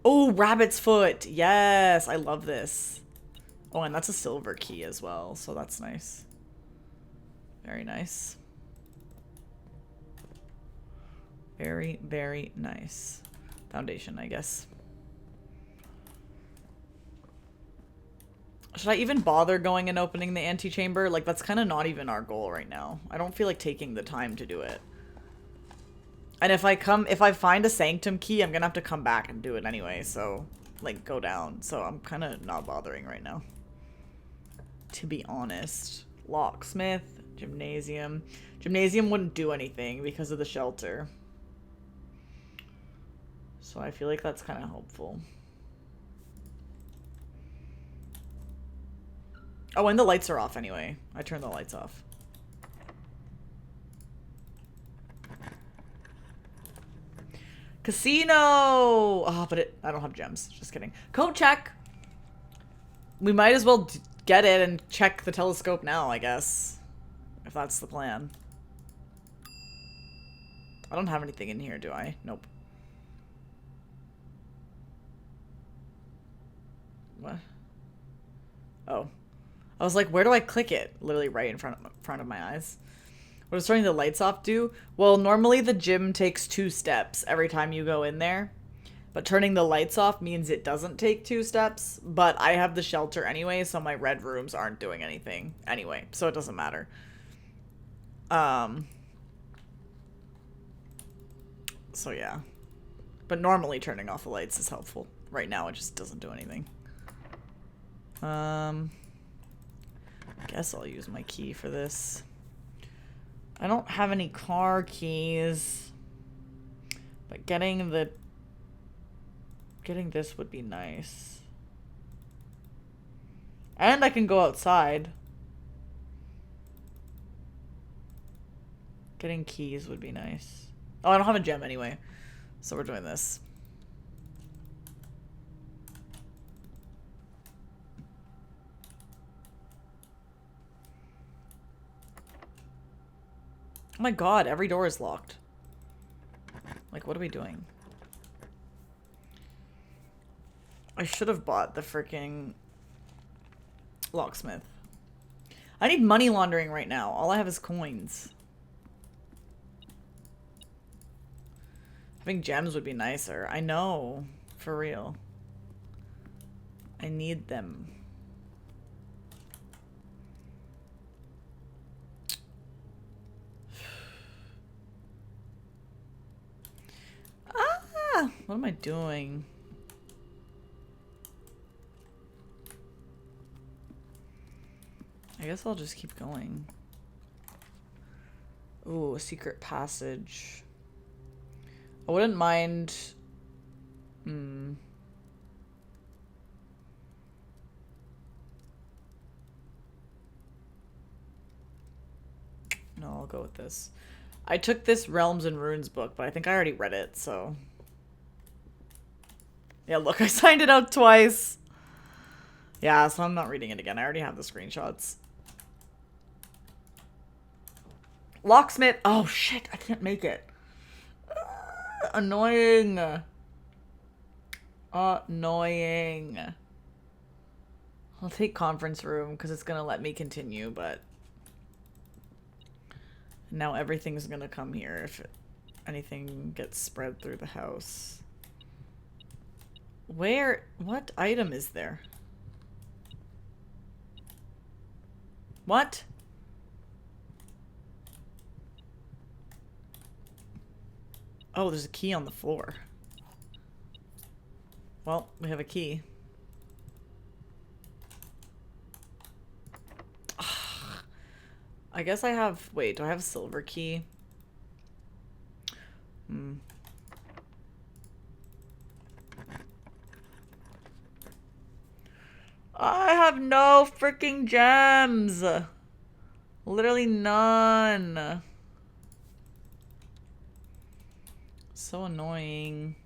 Oh, rabbit's foot. Yes, I love this. Oh, and that's a silver key as well, so that's nice. Very nice. Very, very nice. Foundation, I guess. Should I even bother going and opening the antechamber? Like, that's kind of not even our goal right now. I don't feel like taking the time to do it. And if I find a sanctum key, I'm gonna have to come back and do it anyway, so, like, go down. So I'm kind of not bothering right now. To be honest. Locksmith, gymnasium. Gymnasium wouldn't do anything because of the shelter. So I feel like that's kind of helpful. Oh, and the lights are off anyway. I turned the lights off. Casino! Oh, but I don't have gems. Just kidding. Code check! We might as well get it and check the telescope now, I guess. If that's the plan. I don't have anything in here, do I? Nope. What? Oh. I was like, where do I click it? Literally right in front of my eyes. What does turning the lights off do? Well, normally the gym takes 2 steps every time you go in there. But turning the lights off means it doesn't take 2 steps. But I have the shelter anyway, so my red rooms aren't doing anything anyway. So it doesn't matter. So yeah. But normally turning off the lights is helpful. Right now it just doesn't do anything. I guess I'll use my key for this. I don't have any car keys. But getting this would be nice. And I can go outside. Getting keys would be nice. Oh, I don't have a gem anyway. So we're doing this. Oh my god, every door is locked. Like, what are we doing? I should have bought the freaking locksmith. I need money laundering right now. All I have is coins. Having gems would be nicer. I know. For real. I need them. Ah! What am I doing? I guess I'll just keep going. Ooh, a secret passage. I wouldn't mind... No, I'll go with this. I took this Realms and Runes book, but I think I already read it, so... Yeah, look, I signed it out twice. Yeah, so I'm not reading it again. I already have the screenshots. Locksmith! Oh, shit, I can't make it. Annoying. Annoying. I'll take conference room because it's gonna let me continue, but now everything's gonna come here if anything gets spread through the house. Where? What item is there? What? Oh, there's a key on the floor. Well, we have a key. I guess I have... Wait, do I have a silver key? I have no freaking gems! Literally none. So annoying.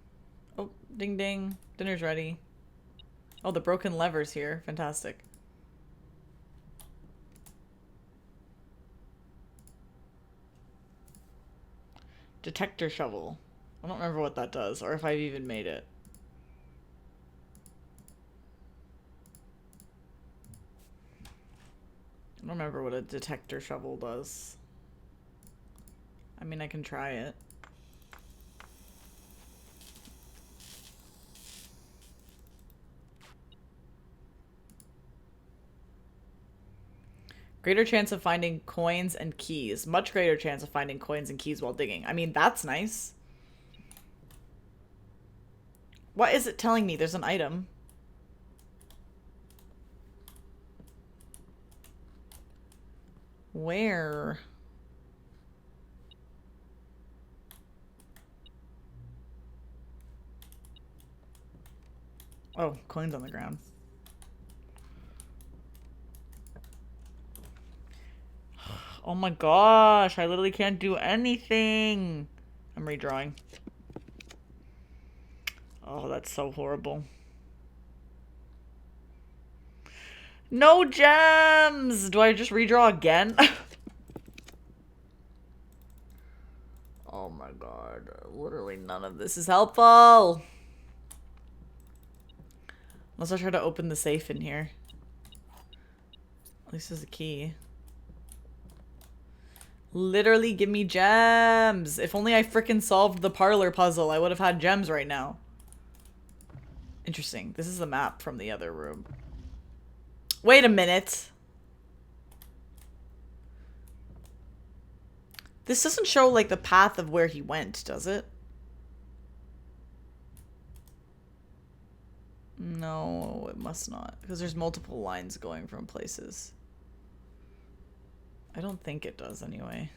Oh, ding ding. Dinner's ready. Oh, the broken lever's here. Fantastic. Detector shovel. I don't remember what that does, or if I've even made it. I don't remember what a detector shovel does. I mean, I can try it. Greater chance of finding coins and keys. Much greater chance of finding coins and keys while digging. I mean, that's nice. What is it telling me? There's an item. Where? Oh, coins on the ground. Oh my gosh, I literally can't do anything. I'm redrawing. Oh, that's so horrible. No gems! Do I just redraw again? Oh my god. Literally none of this is helpful. Unless I try to open the safe in here. At least there's a key. Literally give me gems. If only I frickin' solved the parlor puzzle, I would have had gems right now. Interesting. This is the map from the other room. Wait a minute. This doesn't show, like, the path of where he went, does it? No, it must not. Because there's multiple lines going from places. I don't think it does, anyway.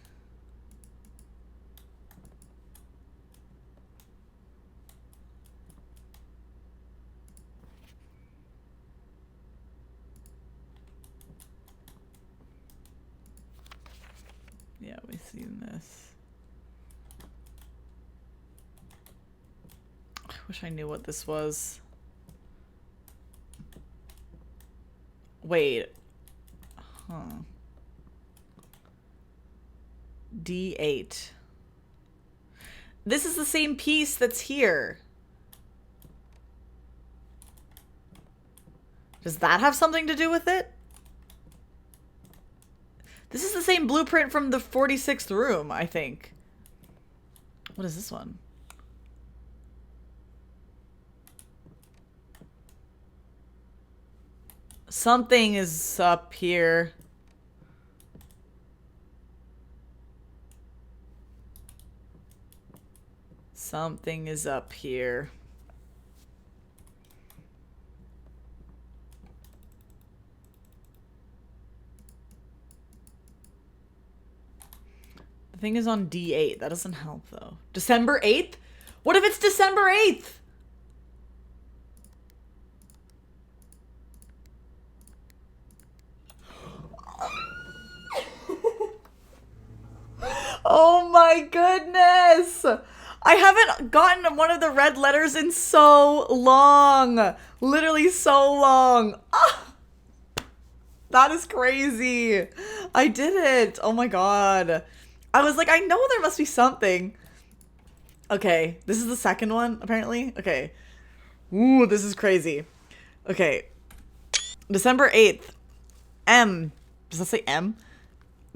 Yeah, we've seen this. I wish I knew what this was. Wait. Huh. D8. This is the same piece that's here. Does that have something to do with it? This is the same blueprint from the 46th room, I think. What is this one? Something is up here. Something is up here. The thing is on D8. That doesn't help, though. December 8th? What if it's December 8th? Oh my goodness! I haven't gotten one of the red letters in so long. Literally so long. Ah! That is crazy. I did it. Oh my god. I was like, I know there must be something. Okay, this is the second one, apparently. Okay. Ooh, this is crazy. Okay. December 8th. M. Does that say M?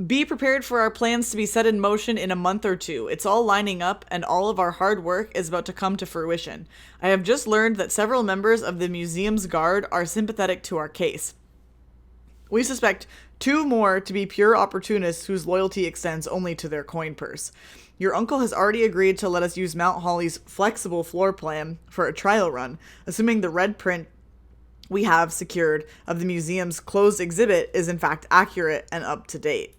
Be prepared for our plans to be set in motion in a month or two. It's all lining up, and all of our hard work is about to come to fruition. I have just learned that several members of the museum's guard are sympathetic to our case. We suspect 2 more to be pure opportunists whose loyalty extends only to their coin purse. Your uncle has already agreed to let us use Mount Holly's flexible floor plan for a trial run, assuming the red print we have secured of the museum's closed exhibit is in fact accurate and up to date.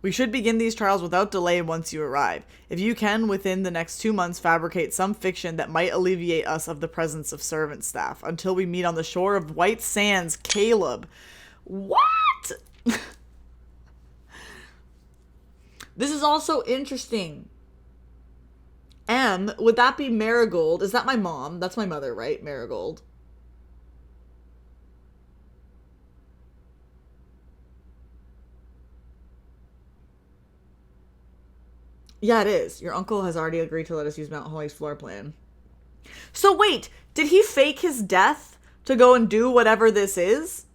We should begin these trials without delay once you arrive. If you can, within the next 2 months, fabricate some fiction that might alleviate us of the presence of servant staff. Until we meet on the shore of White Sands, Caleb. What? This is also interesting. M, would that be Marigold? Is that my mom? That's my mother, right? Marigold. Yeah, it is. Your uncle has already agreed to let us use Mount Holly's floor plan. So wait, did he fake his death to go and do whatever this is?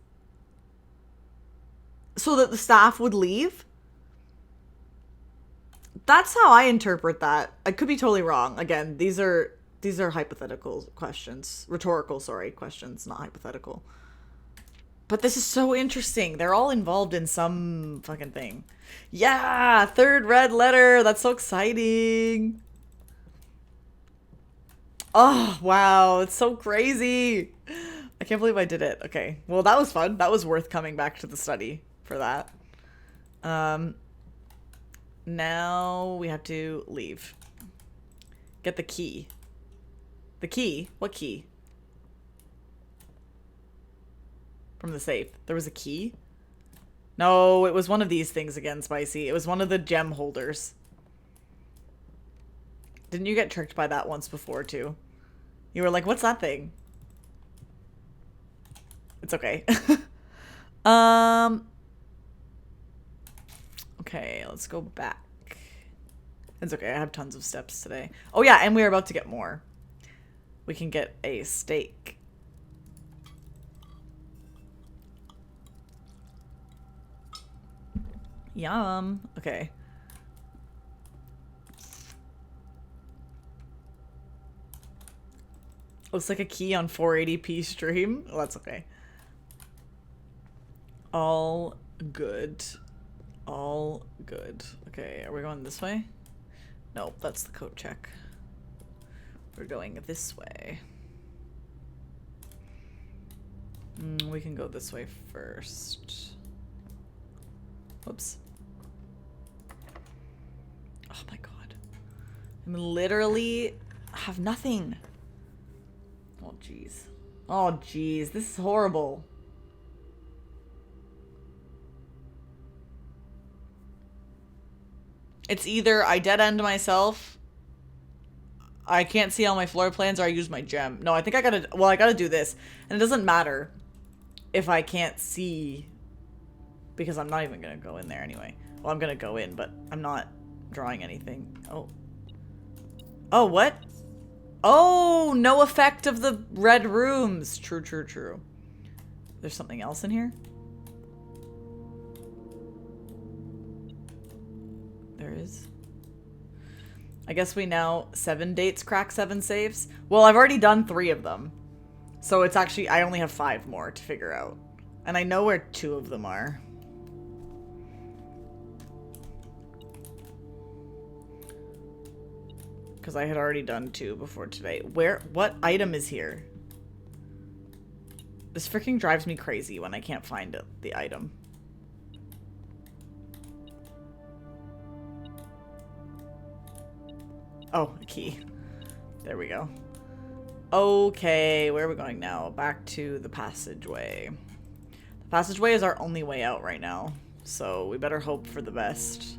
So that the staff would leave? That's how I interpret that. I could be totally wrong. Again, these are hypothetical questions. Rhetorical, sorry, questions, not hypothetical. But this is so interesting. They're all involved in some fucking thing. Yeah, 3rd red letter. That's so exciting. Oh, wow. It's so crazy. I can't believe I did it. Okay. Well, that was fun. That was worth coming back to the study for that. Now we have to leave. Get the key. The key? What key? From the safe. There was a key? No, it was one of these things again, Spicy. It was one of the gem holders. Didn't you get tricked by that once before, too? You were like, what's that thing? It's okay. Okay, let's go back. It's okay, I have tons of steps today. Oh yeah, and we're about to get more. We can get a steak. Yum. Okay. Looks like a key on 480p stream. Oh, that's okay. All good. All good. Okay, are we going this way? Nope, that's the coat check. We're going this way. We can go this way first. Whoops. Oh my god. I'm literally have nothing. Oh jeez. Oh jeez, this is horrible. It's either I dead end myself, I can't see all my floor plans, or I use my gem. No, I think I gotta, well, I gotta do this. And it doesn't matter if I can't see, because I'm not even gonna go in there anyway. Well, I'm gonna go in, but I'm not drawing anything. Oh. Oh, what? Oh, no effect of the red rooms. True, true, true. There's something else in here? There is. I guess we now 7 dates crack 7 saves. Well, I've already done 3 of them. So it's actually, I only have 5 more to figure out. And I know where 2 of them are. Because I had already done 2 before today. What item is here? This freaking drives me crazy when I can't find it, the item. Oh, a key. There we go. Okay, where are we going now? Back to the passageway. The passageway is our only way out right now, so we better hope for the best.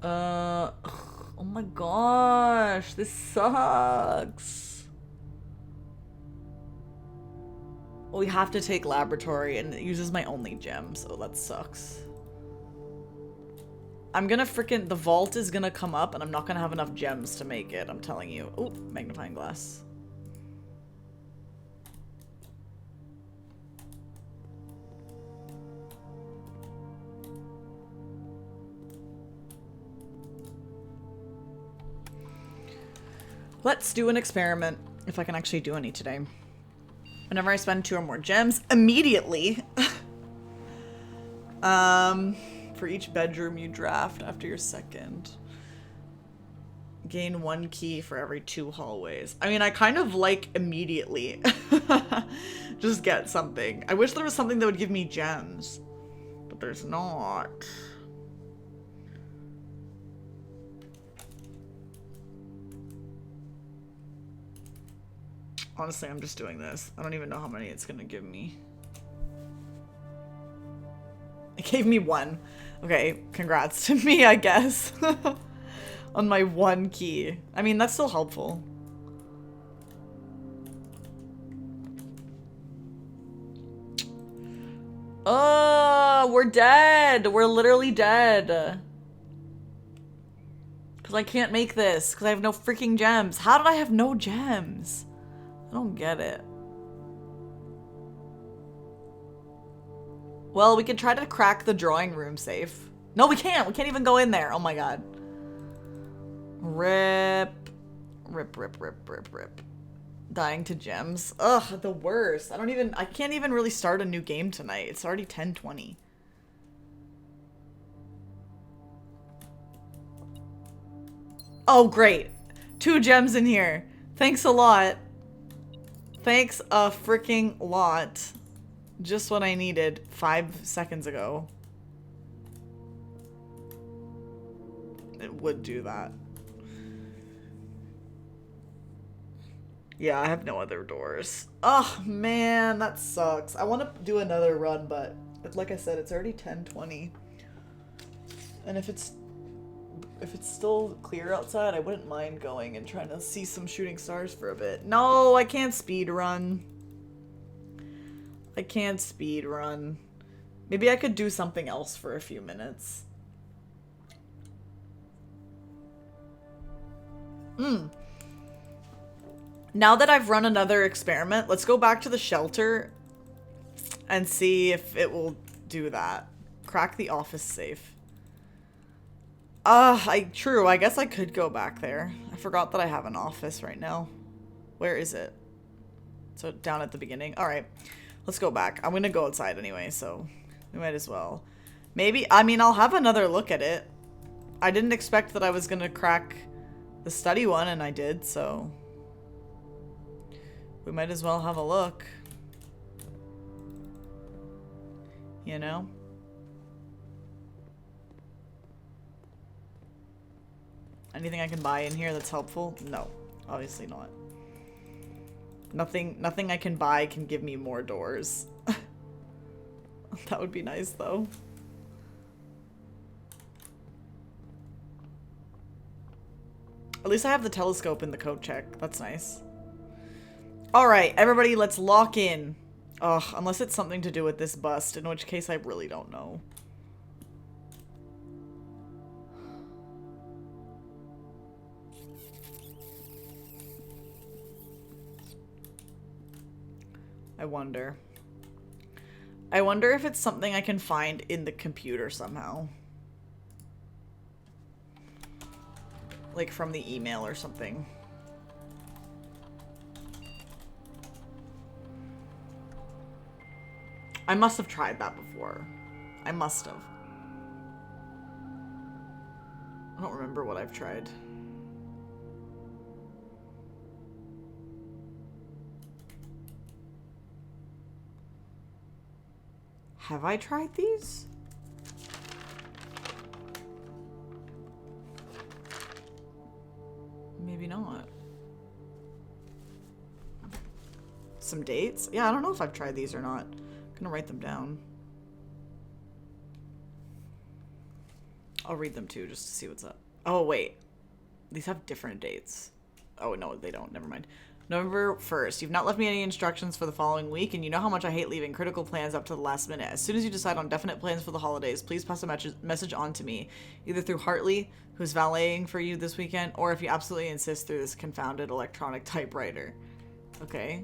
Oh my gosh, this sucks. We have to take laboratory, and it uses my only gem, so that sucks. I'm gonna frickin' the vault is gonna come up and I'm not gonna have enough gems to make it, I'm telling you. Oh, magnifying glass. Let's do an experiment, if I can actually do any today. Whenever I spend 2 or more gems, immediately. For each bedroom you draft after your second. Gain 1 key for every 2 hallways. I mean, I kind of like immediately. Just get something. I wish there was something that would give me gems. But there's not. Honestly, I'm just doing this. I don't even know how many it's gonna give me. It gave me 1. Okay, congrats to me, I guess. On my 1 key. I mean, that's still helpful. Oh, we're dead. We're literally dead. Because I can't make this. Because I have no freaking gems. How did I have no gems? I don't get it. Well, we could try to crack the drawing room safe. No, we can't. We can't even go in there. Oh my god. Rip. Rip, rip, rip, rip, rip. Dying to gems. Ugh, the worst. I can't even really start a new game tonight. It's already 10:20. Oh, great. 2 gems in here. Thanks a lot. Thanks a freaking lot. Just what I needed 5 seconds ago. It would do that. Yeah, I have no other doors. Oh, man, that sucks. I want to do another run, but like I said, it's already 10:20. And if it's still clear outside, I wouldn't mind going and trying to see some shooting stars for a bit. No, I can't speed run. I can't speed run. Maybe I could do something else for a few minutes. Now that I've run another experiment, let's go back to the shelter and see if it will do that. Crack the office safe. True, I guess I could go back there. I forgot that I have an office right now. Where is it? So down at the beginning. Alright, let's go back. I'm gonna go outside anyway, so we might as well. Maybe, I mean, I'll have another look at it. I didn't expect that I was gonna crack the study one, and I did, so we might as well have a look. You know? Anything I can buy in here that's helpful? No, obviously not. Nothing I can buy can give me more doors. That would be nice, though. At least I have the telescope in the coat check. That's nice. Alright, everybody, let's lock in. Ugh, unless it's something to do with this bust, in which case I really don't know. I wonder. I wonder if it's something I can find in the computer somehow. Like from the email or something. I must have tried that before. I must have. I don't remember what I've tried. Have I tried these? Maybe not. Some dates? Yeah, I don't know if I've tried these or not. I'm gonna write them down. I'll read them too, just to see what's up. Oh, wait. These have different dates. Oh, no, they don't. Never mind. November 1st. You've not left me any instructions for the following week, and you know how much I hate leaving critical plans up to the last minute. As soon as you decide on definite plans for the holidays, please pass a message on to me, either through Hartley, who's valeting for you this weekend, or if you absolutely insist, through this confounded electronic typewriter. Okay.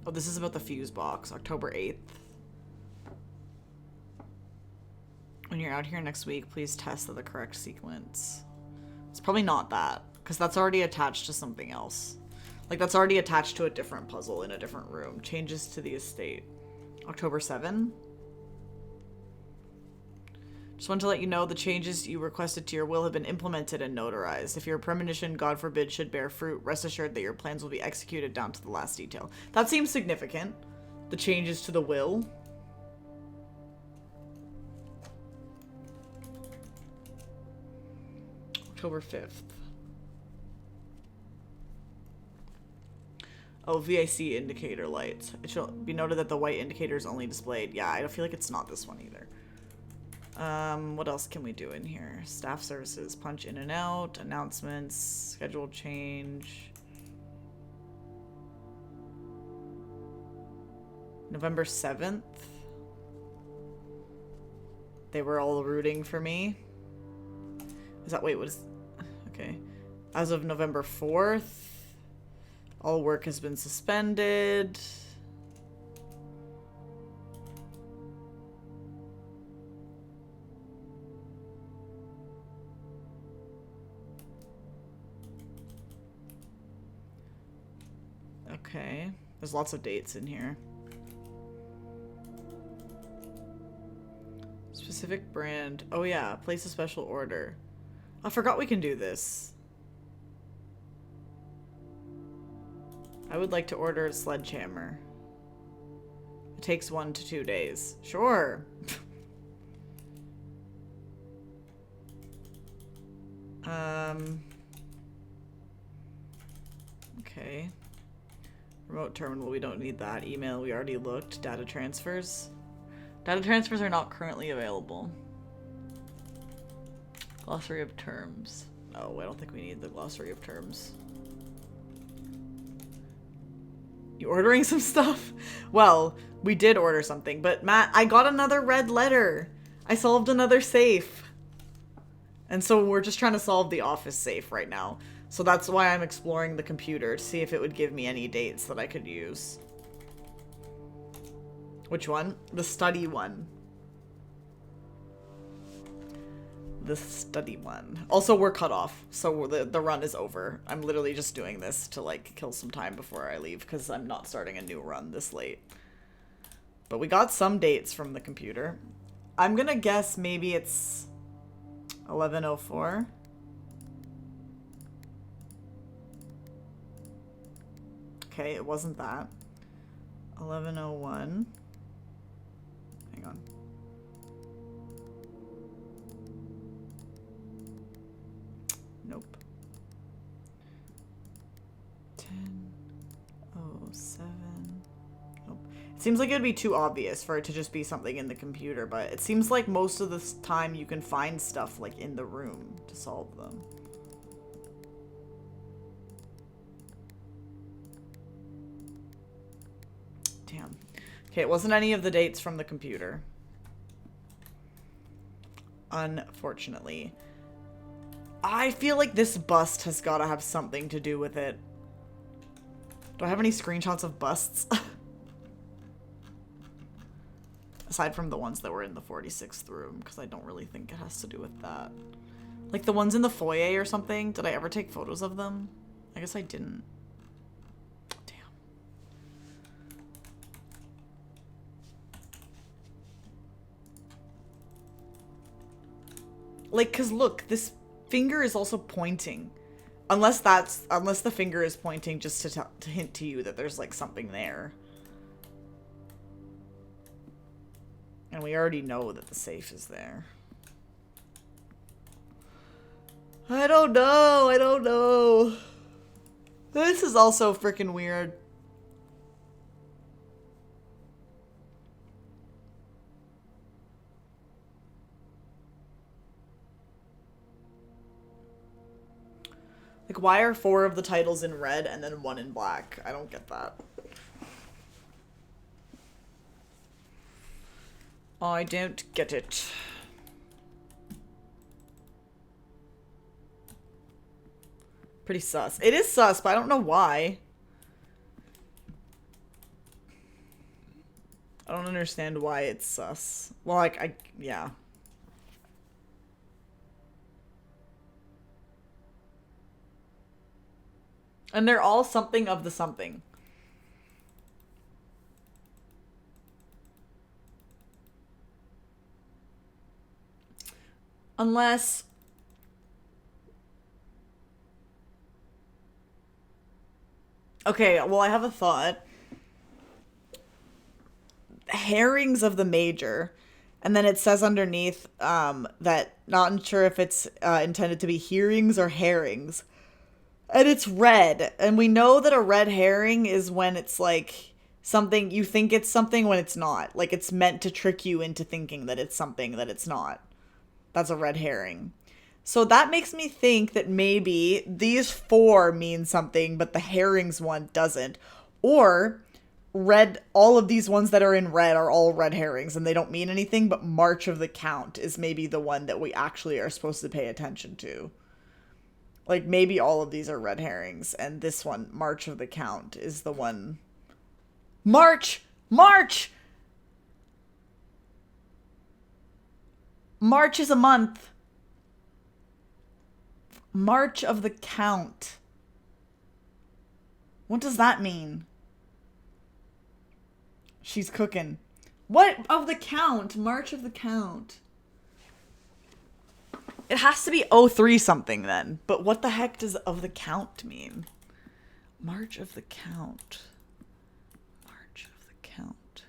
Oh, this is about the fuse box. October 8th. When you're out here next week, please test the correct sequence. It's probably not that, because that's already attached to something else. Like, that's already attached to a different puzzle in a different room. Changes to the estate. October 7. Just want to let you know the changes you requested to your will have been implemented and notarized. If your premonition, God forbid, should bear fruit, rest assured that your plans will be executed down to the last detail. That seems significant. The changes to the will. October 5th. Oh, VIC indicator lights. It shall be noted that the white indicator is only displayed. Yeah, I don't feel like it's not this one either. What else can we do in here? Staff services, punch in and out, announcements, schedule change. November 7th. They were all rooting for me. Is that, wait, what is, okay. As of November 4th, all work has been suspended. Okay, there's lots of dates in here. Specific brand. Oh yeah, place a special order. I forgot we can do this. I would like to order a sledgehammer. It takes 1 to 2 days. Sure. Okay. Remote terminal, we don't need that. Email, we already looked. Data transfers. Data transfers are not currently available. Glossary of terms. Oh, I don't think we need the glossary of terms. You ordering some stuff? Well, we did order something, but Matt, I got another red letter. I solved another safe. And so we're just trying to solve the office safe right now. So that's why I'm exploring the computer to see if it would give me any dates that I could use. Which one? The study one. The study one. Also, we're cut off, so the run is over. I'm literally just doing this to, like, kill some time before I leave, because I'm not starting a new run this late. But we got some dates from the computer. I'm gonna guess maybe it's 11:04. Okay, it wasn't that. 11:01. Hang on. Nope. 10:07. Nope. It seems like it would be too obvious for it to just be something in the computer, but it seems like most of the time you can find stuff like in the room to solve them. Damn. Okay, it wasn't any of the dates from the computer. Unfortunately. I feel like this bust has got to have something to do with it. Do I have any screenshots of busts? Aside from the ones that were in the 46th room, because I don't really think it has to do with that. Like the ones in the foyer or something? Did I ever take photos of them? I guess I didn't. Damn. Like, because look, this finger is also pointing. Unless the finger is pointing just to hint to you that there's like something there. And we already know that the safe is there. I don't know. This is also freaking weird. Like, why are 4 of the titles in red and then 1 in black? I don't get that. I don't get it. Pretty sus. It is sus, but I don't know why. I don't understand why it's sus. Well, like, yeah. And they're all something of the something. Unless... Okay, well, I have a thought. Herrings of the major. And then it says underneath that not sure if it's intended to be hearings or herrings. And it's red. And we know that a red herring is when it's like something, you think it's something when it's not. Like it's meant to trick you into thinking that it's something that it's not. That's a red herring. So that makes me think that maybe these 4 mean something, but the herrings one doesn't. Or red, all of these ones that are in red are all red herrings and they don't mean anything, but March of the Count is maybe the one that we actually are supposed to pay attention to. Like, maybe all of these are red herrings, and this one, March of the Count, is the one... March! March! March is a month. March of the Count. What does that mean? She's cooking. What of the Count? March of the Count. It has to be 03 something then. But what the heck does of the Count mean? March of the Count. March of the Count.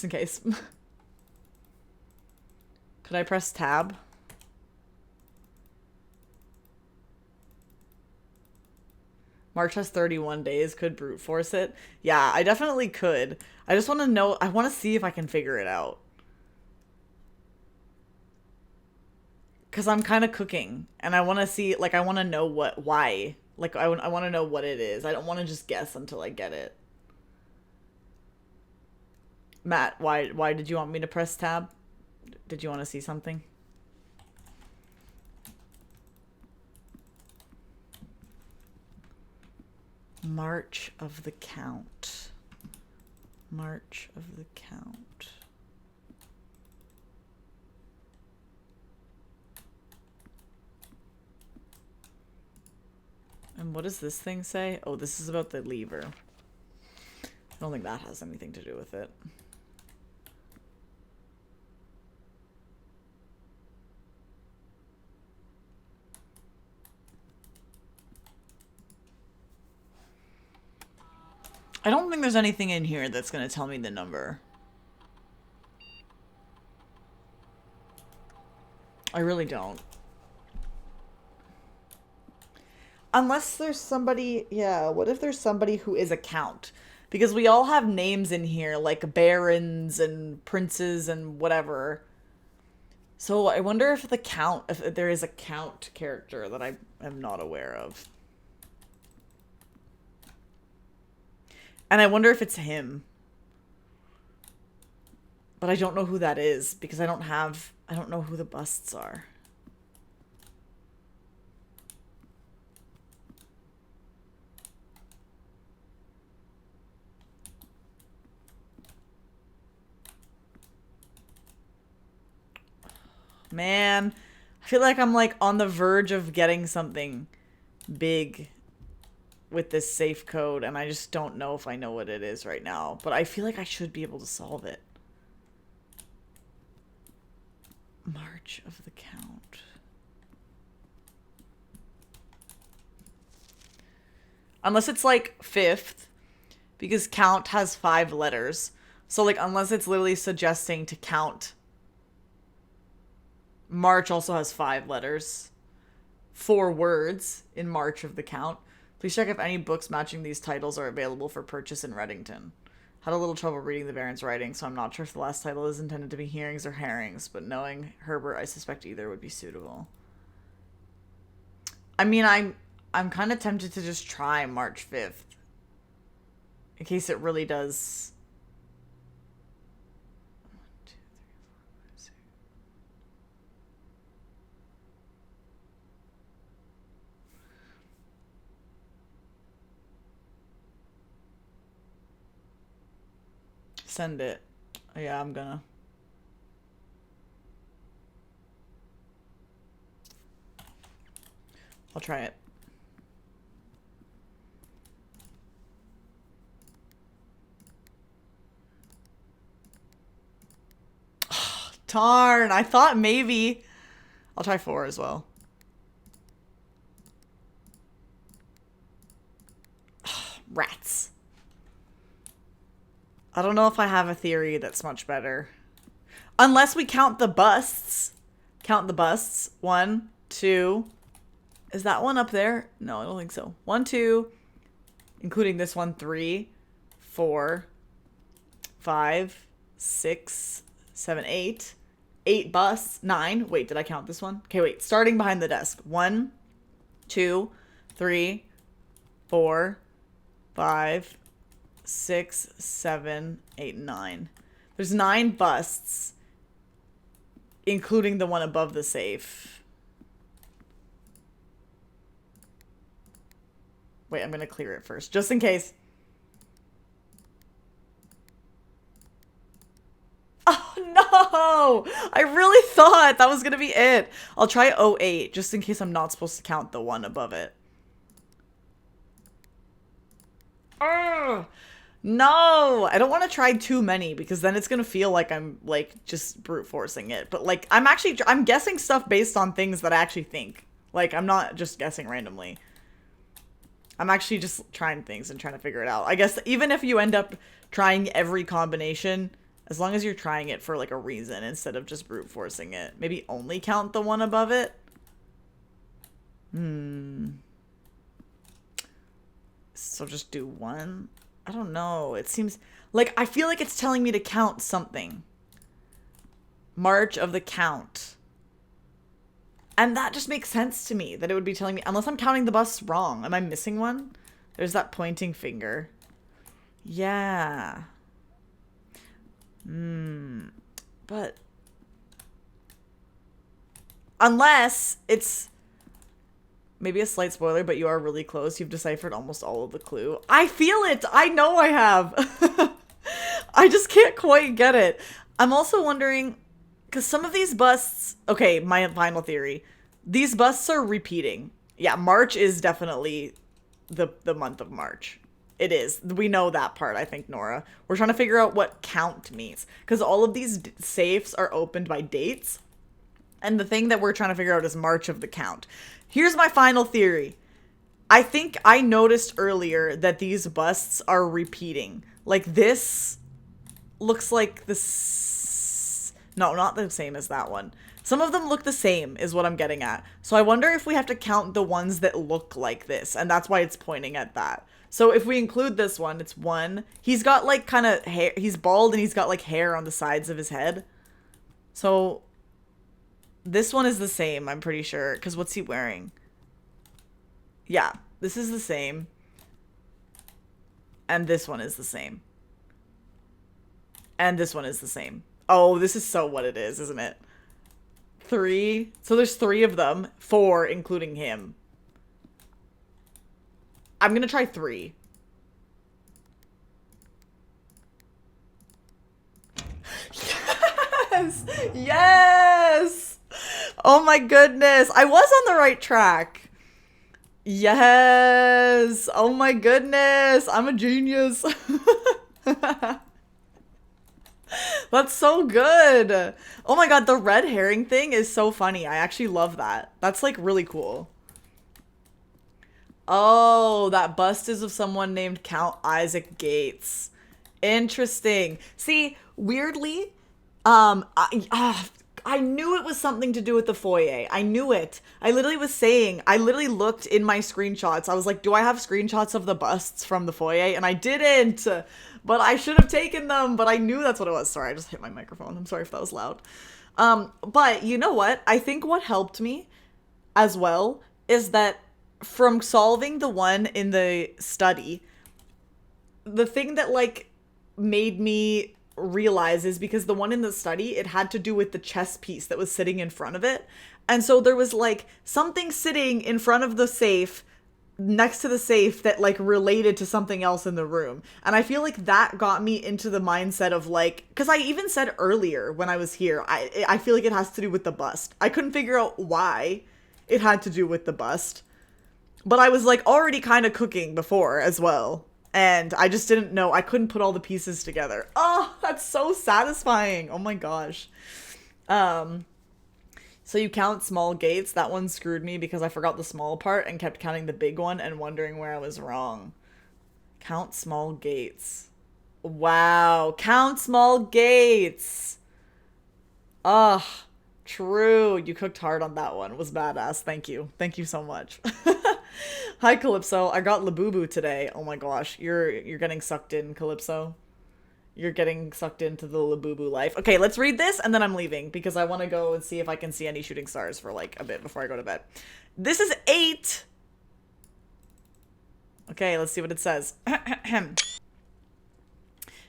just in case. Could I press tab? March has 31 days. Could brute force it? Yeah, I definitely could. I just want to know. I want to see if I can figure it out. Because I'm kind of cooking. And I want to see, like, I want to know why. Like, I want to know what it is. I don't want to just guess until I get it. Matt, why did you want me to press tab? Did you want to see something? March of the Count. March of the Count. And what does this thing say? Oh, this is about the lever. I don't think that has anything to do with it. I don't think there's anything in here that's going to tell me the number. I really don't. Unless there's somebody, yeah, what if there's somebody who is a count? Because we all have names in here, like barons and princes and whatever. So I wonder if the count, if there is a count character that I am not aware of. And I wonder if it's him. But I don't know who that is because I don't know who the busts are. Man, I feel like I'm like on the verge of getting something big with this safe code, and I just don't know if I know what it is right now. But I feel like I should be able to solve it. March of the Count. Unless it's like 5th, because count has 5 letters. So like unless it's literally suggesting to count. March also has 5 letters. 4 words in March of the Count. Please check if any books matching these titles are available for purchase in Reddington. Had a little trouble reading the Baron's writing, so I'm not sure if the last title is intended to be Hearings or Herrings, but knowing Herbert, I suspect either would be suitable. I mean, I'm kind of tempted to just try March 5th. In case it really does. 1, 2, 3, 4, 5, 6. Send it. Oh, yeah, I'm gonna. I'll try it. Oh, darn, I thought maybe. I'll try 4 as well. Oh, rats. I don't know if I have a theory that's much better. Unless we count the busts. Count the busts. 1, 2. Is that one up there? No, I don't think so. 1, 2. Including this one. 3, 4, 5, 6, 7, 8. 8 busts. 9. Wait, did I count this one? Okay, wait. Starting behind the desk. 1, 2, 3, 4, 5, 6, 7, 8, 9. There's 9 busts, including the one above the safe. Wait, I'm going to clear it first, just in case. Oh, no! I really thought that was going to be it. I'll try 08, just in case I'm not supposed to count the one above it. Ugh! No, I don't want to try too many because then it's going to feel like I'm like just brute forcing it. But like I'm guessing stuff based on things that I actually think. Like I'm not just guessing randomly. I'm actually just trying things and trying to figure it out. I guess even if you end up trying every combination As long as you're trying it for like a reason instead of just brute forcing it. Maybe only count the one above it. So just do one? I don't know. It seems like I feel like it's telling me to count something. March of the count. And that just makes sense to me that it would be telling me, unless I'm counting the bus wrong. Am I missing one? There's that pointing finger. Yeah. But unless it's maybe a slight spoiler, but you are really close. You've deciphered almost all of the clue. I feel it. I know I have. I just can't quite get it. I'm also wondering, because some of these busts... Okay, my final theory. These busts are repeating. Yeah, March is definitely the month of March. It is. We know that part, I think, Nora. We're trying to figure out what count means. Because all of these safes are opened by dates. And the thing that we're trying to figure out is March of the count. Here's my final theory. I think I noticed earlier that these busts are repeating. Like this looks like this. No, not the same as that one. Some of them look the same is what I'm getting at. So I wonder if we have to count the ones that look like this. And that's why it's pointing at that. So if we include this one, it's one. He's got like kind of hair. He's bald and he's got like hair on the sides of his head. So this one is the same, I'm pretty sure. Because what's he wearing? Yeah, this is the same. And this one is the same. And this one is the same. Oh, this is so what it is, isn't it? 3. So there's 3 of them. 4, including him. I'm gonna try 3. Yes! Yes! Oh my goodness. I was on the right track. Yes! Oh my goodness. I'm a genius. That's so good. Oh my god, the red herring thing is so funny. I actually love that. That's like really cool. Oh, that bust is of someone named Count Isaac Gates. Interesting. See, weirdly, I knew it was something to do with the foyer. I knew it. I literally looked in my screenshots. I was like, do I have screenshots of the busts from the foyer? And I didn't. But I should have taken them. But I knew that's what it was. Sorry, I just hit my microphone. I'm sorry if that was loud. But you know what? I think what helped me as well is that from solving the one in the study, the thing that like made me realize is because the one in the study, it had to do with the chess piece that was sitting in front of it. And so there was like something sitting in front of the safe next to the safe that like related to something else in the room. And I feel like that got me into the mindset of like, because I even said earlier when I was here, I feel like it has to do with the bust. I couldn't figure out why it had to do with the bust, but I was like already kind of cooking before as well. And I just didn't know. I couldn't put all the pieces together. Oh, that's so satisfying. Oh my gosh. So you count small gates. That one screwed me because I forgot the small part and kept counting the big one and wondering where I was wrong. Count small gates. Wow. Count small gates. Ugh. True. You cooked hard on that one. It was badass. Thank you. Thank you so much. Hi, Calypso. I got Labubu today. Oh my gosh. You're getting sucked in, Calypso. You're getting sucked into the Labubu life. Okay, let's read this and then I'm leaving because I want to go and see if I can see any shooting stars for like a bit before I go to bed. This is 8. Okay, let's see what it says.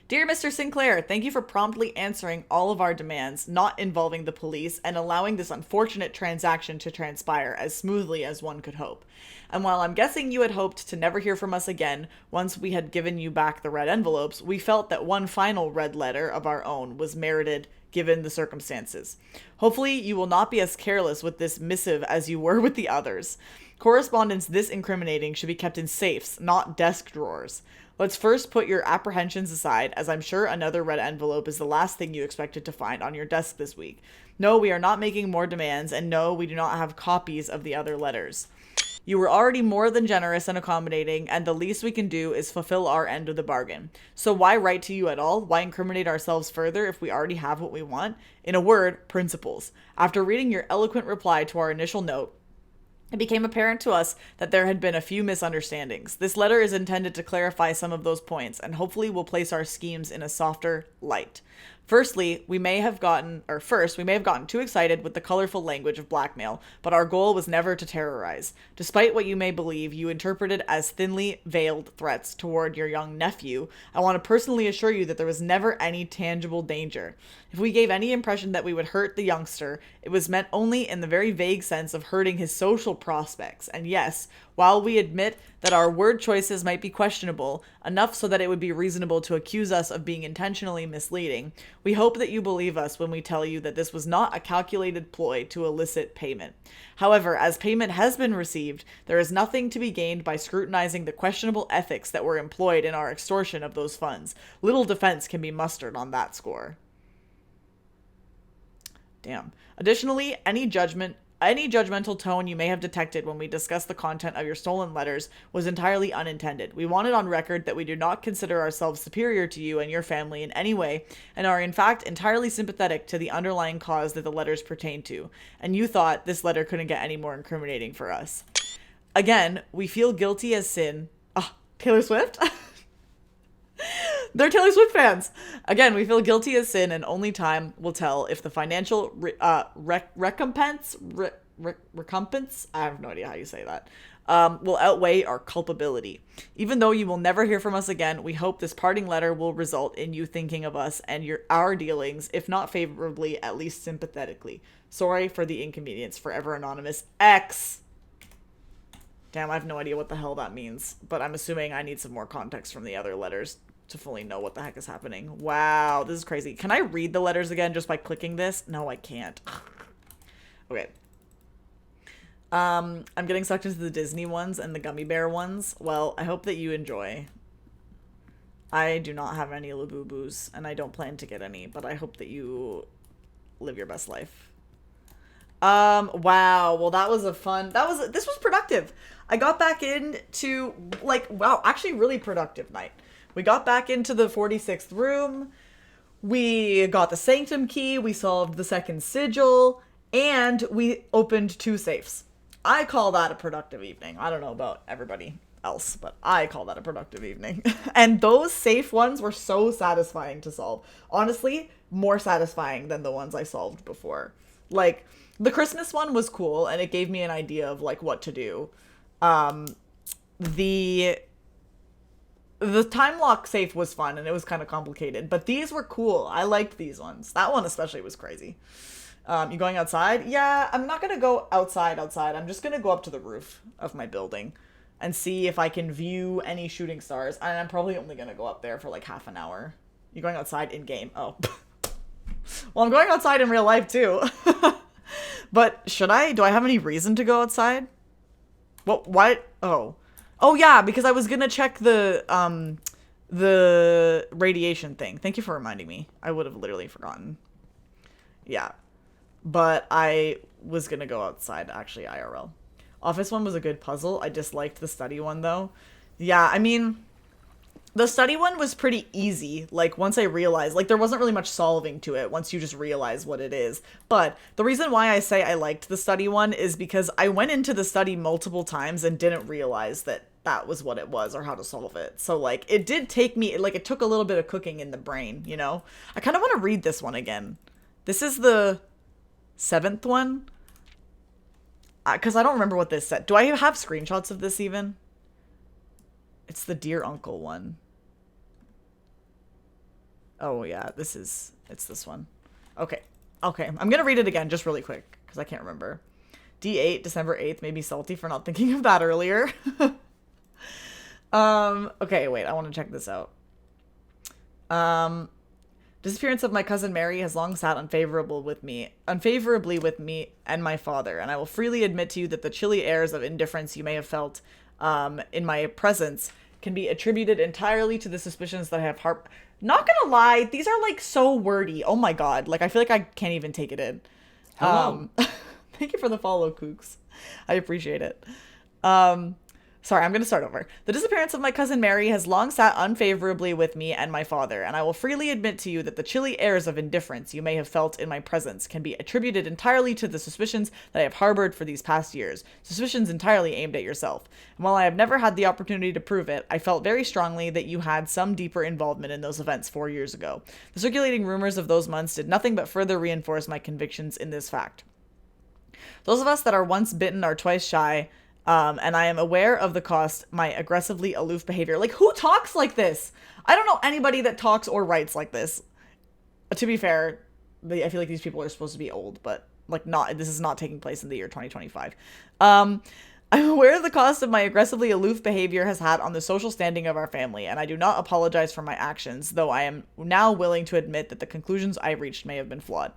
Dear Mr. Sinclair, thank you for promptly answering all of our demands, not involving the police, and allowing this unfortunate transaction to transpire as smoothly as one could hope. And while I'm guessing you had hoped to never hear from us again once we had given you back the red envelopes, we felt that one final red letter of our own was merited given the circumstances. Hopefully you will not be as careless with this missive as you were with the others. Correspondence this incriminating should be kept in safes, not desk drawers. Let's first put your apprehensions aside, as I'm sure another red envelope is the last thing you expected to find on your desk this week. No, we are not making more demands, and no, we do not have copies of the other letters. You were already more than generous and accommodating, and the least we can do is fulfill our end of the bargain. So why write to you at all? Why incriminate ourselves further if we already have what we want? In a word, principles. After reading your eloquent reply to our initial note, it became apparent to us that there had been a few misunderstandings. This letter is intended to clarify some of those points and hopefully will place our schemes in a softer light. First, we may have gotten too excited with the colorful language of blackmail, but our goal was never to terrorize. Despite what you may believe you interpreted as thinly veiled threats toward your young nephew, I want to personally assure you that there was never any tangible danger. If we gave any impression that we would hurt the youngster, it was meant only in the very vague sense of hurting his social prospects. And yes, while we admit that our word choices might be questionable, enough so that it would be reasonable to accuse us of being intentionally misleading, we hope that you believe us when we tell you that this was not a calculated ploy to elicit payment. However, as payment has been received, there is nothing to be gained by scrutinizing the questionable ethics that were employed in our extortion of those funds. Little defense can be mustered on that score. Damn. Additionally, any judgmental tone you may have detected when we discussed the content of your stolen letters was entirely unintended. We want it on record that we do not consider ourselves superior to you and your family in any way, and are in fact entirely sympathetic to the underlying cause that the letters pertain to. And you thought this letter couldn't get any more incriminating for us. Again, we feel guilty as sin. Taylor Swift? They're Taylor Swift fans. Again, we feel guilty as sin, and only time will tell if the financial recompense, I have no idea how you say that, will outweigh our culpability. Even though you will never hear from us again, we hope this parting letter will result in you thinking of us and our dealings, if not favorably, at least sympathetically. Sorry for the inconvenience. Forever Anonymous X. Damn, I have no idea what the hell that means, but I'm assuming I need some more context from the other letters to fully know what the heck is happening. Wow, this is crazy. Can I read the letters again just by clicking this? No, I can't. Okay. I'm getting sucked into the Disney ones and the gummy bear ones. Well, I hope that you enjoy. I do not have any Labubu's, and I don't plan to get any, but I hope that you live your best life. Wow. Well, that was this was productive. I got back into, actually really productive night. We got back into the 46th room. We got the sanctum key. We solved the second sigil. And we opened 2 safes. I call that a productive evening. I don't know about everybody else, but I call that a productive evening. And those safe ones were so satisfying to solve. Honestly, more satisfying than the ones I solved before. Like, the Christmas one was cool, and it gave me an idea of, what to do. The time lock safe was fun, and it was kind of complicated, but these were cool. I liked these ones. That one especially was crazy. You going outside? Yeah, I'm not going to go outside. I'm just going to go up to the roof of my building and see if I can view any shooting stars, and I'm probably only going to go up there for half an hour. You going outside in game? Oh. Well, I'm going outside in real life, too. But do I have any reason to go outside? What? Oh yeah, because I was gonna check the radiation thing. Thank you for reminding me. I would have literally forgotten. Yeah. But I was gonna go outside, actually, IRL. Office one was a good puzzle. I disliked the study one, though. Yeah, I mean, the study one was pretty easy, once I realized, there wasn't really much solving to it once you just realize what it is. But the reason why I say I liked the study one is because I went into the study multiple times and didn't realize that was what it was or how to solve it. So, it did take me, it took a little bit of cooking in the brain, you know? I kind of want to read this one again. This is the 7th one. Because I don't remember what this said. Do I have screenshots of this even? It's the Dear Uncle one. Oh, yeah, it's this one. Okay. I'm going to read it again just really quick because I can't remember. D8, December 8th, made me salty for not thinking of that earlier. Okay, wait, I want to check this out. Disappearance of my cousin Mary has long sat unfavorably with me and my father, and I will freely admit to you that the chilly airs of indifference you may have felt in my presence can be attributed entirely to the suspicions that I have Not gonna lie, these are so wordy. Oh my god, I feel like I can't even take it in. Hello. Thank you for the follow, Kooks. I appreciate it. Um, Sorry, I'm going to start over. The disappearance of my cousin Mary has long sat unfavorably with me and my father, and I will freely admit to you that the chilly airs of indifference you may have felt in my presence can be attributed entirely to the suspicions that I have harbored for these past years, suspicions entirely aimed at yourself. And while I have never had the opportunity to prove it, I felt very strongly that you had some deeper involvement in those events 4 years ago. The circulating rumors of those months did nothing but further reinforce my convictions in this fact. Those of us that are once bitten are twice shy, and I am aware of the cost my aggressively aloof behavior. Like, who talks like this? I don't know anybody that talks or writes like this. To be fair, I feel like these people are supposed to be old, but like not. This is not taking place in the year 2025. I'm aware of the cost of my aggressively aloof behavior has had on the social standing of our family, and I do not apologize for my actions, though I am now willing to admit that the conclusions I reached may have been flawed.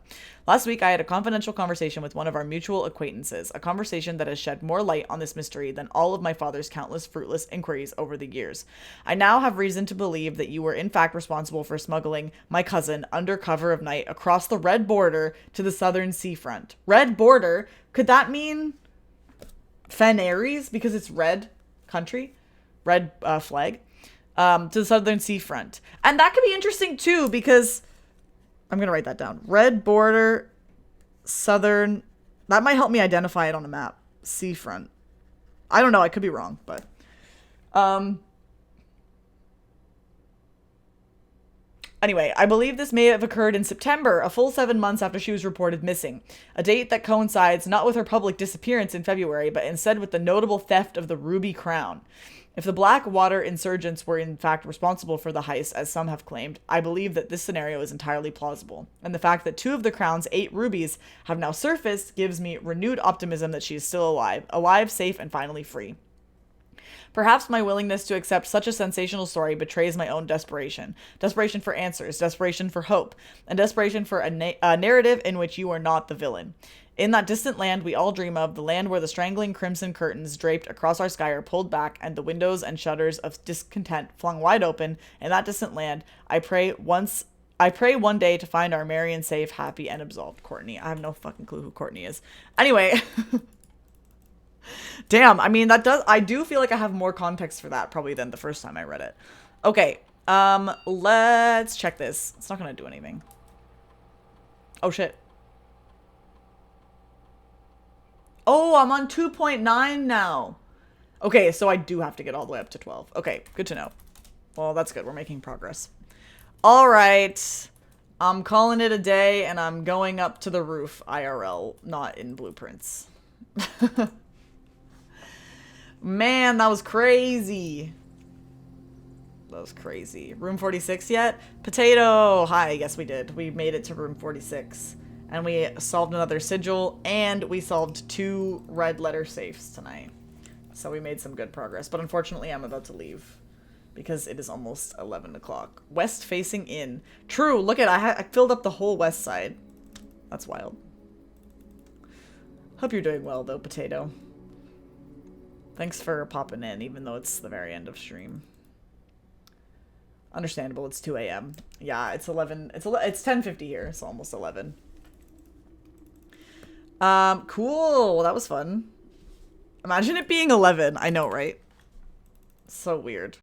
Last week, I had a confidential conversation with one of our mutual acquaintances, a conversation that has shed more light on this mystery than all of my father's countless fruitless inquiries over the years. I now have reason to believe that you were in fact responsible for smuggling my cousin under cover of night across the red border to the southern seafront. Red border? Could that mean Fen Aries, because it's red country, red flag, to the southern seafront. And that could be interesting too, because I'm going to write that down. Red border, southern, that might help me identify it on a map. Seafront. I don't know, I could be wrong, but anyway, I believe this may have occurred in September, a full 7 months after she was reported missing. A date that coincides not with her public disappearance in February, but instead with the notable theft of the Ruby Crown. If the Blackwater insurgents were in fact responsible for the heist, as some have claimed, I believe that this scenario is entirely plausible. And the fact that 2 of the Crown's 8 rubies have now surfaced gives me renewed optimism that she is still alive, safe, and finally free. Perhaps my willingness to accept such a sensational story betrays my own desperation. Desperation for answers, desperation for hope, and desperation for a narrative in which you are not the villain. In that distant land we all dream of, the land where the strangling crimson curtains draped across our sky are pulled back and the windows and shutters of discontent flung wide open, in that distant land, I pray one day to find our merry and safe, happy, and absolved Courtney. I have no fucking clue who Courtney is. Anyway... Damn, I mean, I do feel like I have more context for that probably than the first time I read it. Okay, let's check this. It's not gonna do anything. Oh, shit. Oh, I'm on 2.9 now. Okay, so I do have to get all the way up to 12. Okay, good to know. Well, that's good. We're making progress. All right. I'm calling it a day, and I'm going up to the roof IRL, not in blueprints. Man, that was crazy. That was crazy. Room 46 yet? Potato! Hi, yes we did. We made it to room 46. And we solved another sigil, and we solved 2 red letter safes tonight. So we made some good progress. But unfortunately, I'm about to leave. Because it is almost 11 o'clock. West facing in. True, look at I filled up the whole west side. That's wild. Hope you're doing well, though, Potato. Thanks for popping in, even though it's the very end of stream. Understandable, it's 2 a.m. Yeah, it's 11. It's 10:50 here, it's almost 11. Cool. Well, that was fun. Imagine it being 11. I know, right? So weird.